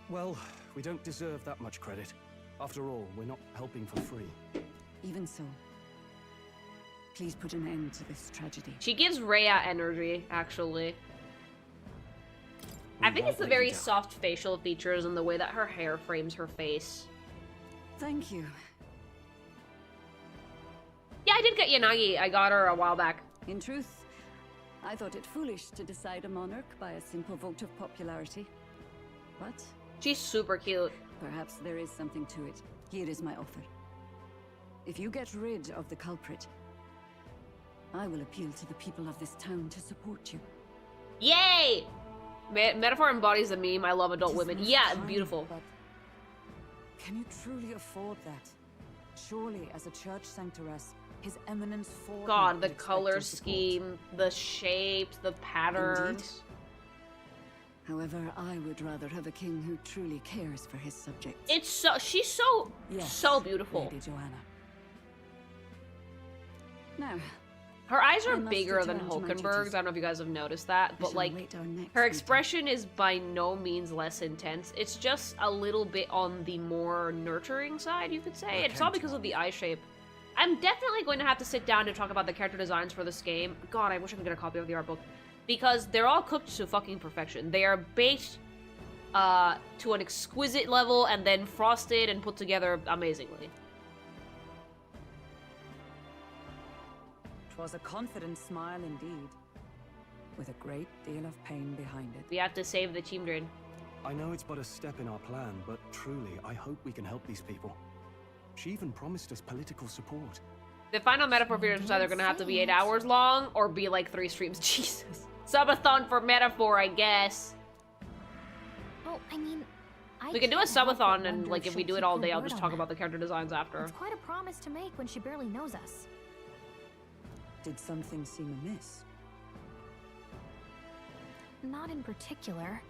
Well, we don't deserve that much credit. After all, we're not helping for free. Even so, please put an end to this tragedy. She gives Rhea energy, actually. I think it's the very soft facial features and the way that her hair frames her face. Thank you. Yeah, I did get Yanagi. I got her a while back. In truth, I thought it foolish to decide a monarch by a simple vote of popularity. But she's super cute. Perhaps there is something to it. Here is my offer. If you get rid of the culprit, I will appeal to the people of this town to support you. Yay! Metaphor embodies the meme. I love adult women. Yeah, Time, beautiful. But can you truly afford that? Surely, as a church sanctoress, His Eminence Ford. God, the color scheme, the shapes, the patterns. Indeed. However, I would rather have a king who truly cares for his subjects. It's so she's so beautiful. Lady Joanna. Now, her eyes I are must bigger than return to my Hulkenberg's. I don't know if you guys have noticed that, but shall like await our next her expression is by no means less intense. It's just a little bit on the more nurturing side, you could say. It's all because of the eye shape. I'm definitely going to have to sit down to talk about the character designs for this game. God, I wish I could get a copy of the art book. Because they're all cooked to fucking perfection. They are baked to an exquisite level and then frosted and put together amazingly. 'Twas a confident smile indeed, with a great deal of pain behind it. We have to save the Chimdrin. I know it's but a step in our plan, but truly, I hope we can help these people. She even promised us political support. The final metaphor video is either gonna have to be 8 hours long or be like 3 streams. Jesus. Subathon for metaphor, I guess. Well, I mean, We can do a subathon, and like if we do it all day, I'll just talk about the character designs after. It's quite a promise to make when she barely knows us. Did something seem amiss? Not in particular.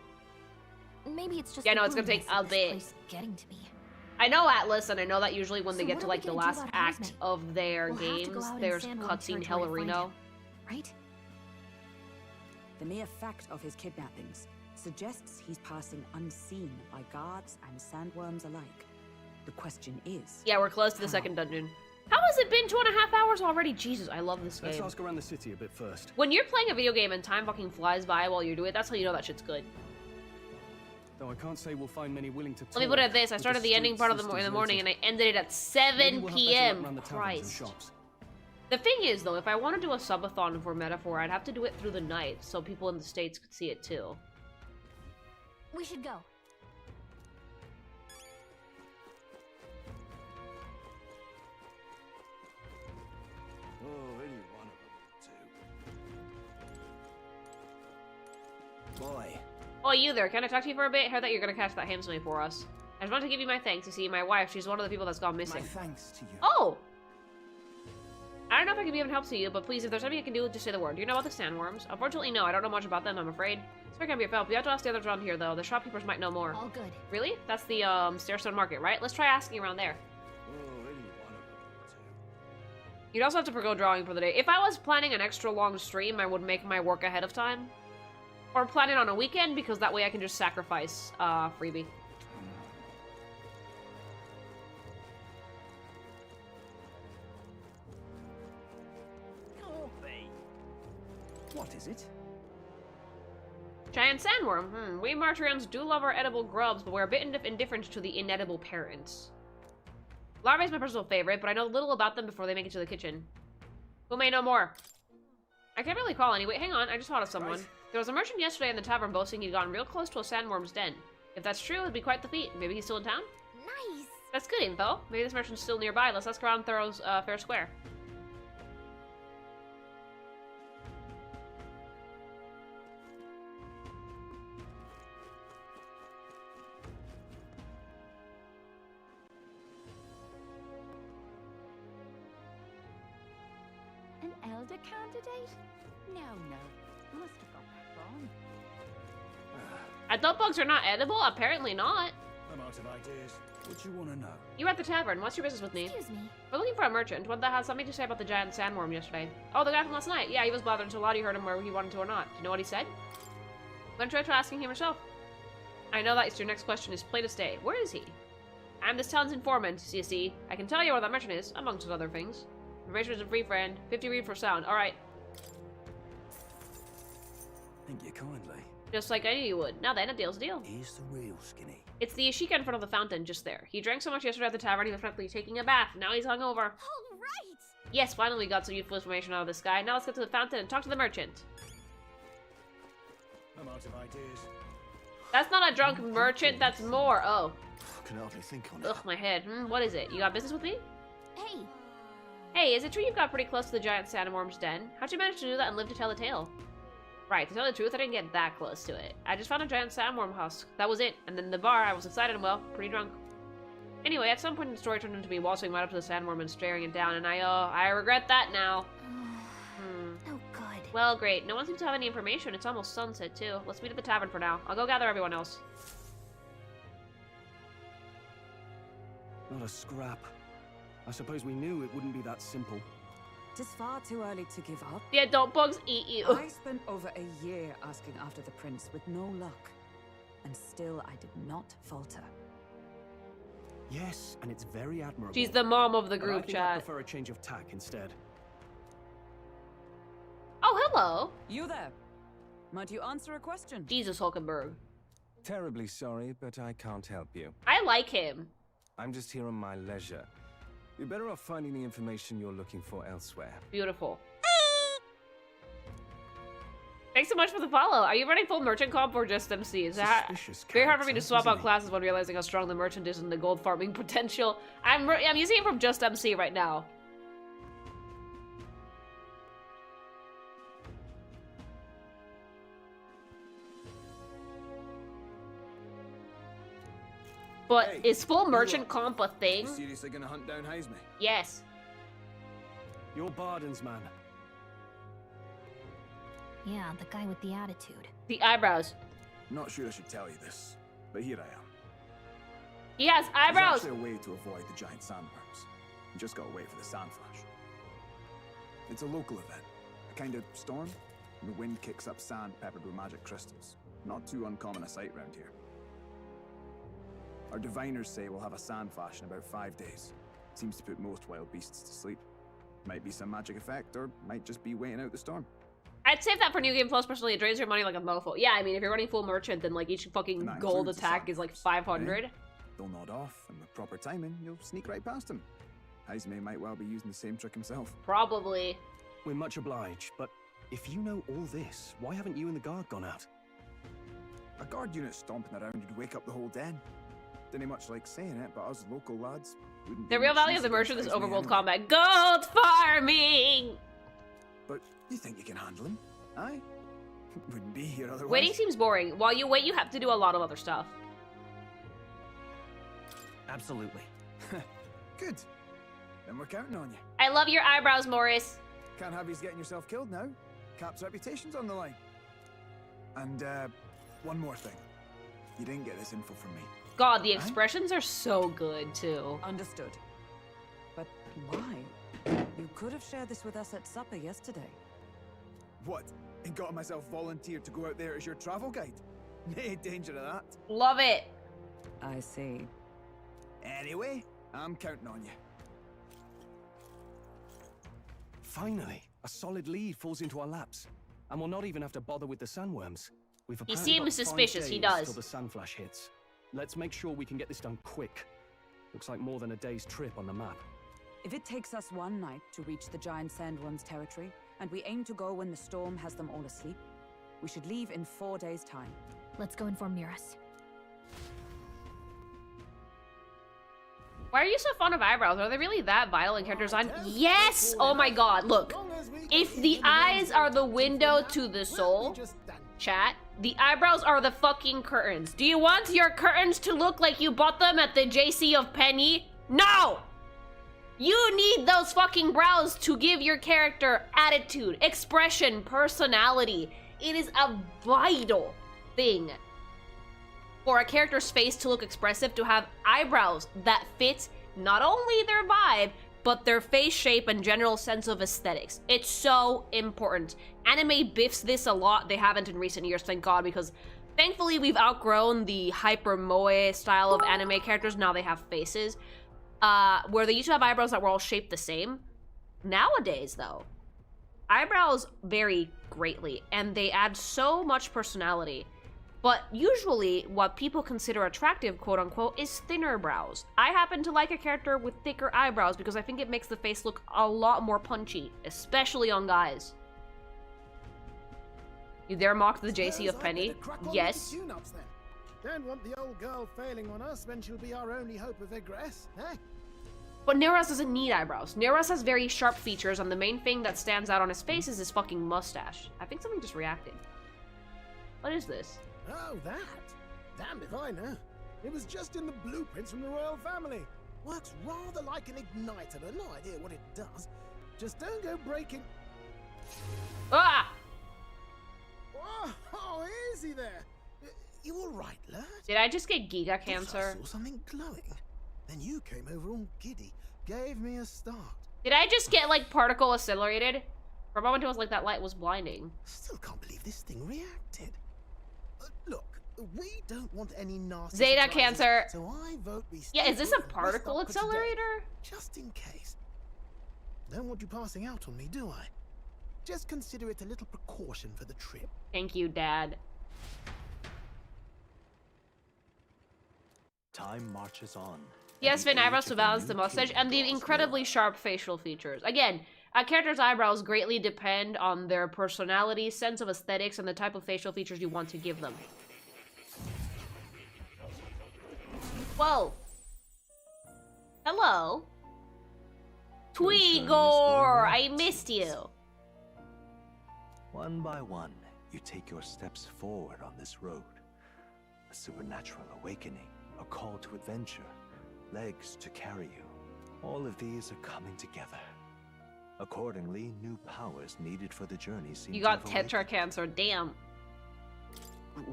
Maybe it's just Yeah, no, it's gonna take a bit. Getting to me. I know Atlas, and I know that usually when they So get what to are we like the gonna do last about act Hazme? of their We'll have to go games, out in there's Sandworm cutscene territory to find Hellerino. him, right? The mere fact of his kidnappings suggests he's passing unseen by guards and sandworms alike. The question is... Yeah, we're close to the second dungeon. How has it been 2.5 hours already? Jesus, I love this game. Let's ask around the city a bit first. When you're playing a video game and time fucking flies by while you do it, that's how you know that shit's good. Though I can't say we'll find many willing to talk. Let me put it at this: I with started the ending part of streets in the deserted. morning, and I ended it at Maybe 7 we'll have better luck p.m. around the taverns and Christ. shops. The thing is, though, if I want to do a subathon for Metaphor, I'd have to do it through the night, so people in the States could see it too. We should go. Oh, any one of them, too. Boy. Oh, you there? Can I talk to you for a bit? I heard that you're gonna catch that hamsmith for us. I just wanted to give you my thanks. You see, my wife, she's one of the people that's gone missing. My thanks to you. Oh! I don't know if I can be of help to you, but please, if there's something I can do, just say the word. Do you know about the sandworms? Unfortunately, no. I don't know much about them, I'm afraid. So I can be of help. You have to ask the others around here, though. The shopkeepers might know more. All good. Really? That's the, Stairstone Market, right? Let's try asking around there. Oh, any one of them, You'd also have to forgo drawing for the day. If I was planning an extra long stream, I would make my work ahead of time. Or plan it on a weekend, because that way I can just sacrifice, freebie. What is it? Giant sandworm. We Martyrians do love our edible grubs, but we're a bit indifferent to the inedible parents. Larvae is my personal favorite, but I know little about them before they make it to the kitchen. Who may know more? I can't really call anyway. Hang on, I just thought of someone. Right. There was a merchant yesterday in the tavern boasting he'd gotten real close to a sandworm's den. If that's true, it'd be quite the feat. Maybe he's still in town? Nice. That's good info. Maybe this merchant's still nearby. Let's ask around Thorough's Fair Square. An elder candidate? No. Must have got that wrong. I thought bugs are not edible? Apparently not. I'm out of ideas. What do you want to know? You were at the tavern. What's your business with me? Excuse me. We're looking for a merchant, one that has something to say about the giant sandworm yesterday. Oh, the guy from last night. Yeah, he was bothered until Lottie heard him whether he wanted to or not. Do you know what he said? I'm gonna try asking him yourself. I know that your next question is plain as day. Where is he? I'm this town's informant, you see. I can tell you where that merchant is, amongst other things. Information is a free friend. 50 read for sound. Alright. Thank you kindly. Just like I knew you would. Now then, a deal's a deal. Here's the real skinny. It's the Ishika in front of the fountain, just there. He drank so much yesterday at the tavern, he was practically taking a bath. Now he's hungover. All right. Yes, finally we got some useful information out of this guy. Now let's get to the fountain and talk to the merchant. I'm out of ideas. That's not a drunk merchant, that's more. Oh. I can hardly think on it. Ugh, my head. What is it? You got business with me? Hey. Hey, is it true you've got pretty close to the giant sandworm's den? How'd you manage to do that and live to tell the tale? Right, to tell the truth, I didn't get that close to it. I just found a giant sandworm husk. That was it. And then the bar, I was excited and, well, pretty drunk. Anyway, at some point in the story, it turned into me waltzing right up to the sandworm and staring it down, and I regret that now. No good. Well, great. No one seems to have any information. It's almost sunset, too. Let's meet at the tavern for now. I'll go gather everyone else. Not a scrap. I suppose we knew it wouldn't be that simple. It is far too early to give up. Yeah, don't bugs eat you. I spent over a year asking after the prince with no luck. And still I did not falter. Yes, and it's very admirable. She's the mom of the But I group think I chat. prefer a change of tack instead. Oh, hello. You there. Might you answer a question? Jesus Hulkenberg. Terribly sorry, but I can't help you. I like him. I'm just here on my leisure. You're better off finding the information you're looking for elsewhere. Beautiful. Thanks so much for the follow. Are you running full merchant comp or just MC? It's very hard for me to swap out classes when realizing how strong the merchant is and the gold farming potential. I'm using it from just MC right now. But Hey, is full merchant comp a thing? You seriously gonna hunt down Heisme? Yes. You're Barden's man. Yeah, the guy with the attitude. The eyebrows. Not sure I should tell you this, but here I am. He has eyebrows! There's actually a way to avoid the giant sandworms. You just gotta wait for the sand flash. It's a local event, a kind of storm, and the wind kicks up sand peppered with magic crystals. Not too uncommon a sight round here. Our diviners say we'll have a sand flash in about 5 days. Seems to put most wild beasts to sleep. Might be some magic effect, or might just be waiting out the storm. I'd save that for New Game Plus. Personally, it drains your money like a mofo. Yeah, I mean, if you're running full merchant, then like each fucking gold attack is like 500. They'll nod off, and with proper timing, you'll sneak right past him. Heisme might well be using the same trick himself. Probably. We're much obliged, but if you know all this, why haven't you and the guard gone out? A guard unit stomping around would wake up the whole den. Didn't much like saying it, but us local lads wouldn't. The real value of the merchant is overworld combat. Gold farming! But you think you can handle him? Aye? Wouldn't be here otherwise. Waiting seems boring. While you wait, you have to do a lot of other stuff. Absolutely. Good. Then we're counting on you. I love your eyebrows, Morris. Can't have you getting yourself killed now. Cap's reputation's on the line. And, one more thing. You didn't get this info from me. God, the expressions are so good, too. Understood. But why? You could have shared this with us at supper yesterday. What? And got myself volunteered to go out there as your travel guide? Nay danger of that. Love it. I see. Anyway, I'm counting on you. Finally, a solid lead falls into our laps. And we'll not even have to bother with the sandworms. We've He apparently seems got 5 suspicious, he days does. till the sand flash hits. Let's make sure we can get this done quick. Looks like more than a day's trip on the map. If it takes us one night to reach the giant sandworm's territory, and we aim to go when the storm has them all asleep, we should leave in 4 days' time. Let's go inform Nearest. Why are you so fond of eyebrows? Are they really that vital in character design? Yes! Oh my god, look. If the eyes are the window to the soul, chat, the eyebrows are the fucking curtains. Do you want your curtains to look like you bought them at the JC of Penny? No! You need those fucking brows to give your character attitude, expression, personality. It is a vital thing for a character's face to look expressive, to have eyebrows that fit not only their vibe, but their face shape and general sense of aesthetics. It's so important. Anime biffs this a lot. They haven't in recent years, thank God, because thankfully we've outgrown the hyper moe style of anime characters. Now they have faces. Where they used to have eyebrows that were all shaped the same. Nowadays, though, eyebrows vary greatly, and they add so much personality. But usually, what people consider attractive, quote-unquote, is thinner brows. I happen to like a character with thicker eyebrows because I think it makes the face look a lot more punchy, especially on guys. You dare mock the JC of Penny? Yes. Don't want the old girl failing on us when she'll be our only hope of egress, eh? But Neros doesn't need eyebrows. Neros has very sharp features, and the main thing that stands out on his face is his fucking mustache. I think something just reacted. What is this? Oh, that? Damned if I know. It was just in the blueprints from the royal family. Works rather like an igniter, but no idea what it does. Just don't go breaking... Ah! Oh, easy there. You all right, lad? Did I just get Giga cancer? I saw something glowing. Then you came over all giddy, gave me a start. Did I just get, like, particle accelerated? For a moment it was like that light was blinding. Still can't believe this thing reacted. Look, we don't want any nasty Zeta surprises, cancer. So I vote we Yeah, is this a stay put and particle rest up for today, accelerator? just in case. Don't want you passing out on me, do I? Just consider it a little precaution for the trip. Thank you, Dad. Time marches on. Yes, Finn eyebrows to balance the mustache and the incredibly sharp facial features. Again, A character's eyebrows greatly depend on their personality, sense of aesthetics, and the type of facial features you want to give them. Whoa. Hello. Tweegor, I missed you. One by one, you take your steps forward on this road. A supernatural awakening, a call to adventure, legs to carry you. All of these are coming together. Accordingly, new powers needed for the journey seem You to got have awakened. tetra cancer, damn.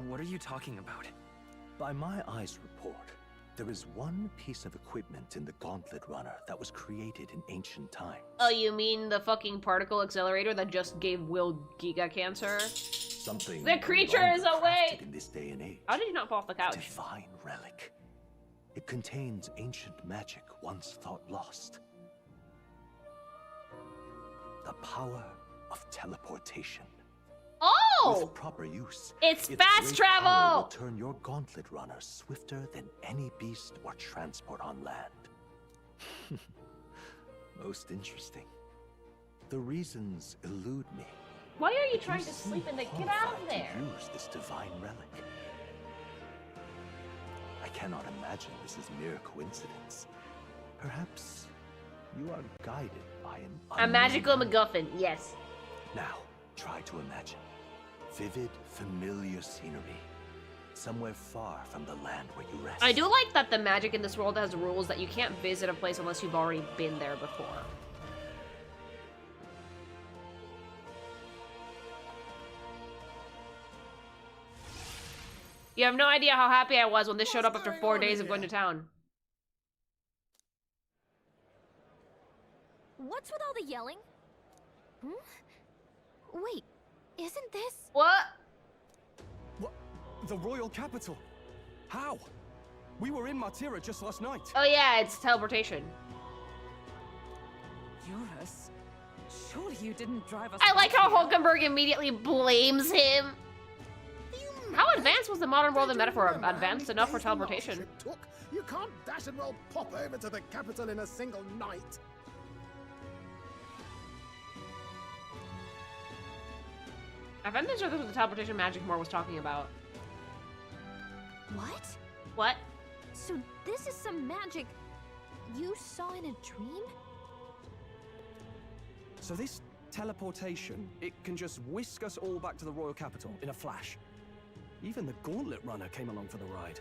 What are you talking about? By my eyes report, there is one piece of equipment in the Gauntlet Runner that was created in ancient times. Oh, you mean the fucking particle accelerator that just gave Will Giga cancer? Something The creature no is longer awake! crafted in this day and age. How did you not fall off the couch? A divine relic. It contains ancient magic once thought lost. The power of teleportation. Oh! With proper use, It's its fast great travel! power will turn your Gauntlet Runner swifter than any beast or transport on land. Most interesting. The reasons elude me. Why are you But trying to seem sleep in the- get out of qualified there? to use this divine relic. I cannot imagine this is mere coincidence. Perhaps you are guided by an A magical MacGuffin, yes. Now, try to imagine. Vivid, familiar scenery. Somewhere far from the land where you rest. I do like that the magic in this world has rules that you can't visit a place unless you've already been there before. You have no idea how happy I was when this showed up after 4 days of going to town. What's with all the yelling? Hmm? Wait, isn't this... What? What? The royal capital? How? We were in Martira just last night. Oh yeah, it's teleportation. Eurus, surely you didn't drive us. I like how back here. Hulkenberg immediately blames him. How advanced was the modern world in metaphor? Advanced enough for teleportation. You can't dash and roll pop over to the capital in a single night. I find this was what the teleportation magic Moore was talking about. What? What? So this is some magic you saw in a dream? So this teleportation, it can just whisk us all back to the royal capital in a flash. Even the Gauntlet Runner came along for the ride.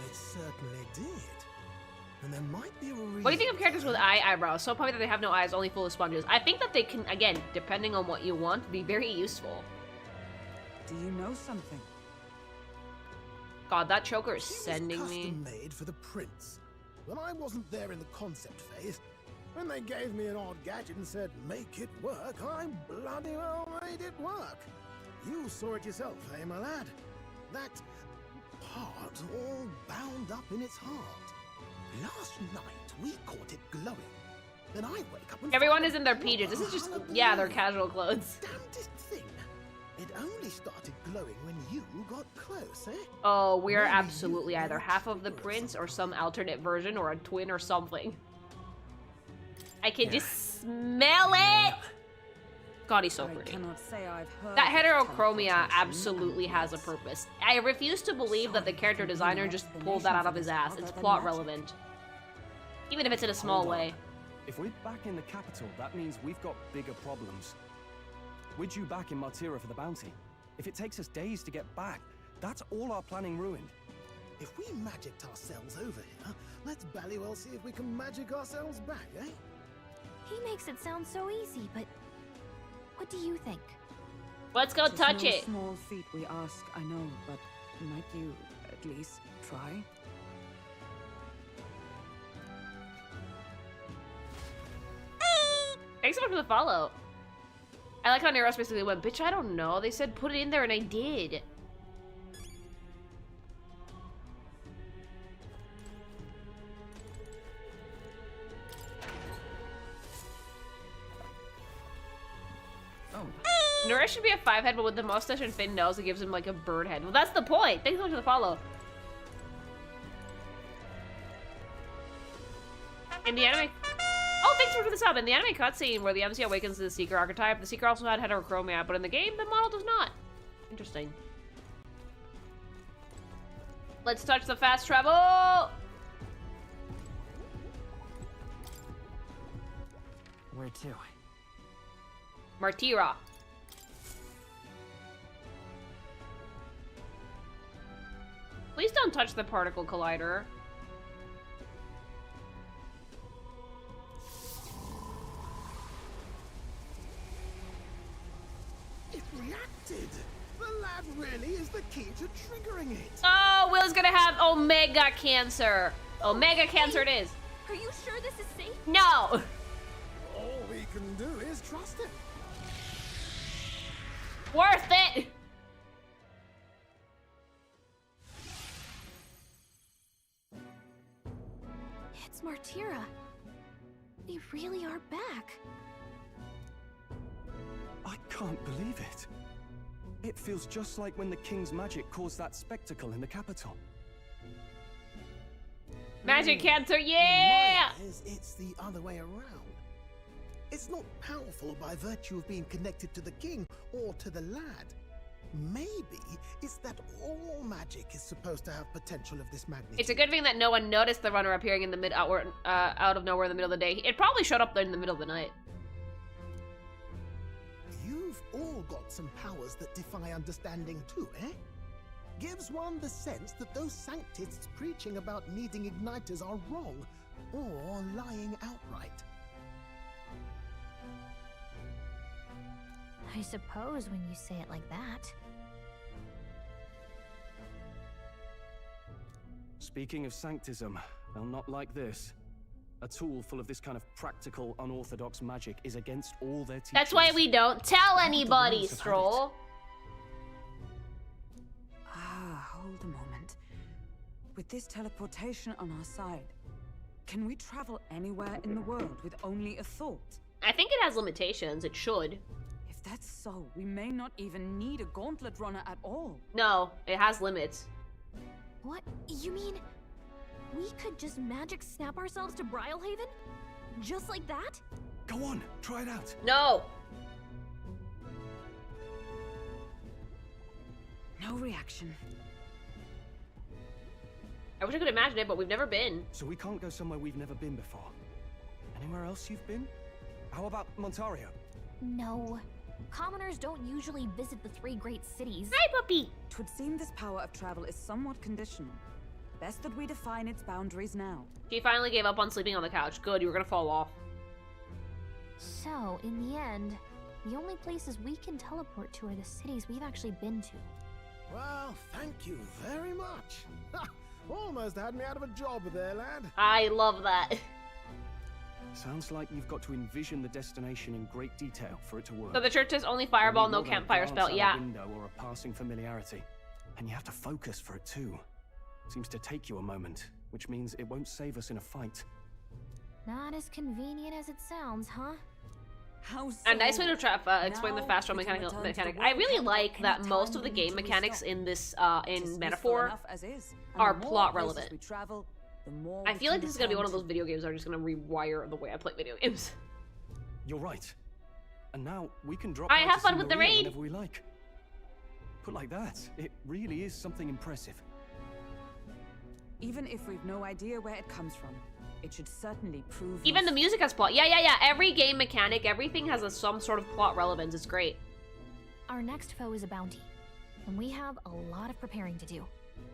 It certainly did. And there might be a reason. What do you think of characters with eyebrows? So puffy that they have no eyes, only full of sponges. I think that they can, again, depending on what you want, be very useful. Do you know something? God, that choker is sending me. Custom made for the prince. When I wasn't there in the concept phase, when they gave me an odd gadget and said, make it work, I bloody well made it work. You saw it yourself, eh, my lad? That part all bound up in its heart. Last night, we caught it glowing. Then I wake up and Everyone is in their PJs. This is just, yeah, their casual clothes. damnedest thing. It only started glowing when you got close, eh? Oh, we're absolutely either half of the prince or some alternate version or a twin or something. I can just smell it! God, he's so pretty. I cannot say I've heard That of heterochromia teleportation absolutely has a purpose. I refuse to believe that the character designer just pulled that out of his ass. It's plot relevant. Even if it's in a small way. If we're back in the capital, that means we've got bigger problems. We're due back in Martira for the bounty. If it takes us days to get back, that's all our planning ruined. If we magicked ourselves over here, let's bally well see if we can magic ourselves back, eh? He makes it sound so easy, but what do you think? Let's go touch no it. Small feat we ask, I know, but might you at least try? Thanks so much for the follow. I like how Neros basically went, bitch, I don't know. They said put it in there and I did. Oh. Neros should be a 5-head, but with the mustache and fin nose, it gives him like a bird head. Well, that's the point. Thanks so much for the follow. In the anime... Oh, thanks for the sub. In the anime cutscene where the MC awakens to the Seeker archetype, the Seeker also had heterochromia, but in the game, the model does not. Interesting. Let's touch the fast travel! Where to? Martira. Please don't touch the particle collider. It reacted. The lad really is the key to triggering it. Oh, Will's gonna have Omega Cancer. Omega Cancer it is. Are you sure this is safe? No! All we can do is trust him. Worth it! It's Martira. They really are back. I can't believe it. It feels just like when the king's magic caused that spectacle in the capital. Magic Cancer, yeah! It's the other way around. It's not powerful by virtue of being connected to the king or to the lad. Maybe it's that all magic is supposed to have potential of this magnitude. It's a good thing that no one noticed the runner appearing in the out of nowhere in the middle of the day. It probably showed up there in the middle of the night. You've all got some powers that defy understanding too, eh? Gives one the sense that those sanctists preaching about needing igniters are wrong, or lying outright. I suppose when you say it like that. Speaking of sanctism, they'll not like this. A tool full of this kind of practical, unorthodox magic is against all their teachings. That's why we don't tell anybody, Stroll. Hold a moment. With this teleportation on our side, can we travel anywhere in the world with only a thought? I think it has limitations. It should. If that's so, we may not even need a gauntlet runner at all. No, it has limits. What? You mean we could just magic snap ourselves to Brylehaven? Just like that? Go on, try it out. No. No reaction. I wish I could imagine it, but we've never been. So we can't go somewhere we've never been before. Anywhere else you've been? How about Montario? No. Commoners don't usually visit the three great cities. Hi, puppy! Twould seem this power of travel is somewhat conditional. Best that we define its boundaries now. She finally gave up on sleeping on the couch. Good, you were gonna fall off. So, in the end, the only places we can teleport to are the cities we've actually been to. Well, thank you very much. Almost had me out of a job there, lad. I love that. Sounds like you've got to envision the destination in great detail for it to work. So the church is only fireball, no campfire spell. Yeah. A window or a passing familiarity, and you have to focus for it too. Seems to take you a moment, which means it won't save us in a fight. Not as convenient as it sounds, huh? A nice way to explain the fast travel mechanic. I really like that most of the game mechanics in this in Metaphor are plot relevant. I feel like this is gonna be one of those video games that are just gonna rewire the way I play video games. You're right. And now we can drop. I have fun with the raid whenever we like. Put like that, it really is something impressive. Even if we've no idea where it comes from, it should certainly prove. Even the music has plot. Yeah. Every game mechanic, everything has some sort of plot relevance. It's great. Our next foe is a bounty, and we have a lot of preparing to do.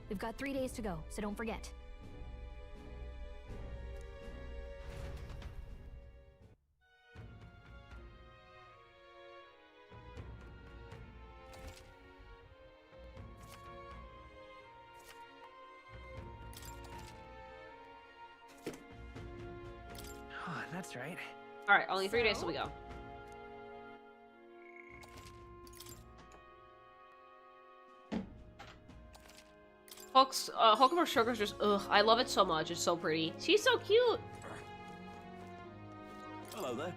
We've got 3 days to go, so don't forget. That's right. Alright, only 3 days till we go. Hulk of Sugar's just, ugh, I love it so much. It's so pretty. She's so cute. Hello there.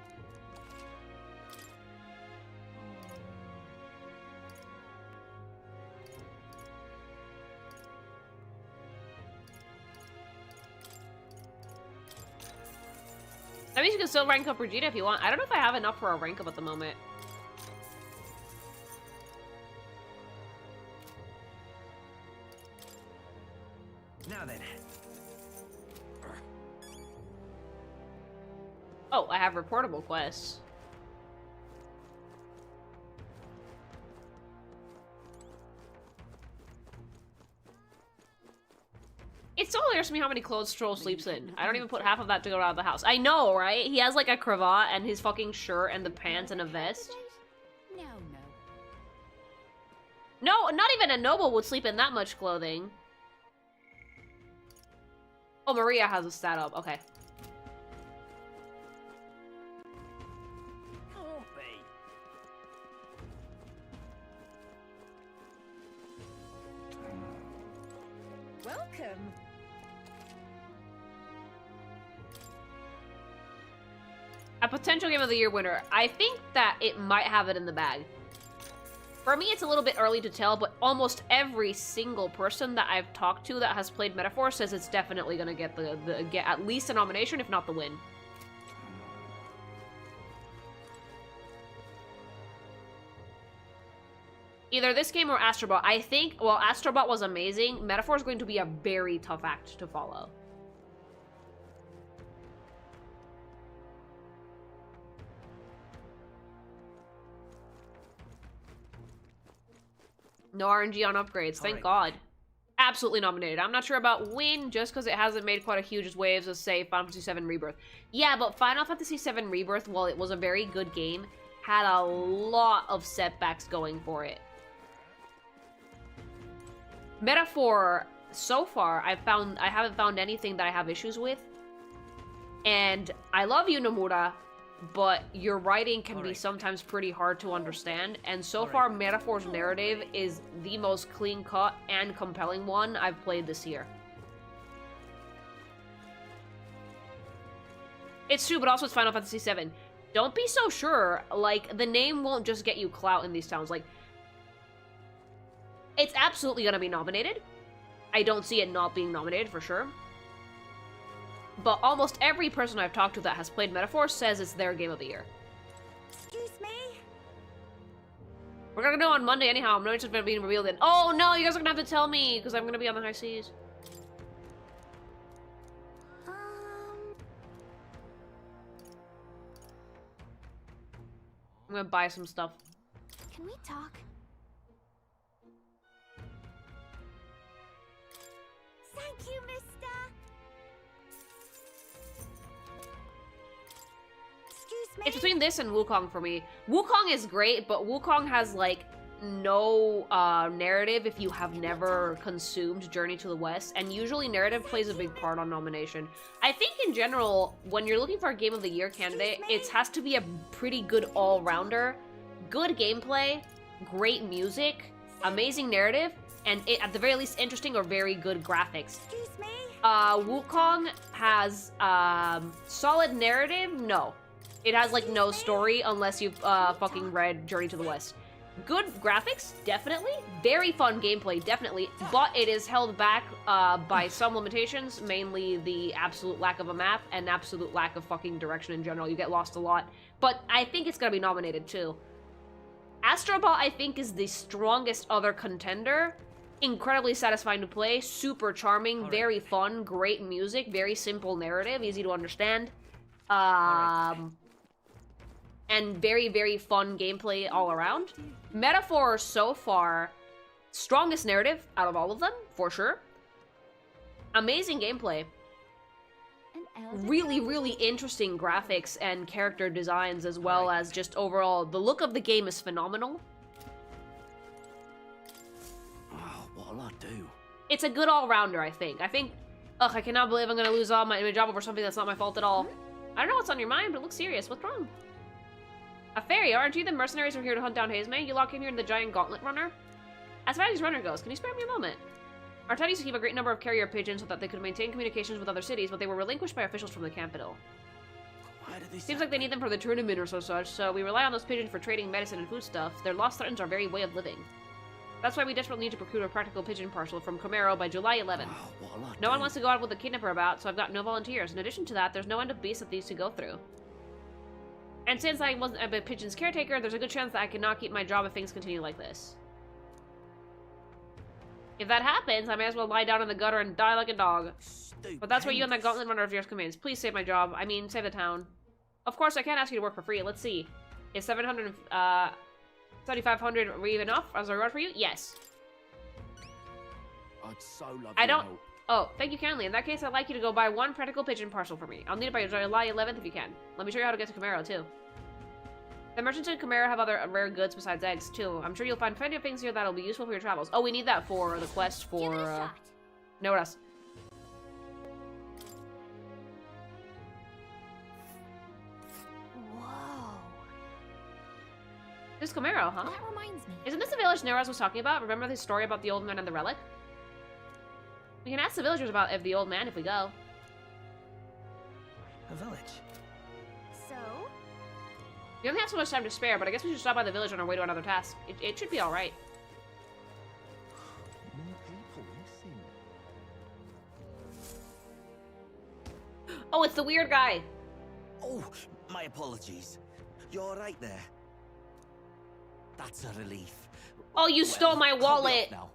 That means you can still rank up Regina if you want. I don't know if I have enough for a rank up at the moment. Now then. Oh, I have reportable quests. It's so hilarious to me how many clothes Troll sleeps in. I don't even put half of that to go out of the house. I know, right? He has like a cravat and his fucking shirt and the pants and a vest. No, not even a noble would sleep in that much clothing. Oh, Maria has a stat up. Okay. Welcome. A potential Game of the Year winner. I think that it might have it in the bag. For me, it's a little bit early to tell, but almost every single person that I've talked to that has played Metaphor says it's definitely gonna get get at least a nomination, if not the win. Either this game or Astrobot. I think, well, Astrobot was amazing. Metaphor is going to be a very tough act to follow. No RNG on upgrades, thank God. Absolutely nominated. I'm not sure about win, just because it hasn't made quite a huge waves as, say, Final Fantasy VII Rebirth. Yeah, but Final Fantasy VII Rebirth, while it was a very good game, had a lot of setbacks going for it. Metaphor, so far, I haven't found anything that I have issues with. And I love you, Nomura, but your writing can be sometimes pretty hard to understand, and so far Metaphor's narrative is the most clean-cut and compelling one I've played this year. It's true, but also it's Final Fantasy VII. Don't be so sure, like, the name won't just get you clout in these towns, like, it's absolutely gonna be nominated. I don't see it not being nominated, for sure. But almost every person I've talked to that has played Metaphor says it's their game of the year. Excuse me? We're gonna know on Monday anyhow. I'm not just gonna be revealed then. Oh no, you guys are gonna have to tell me, because I'm gonna be on the high seas. I'm gonna buy some stuff. Can we talk? Thank you, mister. It's between this and Wukong for me. Wukong is great, but Wukong has, like, no narrative if you have never consumed Journey to the West, and usually narrative plays a big part on nomination. I think in general, when you're looking for a Game of the Year candidate, it has to be a pretty good all-rounder, good gameplay, great music, amazing narrative, and at the very least interesting or very good graphics. Wukong has solid narrative? No. It has, like, no story unless you've fucking read Journey to the West. Good graphics, definitely. Very fun gameplay, definitely. But it is held back by some limitations, mainly the absolute lack of a map and absolute lack of fucking direction in general. You get lost a lot. But I think it's gonna be nominated, too. Astrobot, I think, is the strongest other contender. Incredibly satisfying to play, super charming, very fun, great music, very simple narrative, easy to understand. And very, very fun gameplay all around. Metaphor, so far, strongest narrative out of all of them, for sure. Amazing gameplay. Really, really interesting graphics and character designs, as well as just overall, the look of the game is phenomenal. Oh, what'll I do? It's a good all-rounder, I think. Ugh, I cannot believe I'm gonna lose all my job over something that's not my fault at all. I don't know what's on your mind, but it looks serious. What's wrong? A fairy, aren't you? The mercenaries are here to hunt down Hazme. You lock in here in the giant gauntlet runner? As far as his runner goes, can you spare me a moment? Our town used to keep a great number of carrier pigeons so that they could maintain communications with other cities, but they were relinquished by officials from the capital. Seems like they need them for the tournament or such, so we rely on those pigeons for trading medicine and foodstuff. Their lost threatens our very way of living. That's why we desperately need to procure a practical pigeon parcel from Camaro by July 11th. What'll I No one do? wants to go out with a kidnapper about, so I've got no volunteers. In addition to that, there's no end of beasts that these to go through. And since I wasn't a pigeon's caretaker, there's a good chance that I cannot keep my job if things continue like this. If that happens, I may as well lie down in the gutter and die like a dog. But that's what you and that gauntlet runner of yours convinced. Please save my job. I mean, save the town. Of course, I can't ask you to work for free. Let's see. Is 7,500 even enough as a reward for you? Yes. I'd so love I your don't... help. Oh, thank you kindly. In that case, I'd like you to go buy one practical pigeon parcel for me. I'll need it by July 11th if you can. Let me show you how to get to Camaro, too. The merchants in Camaro have other rare goods besides eggs, too. I'm sure you'll find plenty of things here that'll be useful for your travels. Oh, we need that for the quest for... No, what else? Whoa. This is Camaro, huh? That reminds me. Isn't this the village Neraz was talking about? Remember the story about the old man and the relic? We can ask the villagers about the old man if we go. A village. So? We only have so much time to spare, but I guess we should stop by the village on our way to another task. It should be alright. More people, you see. Oh, it's the weird guy. Oh, my apologies. You're all right there. That's a relief. Oh, you stole my I'll be wallet. off now.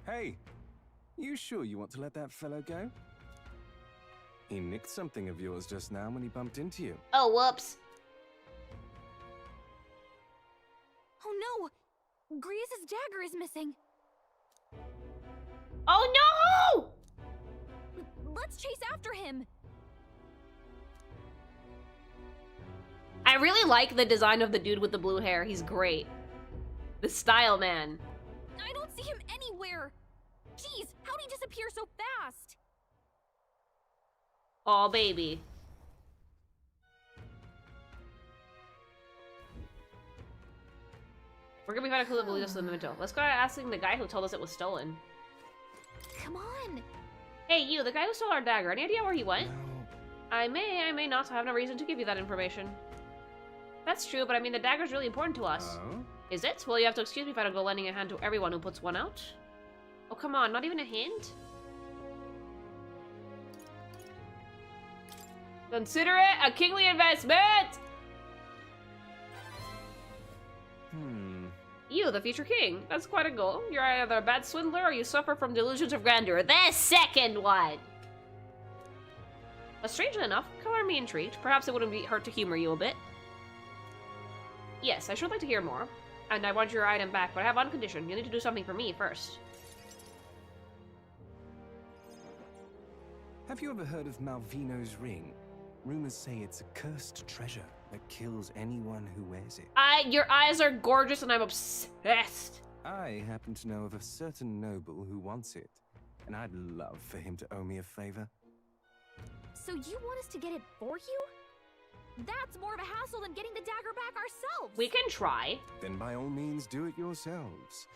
Hey, you sure you want to let that fellow go? He nicked something of yours just now when he bumped into you. Oh, whoops. Oh no! Grievous' dagger is missing. Oh no! Let's chase after him. I really like the design of the dude with the blue hair. He's great. The style, man. I don't see him anywhere. Jeez, how'd he disappear so fast? Aw, baby. We're gonna be finding a clue that will lead us to the memento. Let's go asking the guy who told us it was stolen. Come on. Hey, you, the guy who stole our dagger. Any idea where he went? No. I may not. I have no reason to give you that information. That's true, but I mean, the dagger's really important to us. Oh? Is it? Well, you have to excuse me if I don't go lending a hand to everyone who puts one out. Oh, come on, not even a hint? Consider it a kingly investment! You, the future king. That's quite a goal. You're either a bad swindler or you suffer from delusions of grandeur. The second one! But strangely enough, color me intrigued. Perhaps it wouldn't hurt to humor you a bit. Yes, I should like to hear more. And I want your item back, but I have one condition. You need to do something for me first. Have you ever heard of Malvino's ring? Rumors say it's a cursed treasure that kills anyone who wears it. Your eyes are gorgeous and I'm obsessed. I happen to know of a certain noble who wants it, and I'd love for him to owe me a favor. So you want us to get it for you? That's more of a hassle than getting the dagger back ourselves. We can try. Then by all means do it yourselves.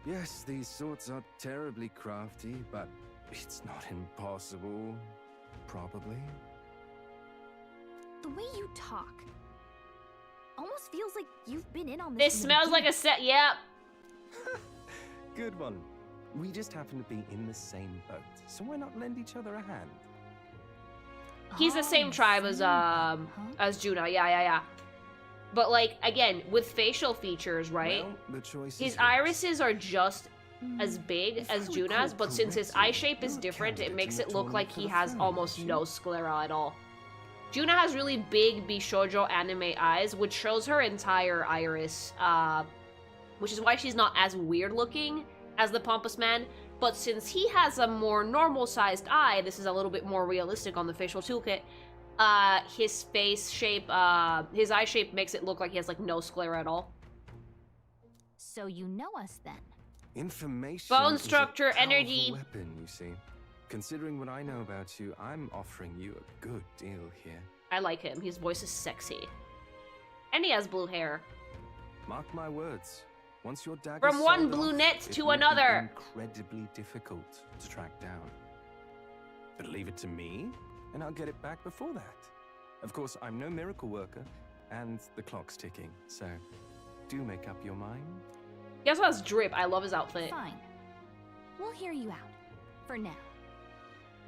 Yes, these swords are terribly crafty, but it's not impossible. Probably. The way you talk almost feels like you've been in on this. This smells like a set. Yep. Good one. We just happen to be in the same boat, so why not lend each other a hand? He's the same tribe as Juna. Yeah. But like again, with facial features, right? Well, the choice is his yours. irises are just as big as Juna's, but since his eye shape is different, it makes it look like he has almost no sclera at all. Juna has really big Bishoujo anime eyes, which shows her entire iris, which is why she's not as weird looking as the Pompous Man. But since he has a more normal-sized eye, this is a little bit more realistic on the facial toolkit, his face shape, his eye shape makes it look like he has, like, no sclera at all. So you know us, then? Information Bone is a structure, powerful energy. weapon, you see. Considering what I know about you, I'm offering you a good deal here. I like him. His voice is sexy. And he has blue hair. Mark my words. Once your dagger From one brunette to another. Incredibly difficult to track down. But leave it to me, and I'll get it back before that. Of course, I'm no miracle worker, and the clock's ticking, so do make up your mind? He also has drip. I love his outfit. Fine. We'll hear you out. For now.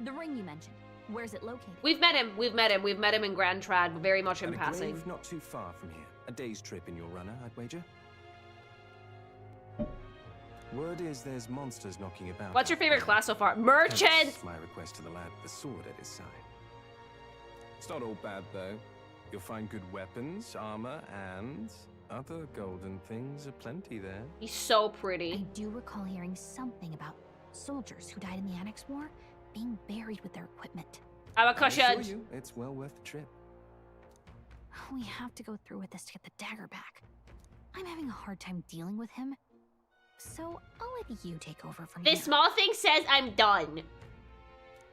The ring you mentioned. Where's it located? We've met him. We've met him. We've met him in Grand Trad, very much in At a passing. grave not too far from here. A day's trip in your runner, I'd wager. Word is there's monsters knocking about. What's your favorite class so far? Merchant! Hence my request to the lad with the sword at his side. It's not all bad, though. You'll find good weapons, armor, and other golden things aplenty there. He's so pretty. I do recall hearing something about soldiers who died in the Annex War being buried with their equipment. I'm a I assure cushion. you, it's well worth the trip. We have to go through with this to get the dagger back. I'm having a hard time dealing with him. So I'll let you take over from This here. small thing says I'm done.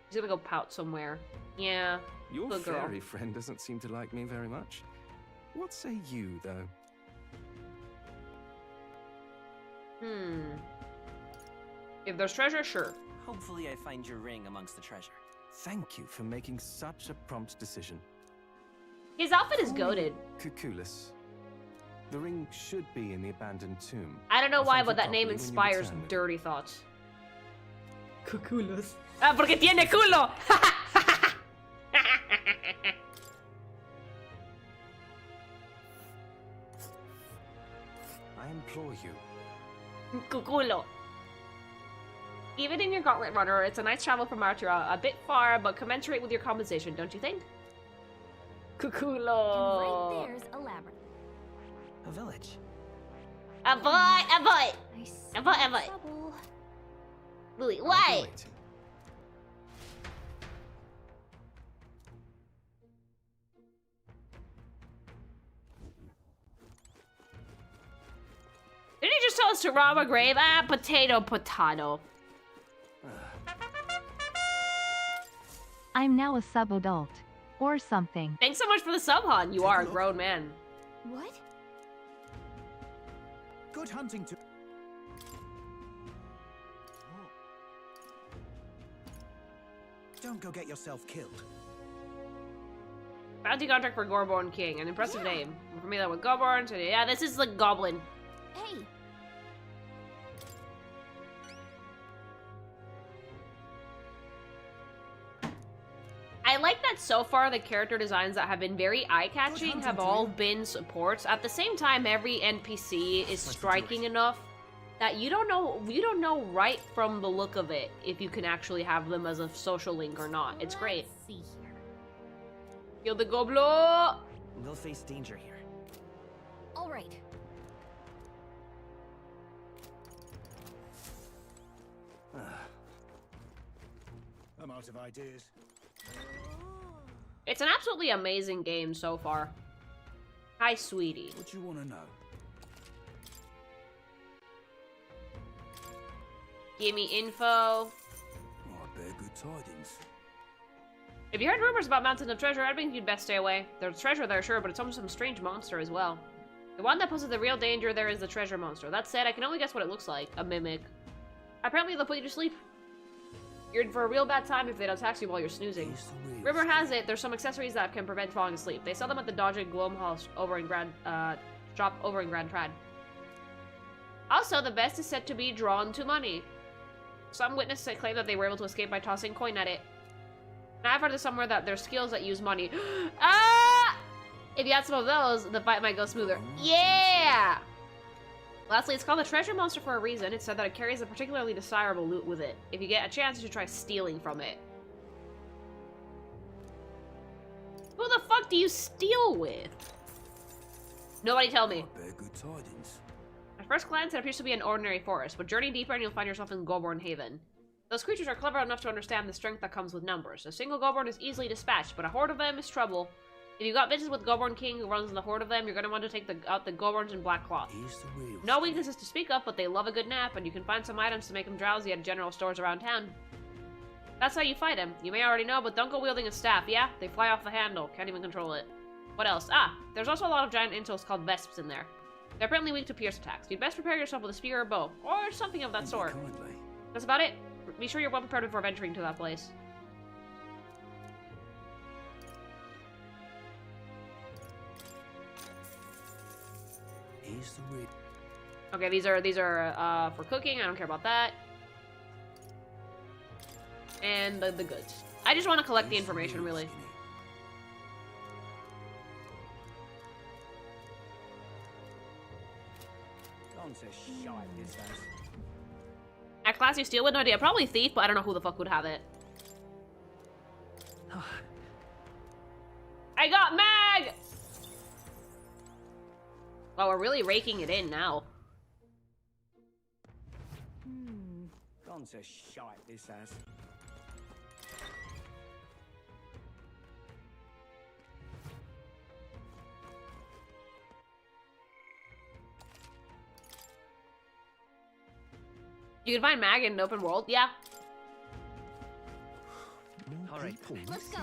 He's gonna go pout somewhere. Yeah. Your good girl. fairy friend doesn't seem to like me very much. What say you, though? If there's treasure, sure. Hopefully I find your ring amongst the treasure. Thank you for making such a prompt decision. His outfit is goated. Cuculus. The ring should be in the abandoned tomb. I don't know I'll why, find but you that name properly when you inspires return with it. dirty thoughts. Cuculus. Ah, porque tiene culo! I implore you. Cuculo. Even in your Gauntlet Runner, it's a nice travel from Artura. A bit far, but commensurate with your compensation, don't you think? Cuculo. And right there's a labyrinth. A village. Avoid! Avoid! Trouble. Louis, why? Didn't he just tell us to rob a grave? Ah, potato. I'm now a sub-adult. Or something. Thanks so much for the sub, hon. You are a grown man. What? Good hunting to... Don't go get yourself killed. Bounty contract for Gorborn King. An impressive name. I'm familiar with Gorborn, so yeah, this is the goblin. Hey. I like that so far the character designs that have been very eye-catching have all been supports. At the same time, every NPC is striking enough that you don't know right from the look of it if you can actually have them as a social link or not. It's great. Let's see here. Kill the goblo! They'll face danger here. All right. I'm out of ideas. It's an absolutely amazing game so far. Hi, sweetie. What you want to know? Give me info. Oh, I bear good tidings. If you heard rumors about Mountain of Treasure, I think you'd best stay away. There's treasure there, sure, but it's almost some strange monster as well. The one that poses the real danger there is the treasure monster. That said, I can only guess what it looks like. A mimic. Apparently they'll put you to sleep. You're in for a real bad time if they don't tax you while you're snoozing. Rumor has it, there's some accessories that can prevent falling asleep. They sell them at the Dodge and Gloam House over in shop over in Grand Trad. Also, the best is said to be drawn to money. Some witnesses claim that they were able to escape by tossing coin at it. And I've heard somewhere that there's skills that use money. Ah! If you had some of those, the fight might go smoother. Yeah! Lastly, it's called the treasure monster for a reason. It's said that it carries a particularly desirable loot with it. If you get a chance, you should try stealing from it. Who the fuck do you steal with? Nobody tell me. I bear good tidings. At first glance, it appears to be an ordinary forest, but journey deeper and you'll find yourself in Goborn Haven. Those creatures are clever enough to understand the strength that comes with numbers. A single Goborn is easily dispatched, but a horde of them is trouble. If you got business with Goborn King who runs the horde of them, you're going to want to take out the Goborns in black cloth. No weaknesses to speak of, but they love a good nap, and you can find some items to make them drowsy at general stores around town. That's how you fight him. You may already know, but don't go wielding a staff, yeah? They fly off the handle, can't even control it. What else? Ah, there's also a lot of giant insoles called Vesps in there. They're apparently weak to pierce attacks. You'd best prepare yourself with a spear or bow, or something of that sort. That's about it. Be sure you're well prepared before venturing to that place. Here's the read. Okay, these are for cooking. I don't care about that. And the goods. I just want to collect the information, really. At class you steal with no idea. Probably thief, but I don't know who the fuck would have it. I got Mag! Well, we're really raking it in now. Gone to shite, this has. You can find Mag in an open world? Yeah. Alright, let's go.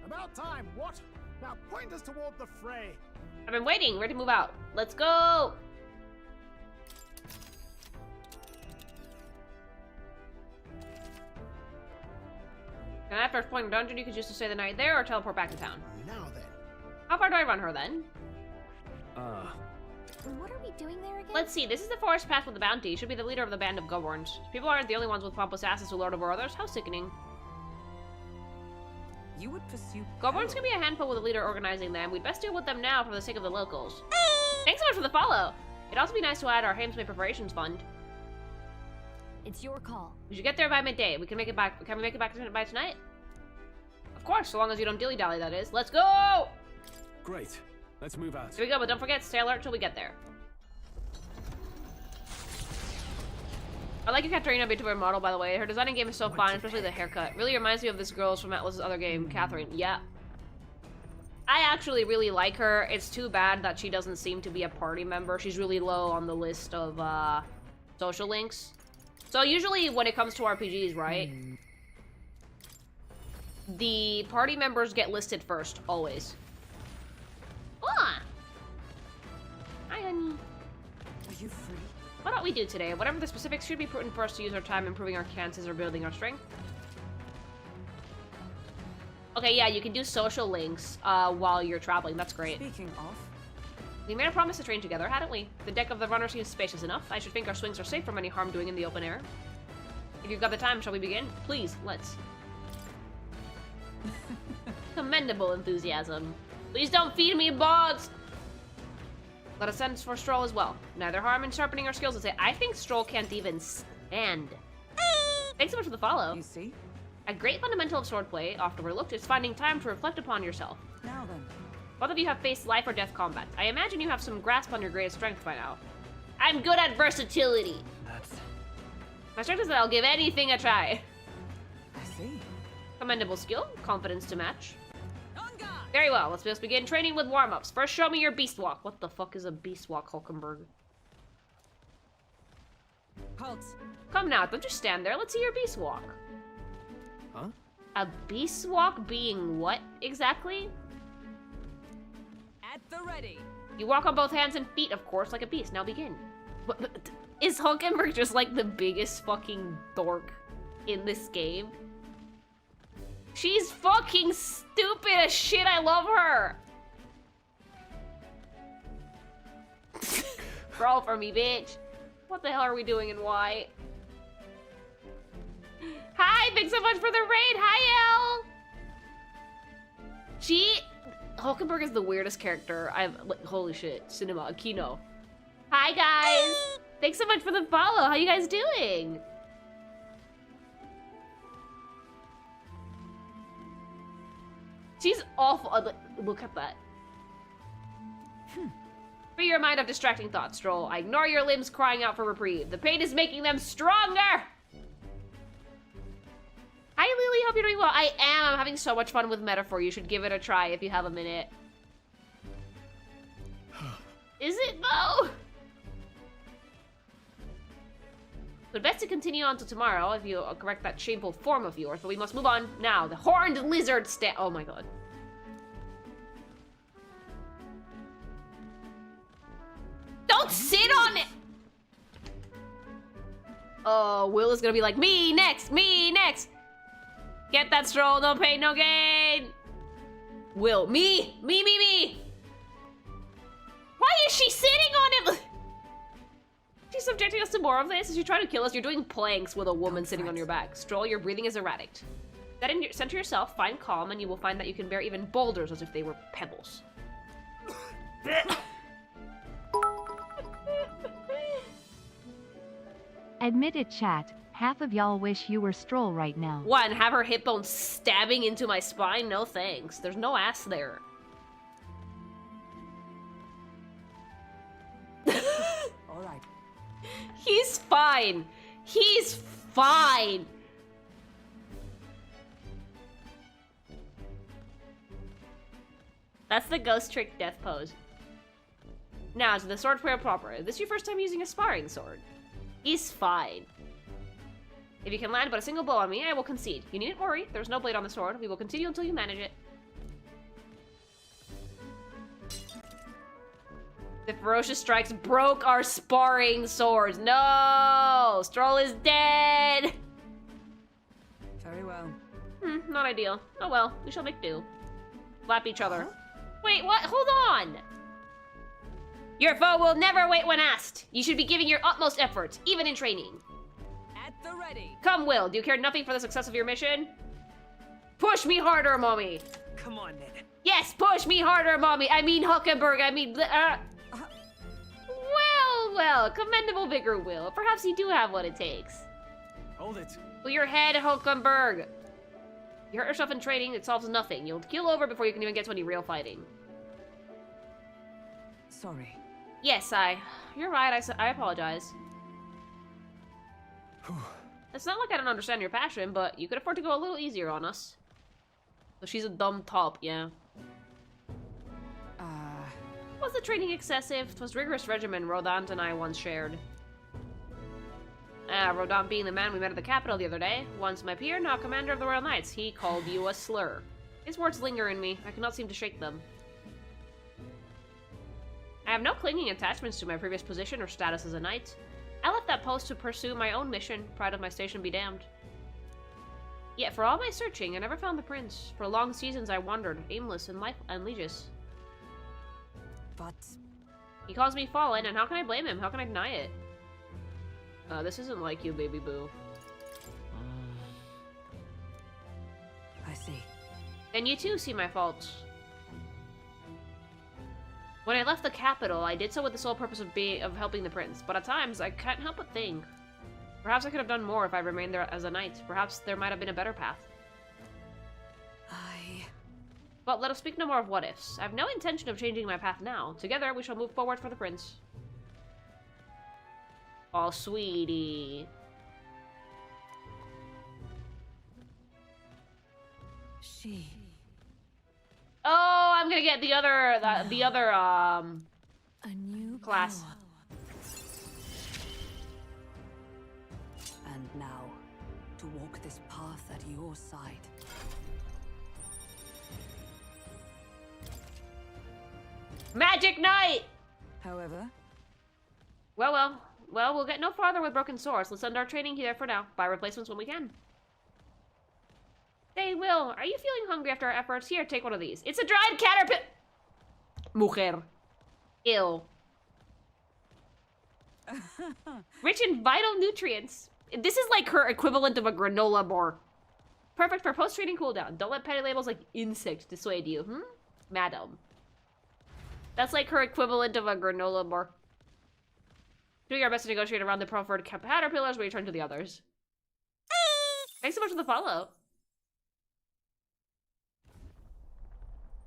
About time, what? Now point us toward the fray. I've been waiting. Ready to move out. Let's go! And after exploring the dungeon, you can choose to stay the night there or teleport back to town. Now then. How far do I run her then? What are we doing there again? Let's see. This is the forest path with the bounty. Should be the leader of the band of Govorns. People aren't the only ones with pompous asses who lord over others. How sickening. You would pursue Govorns can be a handful with a leader organizing them. We'd best deal with them now for the sake of the locals. Thanks so much for the follow. It'd also be nice to add our Hamesmay preparations fund. It's your call. We should get there by midday. We can make it back. Can we make it back by tonight? Of course, so long as you don't dilly-dally, that is. Let's go! Great. Let's move out. Here we go, but don't forget, stay alert till we get there. I like your Katarina Beethoven model, by the way. Her designing game is so fun, especially the haircut. Really reminds me of this girl from Atlas's other game, Catherine. Yeah. I actually really like her. It's too bad that she doesn't seem to be a party member. She's really low on the list of social links. So usually when it comes to RPGs, right? The party members get listed first, always. Ah! Hi, honey. Are you free? What ought we do today? Whatever the specifics, should be prudent for us to use our time improving our chances or building our strength. Okay, yeah, you can do social links while you're traveling. That's great. Speaking of, we made a promise to train together, hadn't we? The deck of the runner seems spacious enough. I should think our swings are safe from any harm doing in the open air. If you've got the time, shall we begin? Please, let's. Commendable enthusiasm. Please don't feed me bugs! Let us send for Stroll as well. Neither harm in sharpening our skills. I think Stroll can't even stand. Thanks so much for the follow. You see? A great fundamental of swordplay, often overlooked, is finding time to reflect upon yourself. Now then. Both of you have faced life or death combat. I imagine you have some grasp on your greatest strength by now. I'm good at versatility. My strength is that I'll give anything a try. I see. Commendable skill, confidence to match. Very well, let's just begin training with warm-ups. First, show me your beast walk. What the fuck is a beast walk, Hulkenberg? Halt. Come now, don't just stand there. Let's see your beast walk. Huh? A beast walk being what, exactly? At the ready. You walk on both hands and feet, of course, like a beast. Now begin. Is Hulkenberg just like the biggest fucking dork in this game? She's fucking stupid as shit. I love her. Crawl for me, bitch. What the hell are we doing and why? Hi, thanks so much for the raid. Hi, Elle. Hulkenberg is the weirdest character I've, like, holy shit, cinema, Kino. Hi, guys. Thanks so much for the follow. How you guys doing? She's awful. Look at that. Free your mind of distracting thoughts, Stroll. I ignore your limbs crying out for reprieve. The pain is making them stronger! Hi, Lily. Hope you're doing well. I am. I'm having so much fun with Metaphor. You should give it a try if you have a minute. Is it, though? But best to continue on till tomorrow if you correct that shameful form of yours, but we must move on now. The horned lizard oh my god. Don't sit on it! Oh, Will is gonna be like, me next, me next. Get that stroll, no pain, no gain. Will, me. Why is she sitting on him? She's subjecting us to more of this. Is she trying to kill us? You're doing planks with a woman sitting on your back. Stroll, your breathing is erratic. Center yourself, find calm, and you will find that you can bear even boulders as if they were pebbles. Admit it, chat. Half of y'all wish you were Stroll right now. One, have her hip bone stabbing into my spine? No thanks. There's no ass there. Alright. He's fine. He's fine. That's the ghost trick death pose. Now, to the sword player proper. Is this your first time using a sparring sword? He's fine. If you can land but a single blow on me, I will concede. You needn't worry. There's no blade on the sword. We will continue until you manage it. The ferocious strikes broke our sparring swords. No! Stroll is dead! Very well. Not ideal. Oh well, we shall make do. Slap each other. Wait, what? Hold on! Your foe will never wait when asked. You should be giving your utmost effort, even in training. At the ready. Come, Will. Do you care nothing for the success of your mission? Push me harder, mommy. Come on, then. Yes, push me harder, mommy. I mean Huckenberg. I mean... Well, commendable vigor, Will. Perhaps you do have what it takes. Hold it. Pull your head, Huckenberg. You hurt yourself in training, it solves nothing. You'll keel over before you can even get to any real fighting. Sorry. Yes, you're right, I apologize. It's not like I don't understand your passion, but you could afford to go a little easier on us. So she's a dumb top, yeah. Was the training excessive? 'Twas rigorous regimen Rodant and I once shared. Rodant being the man we met at the capital the other day. Once my peer, now commander of the Royal Knights. He called you a slur. His words linger in me. I cannot seem to shake them. I have no clinging attachments to my previous position or status as a knight. I left that post to pursue my own mission, pride of my station be damned. Yet for all my searching, I never found the prince. For long seasons I wandered, aimless and lifeless. But... He calls me fallen, and how can I blame him? How can I deny it? This isn't like you, baby boo. I see. Then you too see my faults. When I left the capital, I did so with the sole purpose of helping the prince, but at times I can't help but think. Perhaps I could have done more if I remained there as a knight. Perhaps there might have been a better path. But let us speak no more of what-ifs. I have no intention of changing my path now. Together, we shall move forward for the prince. Oh, sweetie. She... Oh, I'm gonna get the other A new class. power. And now, to walk this path at your side. Magic Knight! However... Well, we'll get no farther with broken swords. Let's end our training here for now. Buy replacements when we can. Hey, Will, are you feeling hungry after our efforts? Here, take one of these. It's a dried caterpillar! Mujer. Ill. Rich in vital nutrients. This is like her equivalent of a granola bar. Perfect for post-training cooldown. Don't let petty labels like insect dissuade you, madam? That's like her equivalent of a granola bar. Doing our best to negotiate around the preferred caterpillars, we return to the others. Thanks so much for the follow.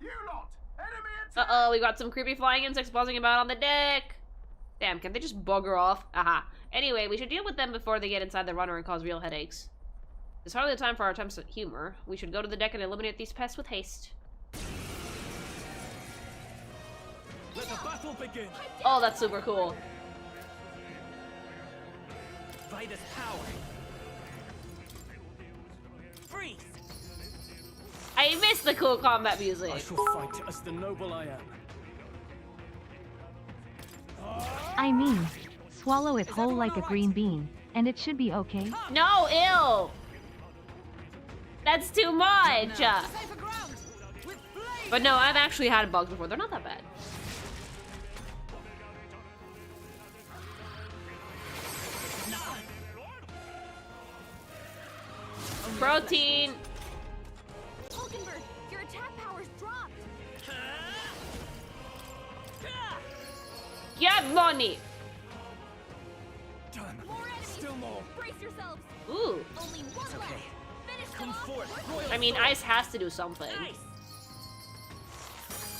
You lot, enemy Uh-oh, we got some creepy flying insects buzzing about on the deck. Damn, can they just bugger off? Aha. Anyway, we should deal with them before they get inside the runner and cause real headaches. It's hardly the time for our attempts at humor. We should go to the deck and eliminate these pests with haste. Let the battle begin. Oh, that's super cool. Vitus power. Freeze. I miss the cool combat music. I shall fight as the noble I am. I mean, swallow it whole like a green bean. and it should be okay. No, ew! That's too much! But no, I've actually had bugs before. They're not that bad. Protein! Hulkenberg, your attack power's dropped. Get money! More enemies. Still more. Brace yourselves. Ooh. Only one left. Finish Come forth. I mean, ice has to do something. Nice.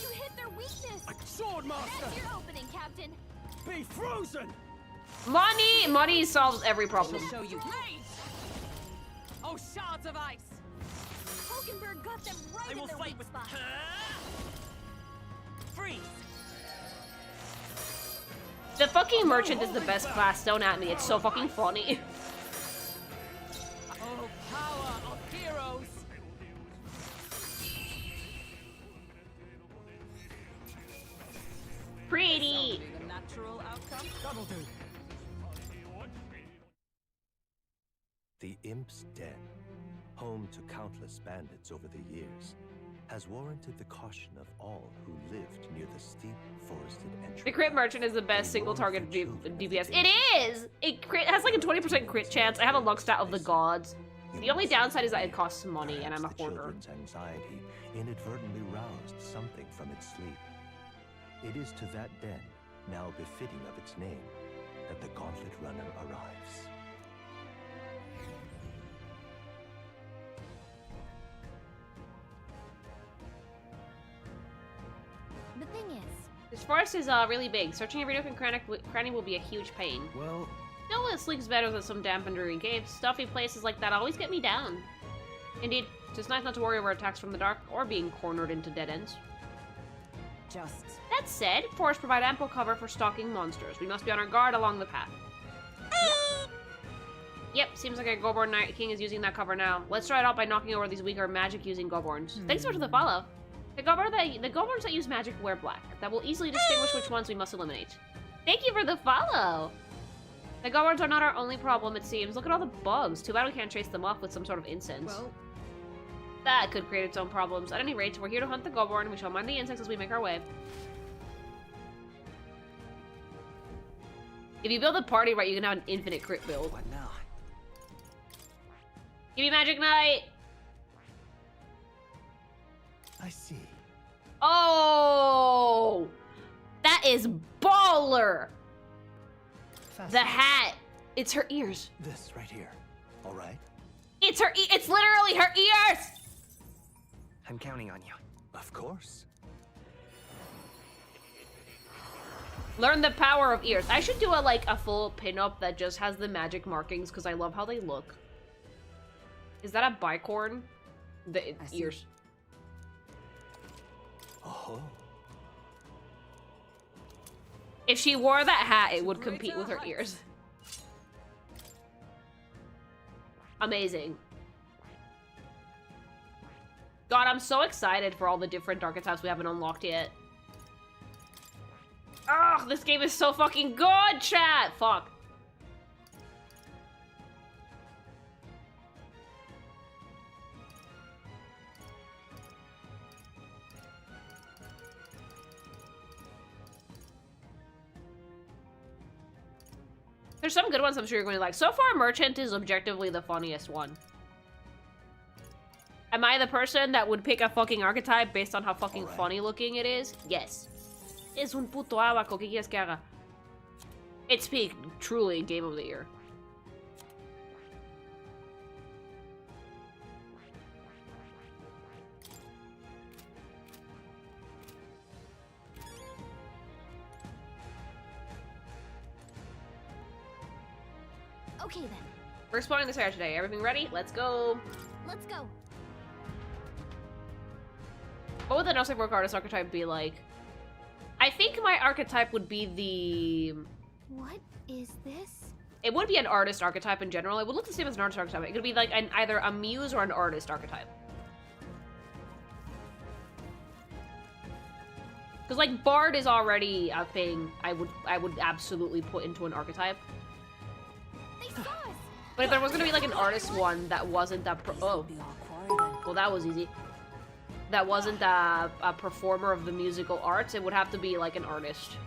You hit their weakness. Sword master. That's your opening, Captain. Be frozen. Money! Money solves every problem. Show you. Oh, shards of ice. Hulkenberg got them right in their weak spot. Freeze. The fucking merchant is the best class. Don't at me. It's so fucking funny. Oh, power of heroes. Pretty. The natural outcome. That'll do. The Imp's Den, home to countless bandits over the years, has warranted the caution of all who lived near the steep, forested entrance. The crit merchant is the best single target DPS. It is! It has like a 20% crit chance. I have a luck stat of the gods. The only downside is that it costs money, and I'm a hoarder. Children's anxiety inadvertently roused something from its sleep. It is to that den, now befitting of its name, that the Gauntlet Runner arrives. The thing is, This forest is really big. Searching every nook and cranny will be a huge pain. Well, no one sleeps better than some damp and dreary caves. Stuffy places like that always get me down. Indeed, it's nice not to worry over attacks from the dark or being cornered into dead ends. Just. That said, forests provide ample cover for stalking monsters. We must be on our guard along the path. Yep, seems like our Goborn Night King is using that cover now. Let's try it out by knocking over these weaker magic-using Goborns. Thanks so much for the follow. The Goborns that use magic wear black. That will easily distinguish which ones we must eliminate. Thank you for the follow! The Goborns are not our only problem, it seems. Look at all the bugs. Too bad we can't chase them off with some sort of incense. Well, that could create its own problems. At any rate, we're here to hunt the Goborn, and we shall mind the insects as we make our way. If you build a party right, you can have an infinite crit build. What now? Give me Magic Knight! I see. Oh! That is baller! The hat! It's her ears. This right here. All right? It's her it's literally her ears! I'm counting on you. Of course. Learn the power of ears. I should do a full pinup that just has the magic markings because I love how they look. Is that a bicorn? The ears. Oh. If she wore that hat, it would compete with her ears. Amazing. God, I'm so excited for all the different archetypes we haven't unlocked yet. Ugh, this game is so fucking good, chat! Fuck. There's some good ones I'm sure you're going to like. So far, Merchant is objectively the funniest one. Am I the person that would pick a fucking archetype based on how fucking funny looking it is? Yes. Es un puto abaco, ¿qué quieres que haga? It's peak, truly, Game of the Year. okay then. We're exploring this area today. Everything ready? Let's go. Let's go. What would the no safe work artist archetype be like? I think my archetype would be the... What is this? It would be an artist archetype in general. It would look the same as an artist archetype. It could be like either a muse or an artist archetype. Because like Bard is already a thing I would absolutely put into an archetype. They saw But if there was gonna be like an artist one that wasn't that oh. Well, that was easy. That wasn't a performer of the musical arts, it would have to be like an artist.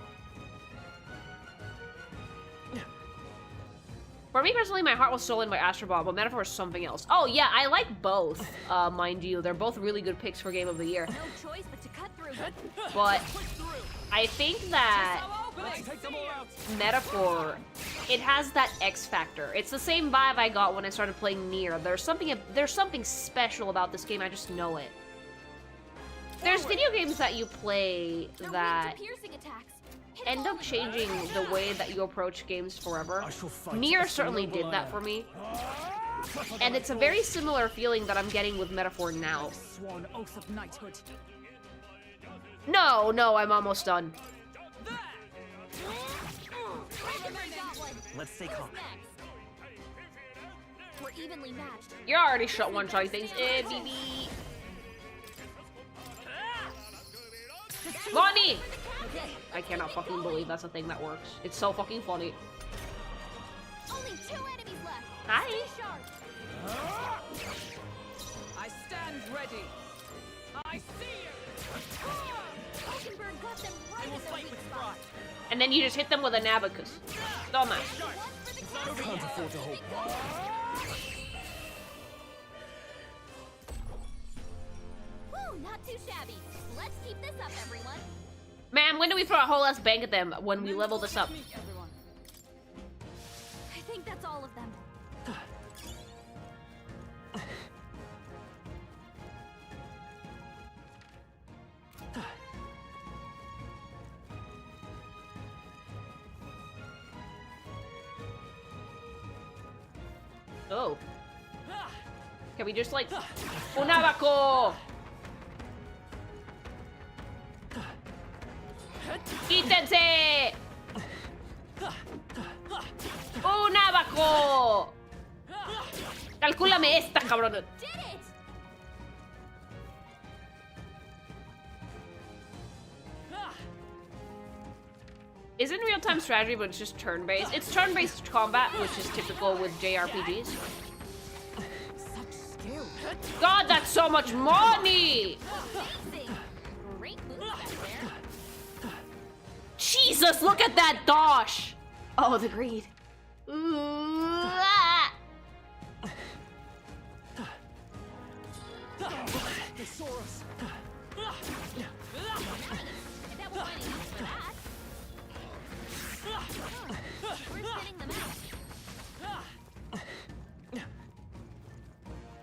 For me personally, my heart was stolen by Astro Ball, but Metaphor is something else. Oh yeah, I like both, mind you. They're both really good picks for Game of the Year. No choice but to cut through. But I think that Metaphor, it has that X factor. It's the same vibe I got when I started playing Nier. There's something special about this game, I just know it. There's video games that you play that end up changing the way that you approach games forever. Nier certainly did that for me. And it's a very similar feeling that I'm getting with Metaphor now. Sworn oath of knighthood. No, I'm almost done. Let's stay calm. We're evenly matched. You're already one-shotting things. BB. Money! I cannot fucking believe that's a thing that works. It's so fucking funny. Only 2 enemies left. Hi. Stay sharp. I stand ready. I see you. Oakenberg got them right in their weak spot. And then you just hit them with an abacus. Dumbass. Can't afford to hold. Woo, not too shabby. Let's keep this up, everyone. Man, when do we throw a whole ass bank at them when we level this up? I think that's all of them. Oh. Can we just like... Unabako! ¡Quítense! ¡Unabako! Calcúlame esta, cabrón. Isn't real-time strategy, but it's just turn-based. It's turn-based combat, which is typical with JRPGs. God, that's so much money! Jesus, look at that dosh! Oh, the greed. They saw us.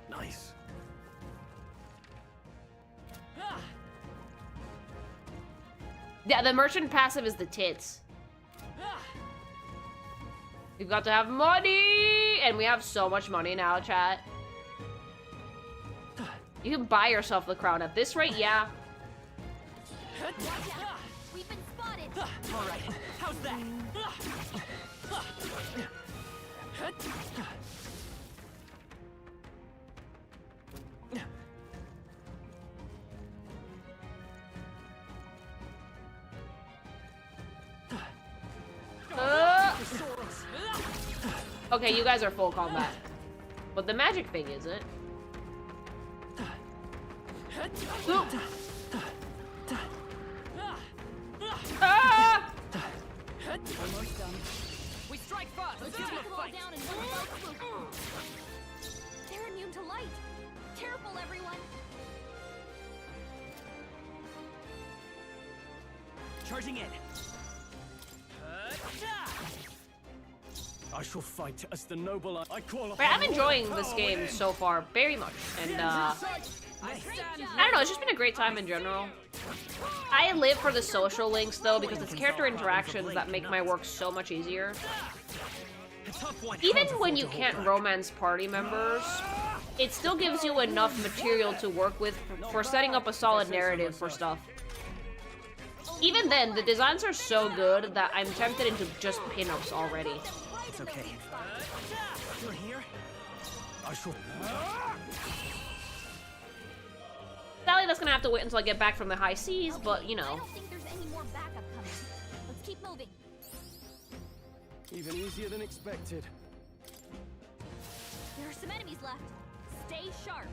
Nice. Yeah, the merchant passive is the tits. We've got to have money! And we have so much money now, chat. You can buy yourself the crown at this rate, yeah. We've been spotted. All right, how's that? Okay, you guys are full combat. But the magic thing isn't. Ooh. Ah! Almost done. We strike first. Let's take them all down in one fell swoop. They're immune to light. Careful, everyone. Charging in. I shall fight as the noble I call upon. Wait, I'm enjoying this game so far very much, and I don't know, it's just been a great time in general. I live for the social links though, because it's character interactions that make my work so much easier. Even when you can't romance party members, it still gives you enough material to work with for setting up a solid narrative for stuff. Even then, the designs are so good that I'm tempted into just pinups already. It's okay. You're here? I shall... Sadly, that's gonna have to wait until I get back from the high seas, but you know. I don't think there's any more backup coming. Let's keep moving. Even easier than expected. There are some enemies left. Stay sharp.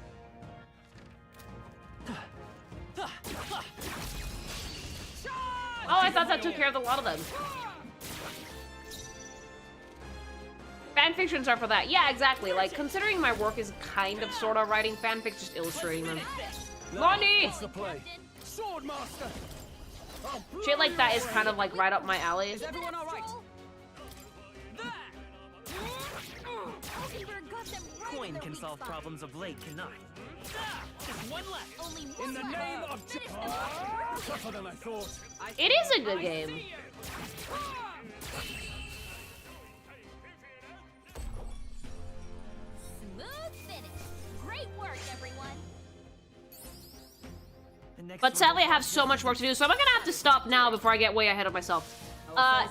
Oh, I thought that took care of a lot of them. Fanfictions are for that. Yeah, exactly. Like, considering my work is kind of sort of writing fanfics, just illustrating them. Money! What's the play? Swordmaster! Shit like that is kind of like right up my alley. Is everyone all right? Coin can solve problems of blade cannot. Just one left. Only In one the left. name of tougher than I thought. It is a good game. Smooth finish. Great work, everyone. But sadly, I have so much work to do, so I'm gonna have to stop now before I get way ahead of myself.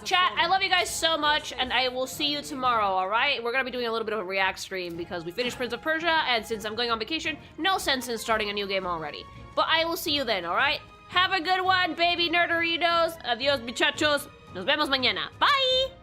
Chat, I love you guys so much, and I will see you tomorrow, alright? We're gonna be doing a little bit of a react stream because we finished Prince of Persia, and since I'm going on vacation, no sense in starting a new game already. But I will see you then, alright? Have a good one, baby nerderitos. Adios, muchachos. Nos vemos mañana. Bye!